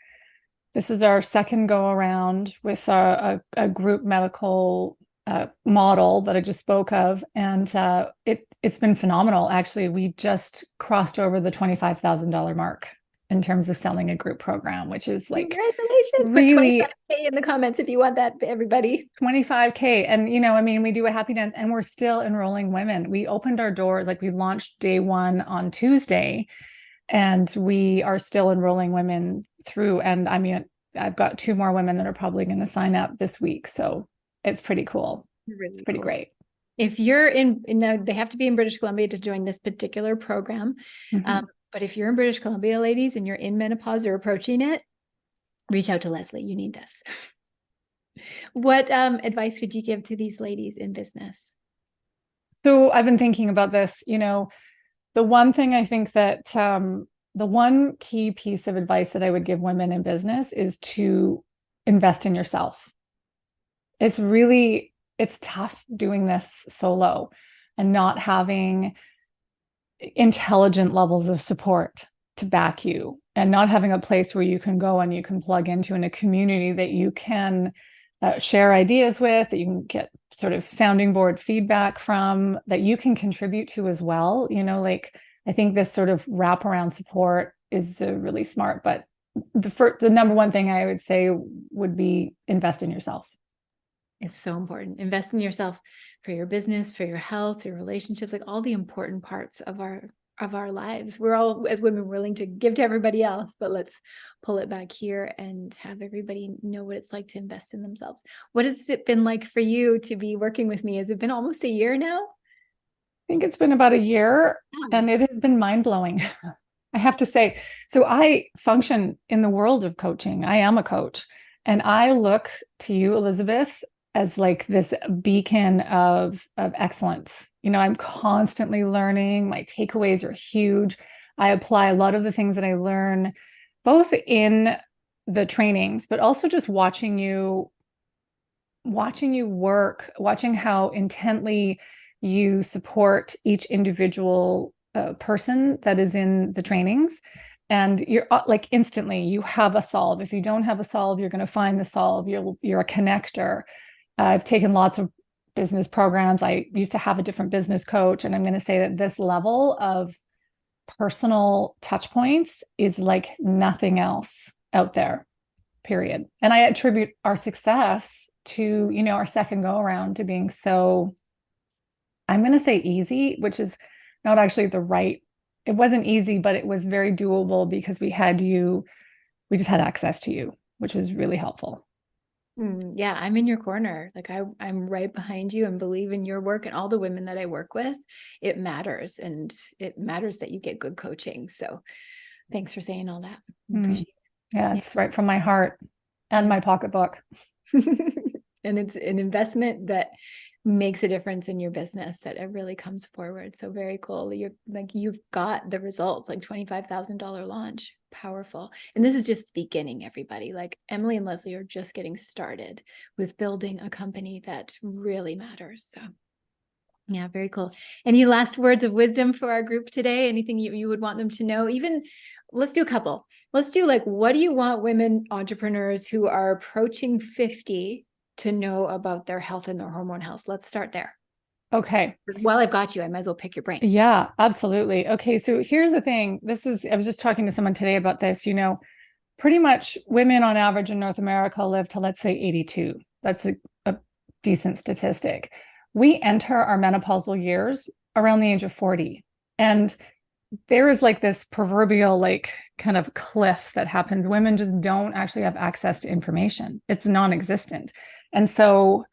This is our second go around with a group medical model that I just spoke of. And it's been phenomenal. Actually, we just crossed over the $25,000 mark in terms of selling a group program, which is like, congratulations. Really, put 25K in the comments if you want that, everybody. 25K. And, we do a happy dance and we're still enrolling women. We opened our doors, we launched day one on Tuesday. And we are still enrolling women through. And I've got 2 more women that are probably going to sign up this week. So it's pretty cool. Really It's pretty cool. great. If you're now they have to be in British Columbia to join this particular program. Mhm. But if you're in British Columbia, ladies, and you're in menopause or approaching it, reach out to Leslie. You need this. What advice would you give to these ladies in business? So I've been thinking about this, the one thing I think that the one key piece of advice that I would give women in business is to invest in yourself. It's tough doing this solo and not having intelligent levels of support to back you, and not having a place where you can go and you can plug into, in a community that you can share ideas with, that you can get sort of sounding board feedback from, that you can contribute to as well. Like, I think this sort of wraparound support is really smart. But the number one thing I would say would be invest in yourself. It's so important. Invest in yourself for your business, for your health, your relationships, like all the important parts of our lives. We're all, as women, willing to give to everybody else, but let's pull it back here and have everybody know what it's like to invest in themselves. What has it been like for you to be working with me? Has it been almost a year now? I think it's been about a year, and it has been mind-blowing. I have to say. So I function in the world of coaching. I am a coach, and I look to you, Elizabeth, as like this beacon of excellence. I'm constantly learning. My takeaways are huge. I apply a lot of the things that I learn both in the trainings, but also just watching you work, watching how intently you support each individual person that is in the trainings. And you're like, instantly you have a solve. If you don't have a solve, you're going to find the solve. You're a connector. I've taken lots of business programs. I used to have a different business coach, and I'm going to say that this level of personal touch points is like nothing else out there, period. And I attribute our success to, our second go around, to being so, I'm going to say easy, which is not actually it wasn't easy, but it was very doable because we just had access to you, which was really helpful. Yeah, I'm in your corner. Like I'm right behind you and believe in your work, and all the women that I work with. It matters, and it matters that you get good coaching. So thanks for saying all that. Appreciate it. Yeah, it's right from my heart and my pocketbook. And it's an investment that makes a difference in your business, that it really comes forward. So very cool. You've got the results, like $25,000 launch. Powerful. And this is just the beginning, everybody. Like Emily and Leslie are just getting started with building a company that really matters. So yeah, very cool. Any last words of wisdom for our group today? Anything you would want them to know? Even let's do a couple. Let's do like, what do you want women entrepreneurs who are approaching 50 to know about their health and their hormone health? Let's start there. Okay. While I've got you, I might as well pick your brain. Yeah, absolutely. Okay. So here's the thing. I was just talking to someone today about this. Pretty much women on average in North America live to, let's say, 82. That's a decent statistic. We enter our menopausal years around the age of 40. And there is like this proverbial, like, kind of cliff that happens. Women just don't actually have access to information. It's non-existent. And so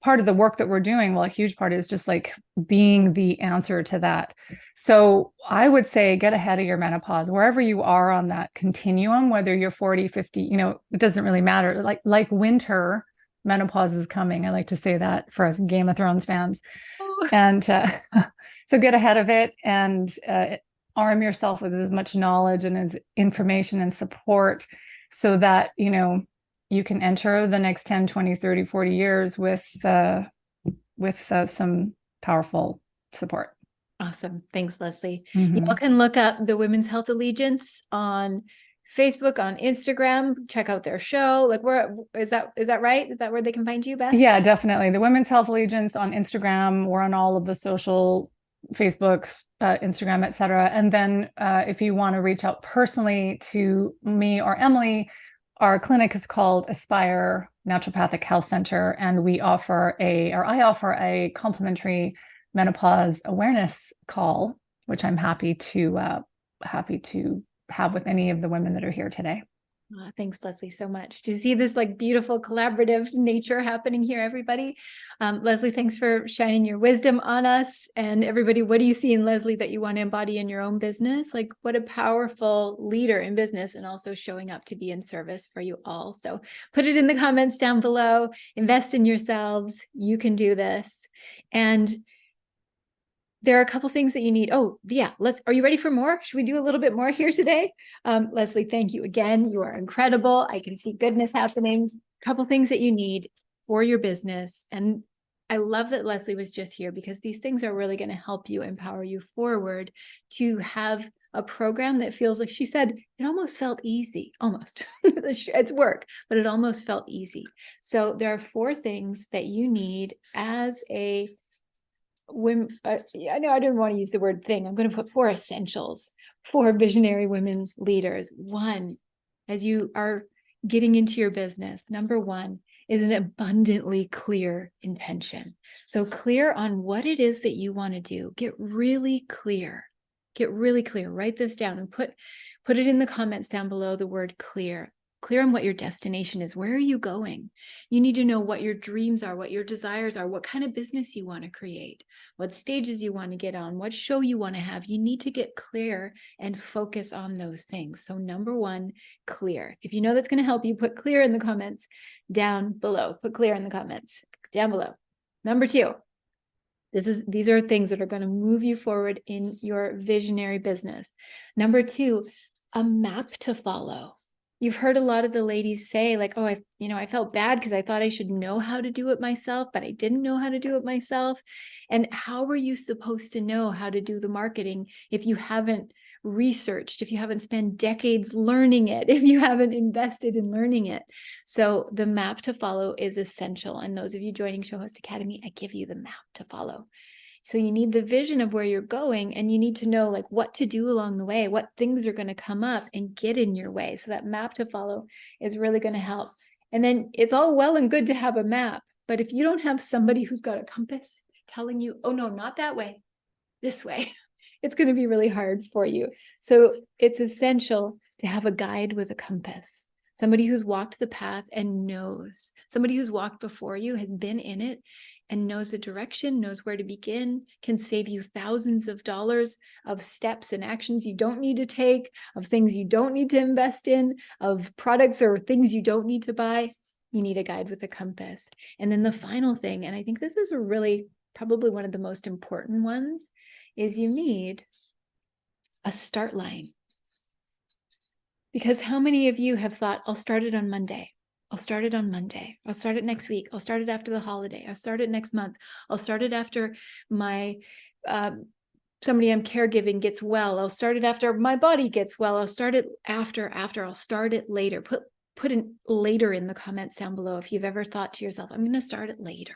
part of the work that we're doing, well, a huge part is just like being the answer to that. So I would say get ahead of your menopause, wherever you are on that continuum, whether you're 40, 50, it doesn't really matter. Like winter, menopause is coming. I like to say that for us Game of Thrones fans. And so get ahead of it and arm yourself with as much knowledge and as information and support so that, you can enter the next 10, 20, 30, 40 years with some powerful support. Awesome. Thanks, Leslie. Mm-hmm. Y'all can look up the Women's Health Allegiance on Facebook, on Instagram. Check out their show. Like, where is that right? Is that where they can find you best? Yeah, definitely. The Women's Health Allegiance on Instagram. We're on all of the social, Facebook, Instagram, etc. And then if you want to reach out personally to me or Emily, our clinic is called Aspire Naturopathic Health Center, and I offer a complimentary menopause awareness call, which I'm happy to have with any of the women that are here today. Thanks, Leslie, so much. Do you see this like beautiful collaborative nature happening here, everybody? Leslie, thanks for shining your wisdom on us. And everybody, what do you see in Leslie that you want to embody in your own business? Like, what a powerful leader in business, and also showing up to be in service for you all. So put it in the comments down below. Invest in yourselves. You can do this. And there are a couple things that you need. Oh, yeah. Are you ready for more? Should we do a little bit more here today? Leslie, thank you again. You are incredible. I can see goodness happening. A couple things that you need for your business. And I love that Leslie was just here, because these things are really going to help you, empower you forward to have a program that feels, like she said, it almost felt easy, almost. It's work, but it almost felt easy. So there are 4 things that you need as a women. I know I didn't want to use the word thing. I'm going to put 4 essentials for visionary women leaders. 1, as you are getting into your business, number 1 is an abundantly clear intention. So clear on what it is that you want to do. Get really clear. Get really clear. Write this down and put it in the comments down below, the word clear. Clear on what your destination is. Where are you going? You need to know what your dreams are, what your desires are, what kind of business you want to create, what stages you want to get on, what show you want to have. You need to get clear and focus on those things. So number 1, clear. If you know that's going to help you, put clear in the comments down below. Put clear in the comments down below. Number 2, these are things that are going to move you forward in your visionary business. Number 2, a map to follow. You've heard a lot of the ladies say, like, oh, I felt bad because I thought I should know how to do it myself, but I didn't know how to do it myself. And how are you supposed to know how to do the marketing if you haven't researched, if you haven't spent decades learning it, if you haven't invested in learning it? So the map to follow is essential. And those of you joining Show Host Academy, I give you the map to follow. So you need the vision of where you're going, and you need to know like what to do along the way, what things are going to come up and get in your way. So that map to follow is really going to help. And then it's all well and good to have a map, but if you don't have somebody who's got a compass telling you, oh no, not that way, this way, it's going to be really hard for you. So it's essential to have a guide with a compass. Somebody who's walked the path and knows, somebody who's walked before you, has been in it and knows the direction, knows where to begin, can save you thousands of dollars of steps and actions you don't need to take, of things you don't need to invest in, of products or things you don't need to buy. You need a guide with a compass. And then the final thing, and I think this is really probably one of the most important ones, is you need a start line. Because how many of you have thought, I'll start it on Monday. I'll start it on Monday. I'll start it next week. I'll start it after the holiday. I'll start it next month. I'll start it after my somebody I'm caregiving gets well. I'll start it after my body gets well. I'll start it after. I'll start it later. Put in later in the comments down below if you've ever thought to yourself, I'm going to start it later.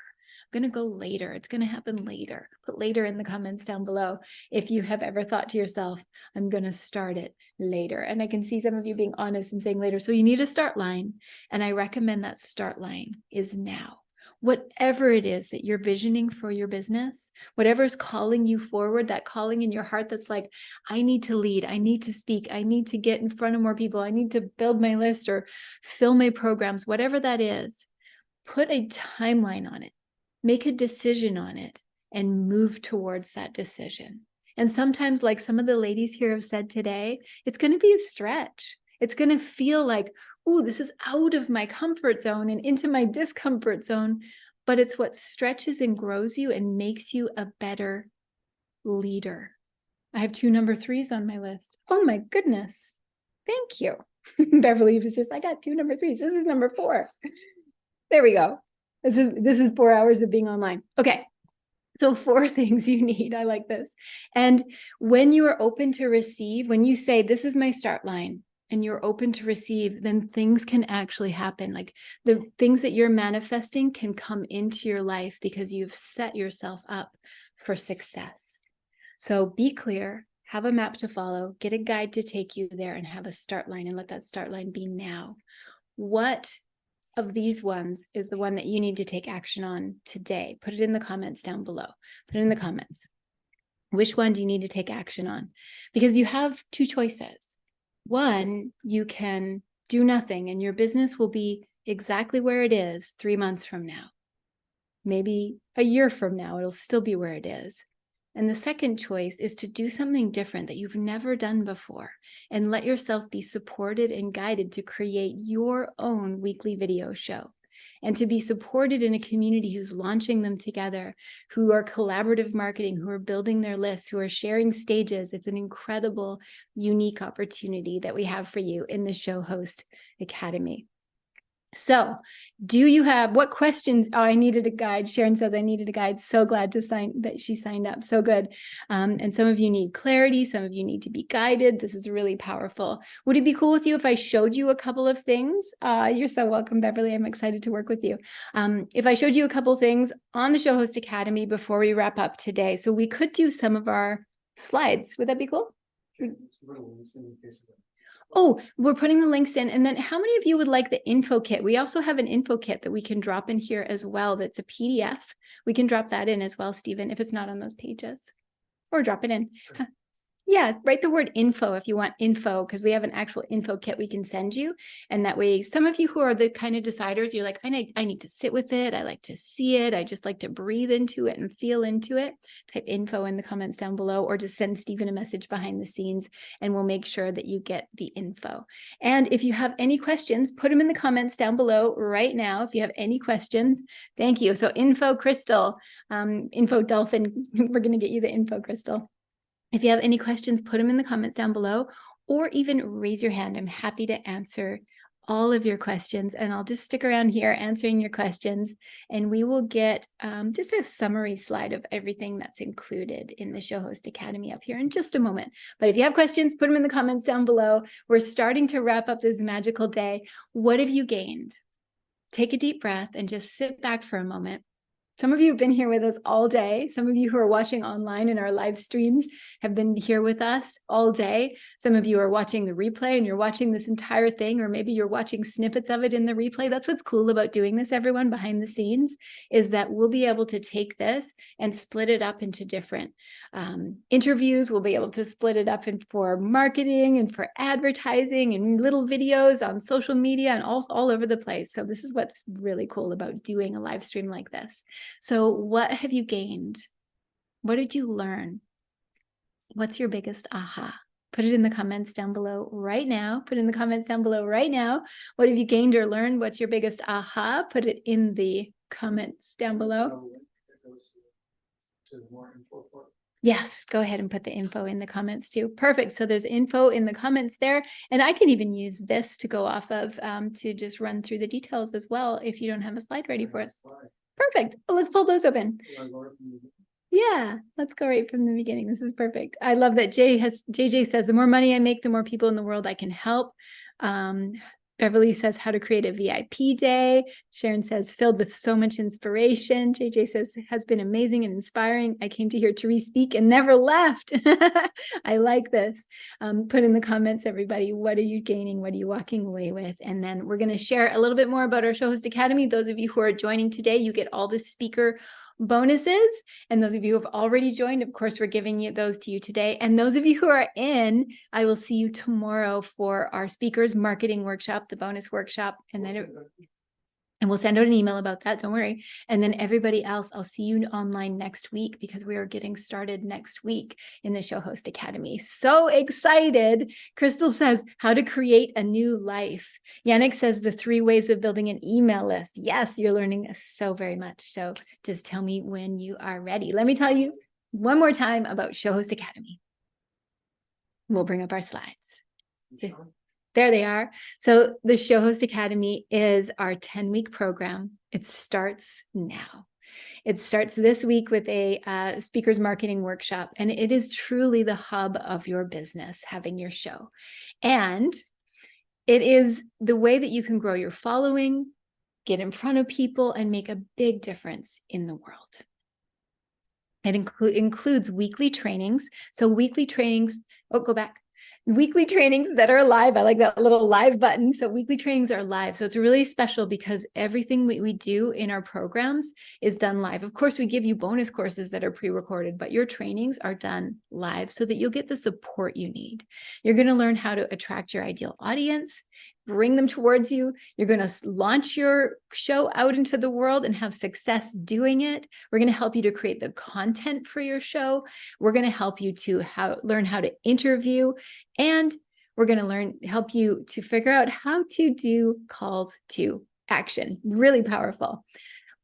I'm going to go later. It's going to happen later. Put later in the comments down below if you have ever thought to yourself, I'm going to start it later. And I can see some of you being honest and saying later. So you need a start line. And I recommend that start line is now. Whatever it is that you're visioning for your business, whatever's calling you forward, that calling in your heart that's like, I need to lead, I need to speak, I need to get in front of more people, I need to build my list or fill my programs, whatever that is, put a timeline on it. Make a decision on it and move towards that decision. And sometimes, like some of the ladies here have said today, it's going to be a stretch. It's going to feel like, oh, this is out of my comfort zone and into my discomfort zone. But it's what stretches and grows you and makes you a better leader. I have 2 number 3s on my list. Oh my goodness. Thank you. Beverly was just, I got 2 number 3s. This is number 4. There we go. This is 4 hours of being online. Okay. So 4 things you need. I like this. And when you are open to receive, when you say, this is my start line, and you're open to receive, then things can actually happen. Like the things that you're manifesting can come into your life because you've set yourself up for success. So be clear, have a map to follow, get a guide to take you there, and have a start line, and let that start line be now. What of these ones is the one that you need to take action on today? Put it in the comments down below. Put it in the comments. Which one do you need to take action on? Because you have 2 choices. One, you can do nothing, and your business will be exactly where it is 3 months from now. Maybe a year from now, it'll still be where it is. And the second choice is to do something different that you've never done before and let yourself be supported and guided to create your own weekly video show and to be supported in a community who's launching them together, who are collaborative marketing, who are building their lists, who are sharing stages. It's an incredible, unique opportunity that we have for you in the Show Host Academy. So what questions? Oh, I needed a guide. Sharon says I needed a guide. So glad that she signed up. So good. And some of you need clarity. Some of you need to be guided. This is really powerful. Would it be cool with you if I showed you a couple of things? You're so welcome, Beverly. I'm excited to work with you. If I showed you a couple things on the Show Host Academy before we wrap up today, so we could do some of our slides. Would that be cool? Oh, we're putting the links in. And then how many of you would like the info kit? We also have an info kit that we can drop in here as well. That's a PDF. We can drop that in as well, Stephen, if it's not on those pages. Or drop it in. Yeah, write the word info if you want info, because we have an actual info kit we can send you. And that way, some of you who are the kind of deciders, you're like, I need to sit with it. I like to see it. I just like to breathe into it and feel into it. Type info in the comments down below, or just send Stephen a message behind the scenes, and we'll make sure that you get the info. And if you have any questions, put them in the comments down below right now. If you have any questions, thank you. So info Crystal, info Dolphin, we're going to get you the info Crystal. If you have any questions, put them in the comments down below, or even raise your hand. I'm happy to answer all of your questions, and I'll just stick around here answering your questions, and we will get just a summary slide of everything that's included in the Show Host Academy up here in just a moment. But if you have questions, put them in the comments down below. We're starting to wrap up this magical day. What have you gained? Take a deep breath and just sit back for a moment. Some of you have been here with us all day. Some of you who are watching online in our live streams have been here with us all day. Some of you are watching the replay and you're watching this entire thing, or maybe you're watching snippets of it in the replay. That's what's cool about doing this, everyone, behind the scenes, is that we'll be able to take this and split it up into different interviews. We'll be able to split it up for marketing and for advertising and little videos on social media and all over the place. So this is what's really cool about doing a live stream like this. So what have you gained? What did you learn? What's your biggest aha? Put it in the comments down below right now. Put in the comments down below right now. What have you gained or learned? What's your biggest aha? Put it in the comments down below. Yes, go ahead and put the info in the comments too. Perfect. So there's info in the comments there. And I can even use this to go off of to just run through the details as well if you don't have a slide ready for us. Perfect. Well, let's pull those open. Yeah, let's go right from the beginning. This is perfect. I love that JJ says, the more money I make, the more people in the world I can help. Beverly says how to create a VIP day. Sharon says filled with so much inspiration. JJ says has been amazing and inspiring. I came to hear Therese speak and never left. I like this. Put in the comments, everybody, what are you gaining? What are you walking away with? And then we're going to share a little bit more about our Show Host Academy. Those of you who are joining today, you get all the speaker bonuses, and those of you who have already joined, of course, we're giving those to you today. And those of you who are in, I will see you tomorrow for our speakers marketing workshop, the bonus workshop, and then we'll send out an email about that. Don't worry. And then everybody else, I'll see you online next week, because we are getting started next week in the Show Host Academy. So excited. Crystal says how to create a new life. Yannick says the 3 ways of building an email list. Yes, you're learning so very much. So just tell me when you are ready. Let me tell you one more time about Show Host Academy. We'll bring up our slides. There they are. So the Show Host Academy is our 10-week program. It starts now. It starts this week with a speakers marketing workshop, and it is truly the hub of your business, having your show. And it is the way that you can grow your following, get in front of people, and make a big difference in the world. It includes weekly trainings. So weekly trainings, weekly trainings that are live. I like that little live button. So weekly trainings are live. So it's really special because everything we do in our programs is done live. Of course, we give you bonus courses that are pre-recorded, but your trainings are done live so that you'll get the support you need. You're going to learn how to attract your ideal audience, bring them towards you. You're going to launch your show out into the world and have success doing it. We're going to help you to create the content for your show. We're going to help you to learn how to interview, and we're going to help you to figure out how to do calls to action. Really powerful.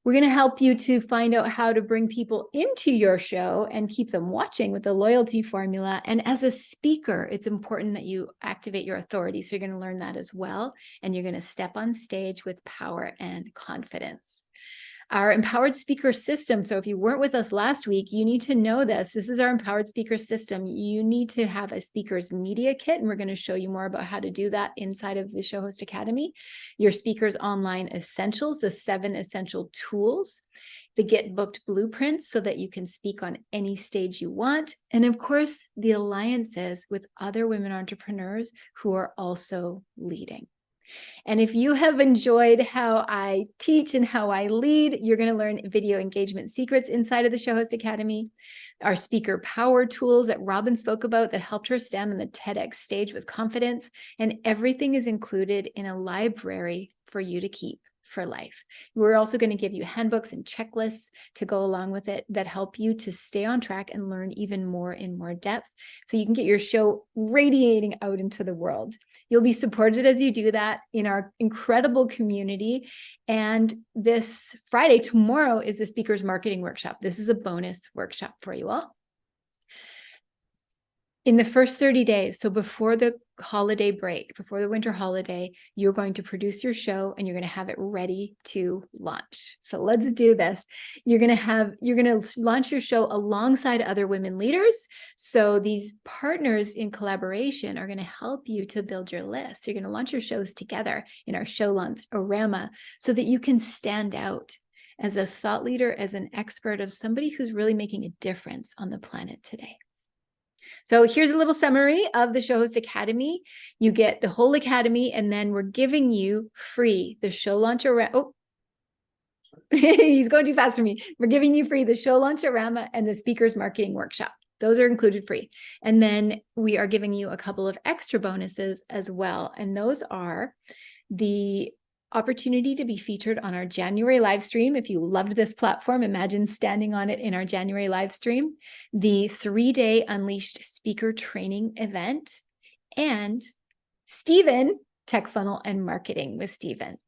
We're going to help you to find out how to bring people into your show and keep them watching with the loyalty formula. And as a speaker, it's important that you activate your authority. So you're going to learn that as well. And you're going to step on stage with power and confidence. Our empowered speaker system. So if you weren't with us last week, you need to know this. This is our empowered speaker system. You need to have a speaker's media kit, and we're going to show you more about how to do that inside of the Show Host Academy. Your speaker's online essentials, the 7 essential tools, the Get Booked blueprints so that you can speak on any stage you want. And of course, the alliances with other women entrepreneurs who are also leading. And if you have enjoyed how I teach and how I lead, you're going to learn video engagement secrets inside of the Show Host Academy, our speaker power tools that Robin spoke about that helped her stand on the TEDx stage with confidence. And everything is included in a library for you to keep for life. We're also going to give you handbooks and checklists to go along with it that help you to stay on track and learn even more in more depth so you can get your show radiating out into the world. You'll be supported as you do that in our incredible community. And this Friday, tomorrow, is the Speakers Marketing Workshop. This is a bonus workshop for you all. In the first 30 days, so before the holiday break, before the winter holiday, you're going to produce your show and you're going to have it ready to launch. So let's do this. You're going to launch your show alongside other women leaders. So these partners in collaboration are going to help you to build your list. You're going to launch your shows together in our show launch orama so that you can stand out as a thought leader, as an expert, of somebody who's really making a difference on the planet today. So here's a little summary of the Show Host Academy. You get the whole academy, and then we're giving you free the show launch. Oh, he's going too fast for me. We're giving you free the show launch-orama and the speakers marketing workshop. Those are included free. And then we are giving you a couple of extra bonuses as well. And those are the opportunity to be featured on our January live stream. If you loved this platform, imagine standing on it in our January live stream, the 3-day Unleashed speaker training event, and Stephen, Tech Funnel and Marketing with Stephen.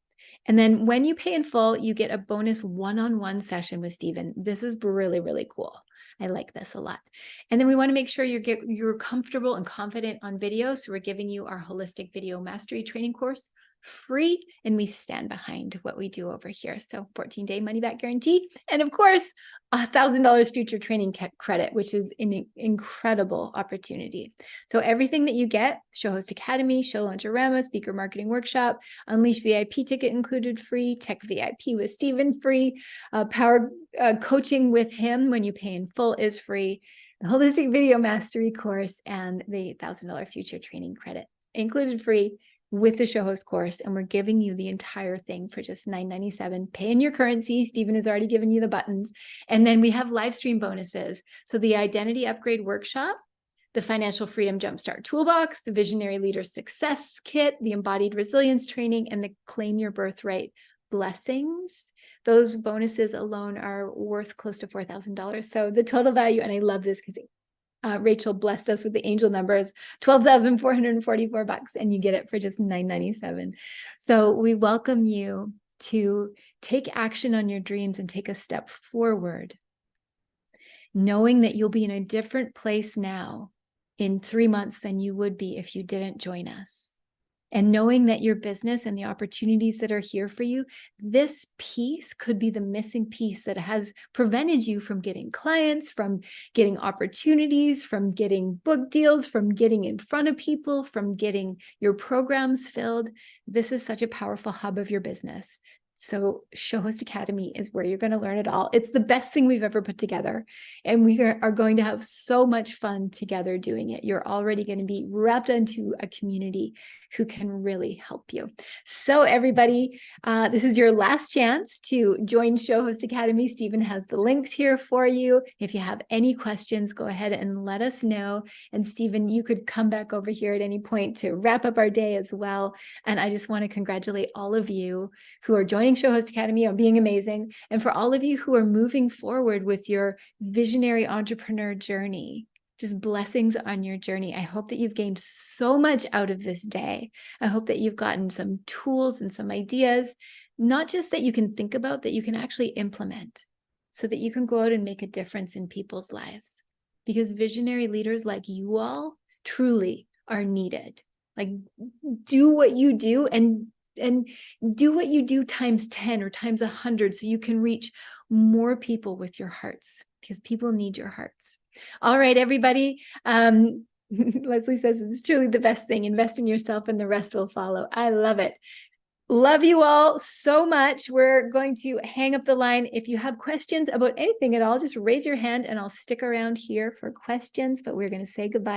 And then when you pay in full, you get a bonus one-on-one session with Stephen. This is really, really cool. I like this a lot. And then we want to make sure you're comfortable and confident on video. So we're giving you our holistic video mastery training course free, and we stand behind what we do over here. So 14-day money back guarantee. And of course, $1,000 future training credit, which is an incredible opportunity. So everything that you get, Show Host Academy, Show Launch-orama, Speaker Marketing Workshop, Unleash VIP ticket included free, Tech VIP with Stephen free, Power coaching with him when you pay in full is free, the Holistic Video Mastery course, and the $1,000 future training credit included free with the show host course. And we're giving you the entire thing for just $9.97. Pay in your currency. Stephen has already given you the buttons. And then we have live stream bonuses. So the Identity Upgrade Workshop, the Financial Freedom Jumpstart Toolbox, the Visionary Leader Success Kit, the Embodied Resilience Training, and the Claim Your Birthright Blessings. Those bonuses alone are worth close to $4,000. So the total value, and I love this because Rachel blessed us with the angel numbers, $12,444, and you get it for just $9.97. So we welcome you to take action on your dreams and take a step forward, knowing that you'll be in a different place now in 3 months than you would be if you didn't join us. And knowing that your business and the opportunities that are here for you, this piece could be the missing piece that has prevented you from getting clients, from getting opportunities, from getting book deals, from getting in front of people, from getting your programs filled. This is such a powerful hub of your business. So Show Host Academy is where you're going to learn it all. It's the best thing we've ever put together. And we are going to have so much fun together doing it. You're already going to be wrapped into a community who can really help you. So everybody, this is your last chance to join Show Host Academy. Stephen has the links here for you. If you have any questions, go ahead and let us know. And Stephen, you could come back over here at any point to wrap up our day as well. And I just want to congratulate all of you who are joining Show Host Academy on being amazing. And for all of you who are moving forward with your visionary entrepreneur journey, just blessings on your journey. I hope that you've gained so much out of this day. I hope that you've gotten some tools and some ideas, not just that you can think about, that you can actually implement so that you can go out and make a difference in people's lives. Because visionary leaders like you all truly are needed. Like, do what you do and do what you do times 10 or times 100 so you can reach more people with your hearts, because people need your hearts. All right, everybody. Leslie says it's truly the best thing. Invest in yourself and the rest will follow. I love it. Love you all so much. We're going to hang up the line. If you have questions about anything at all, just raise your hand and I'll stick around here for questions, but we're going to say goodbye.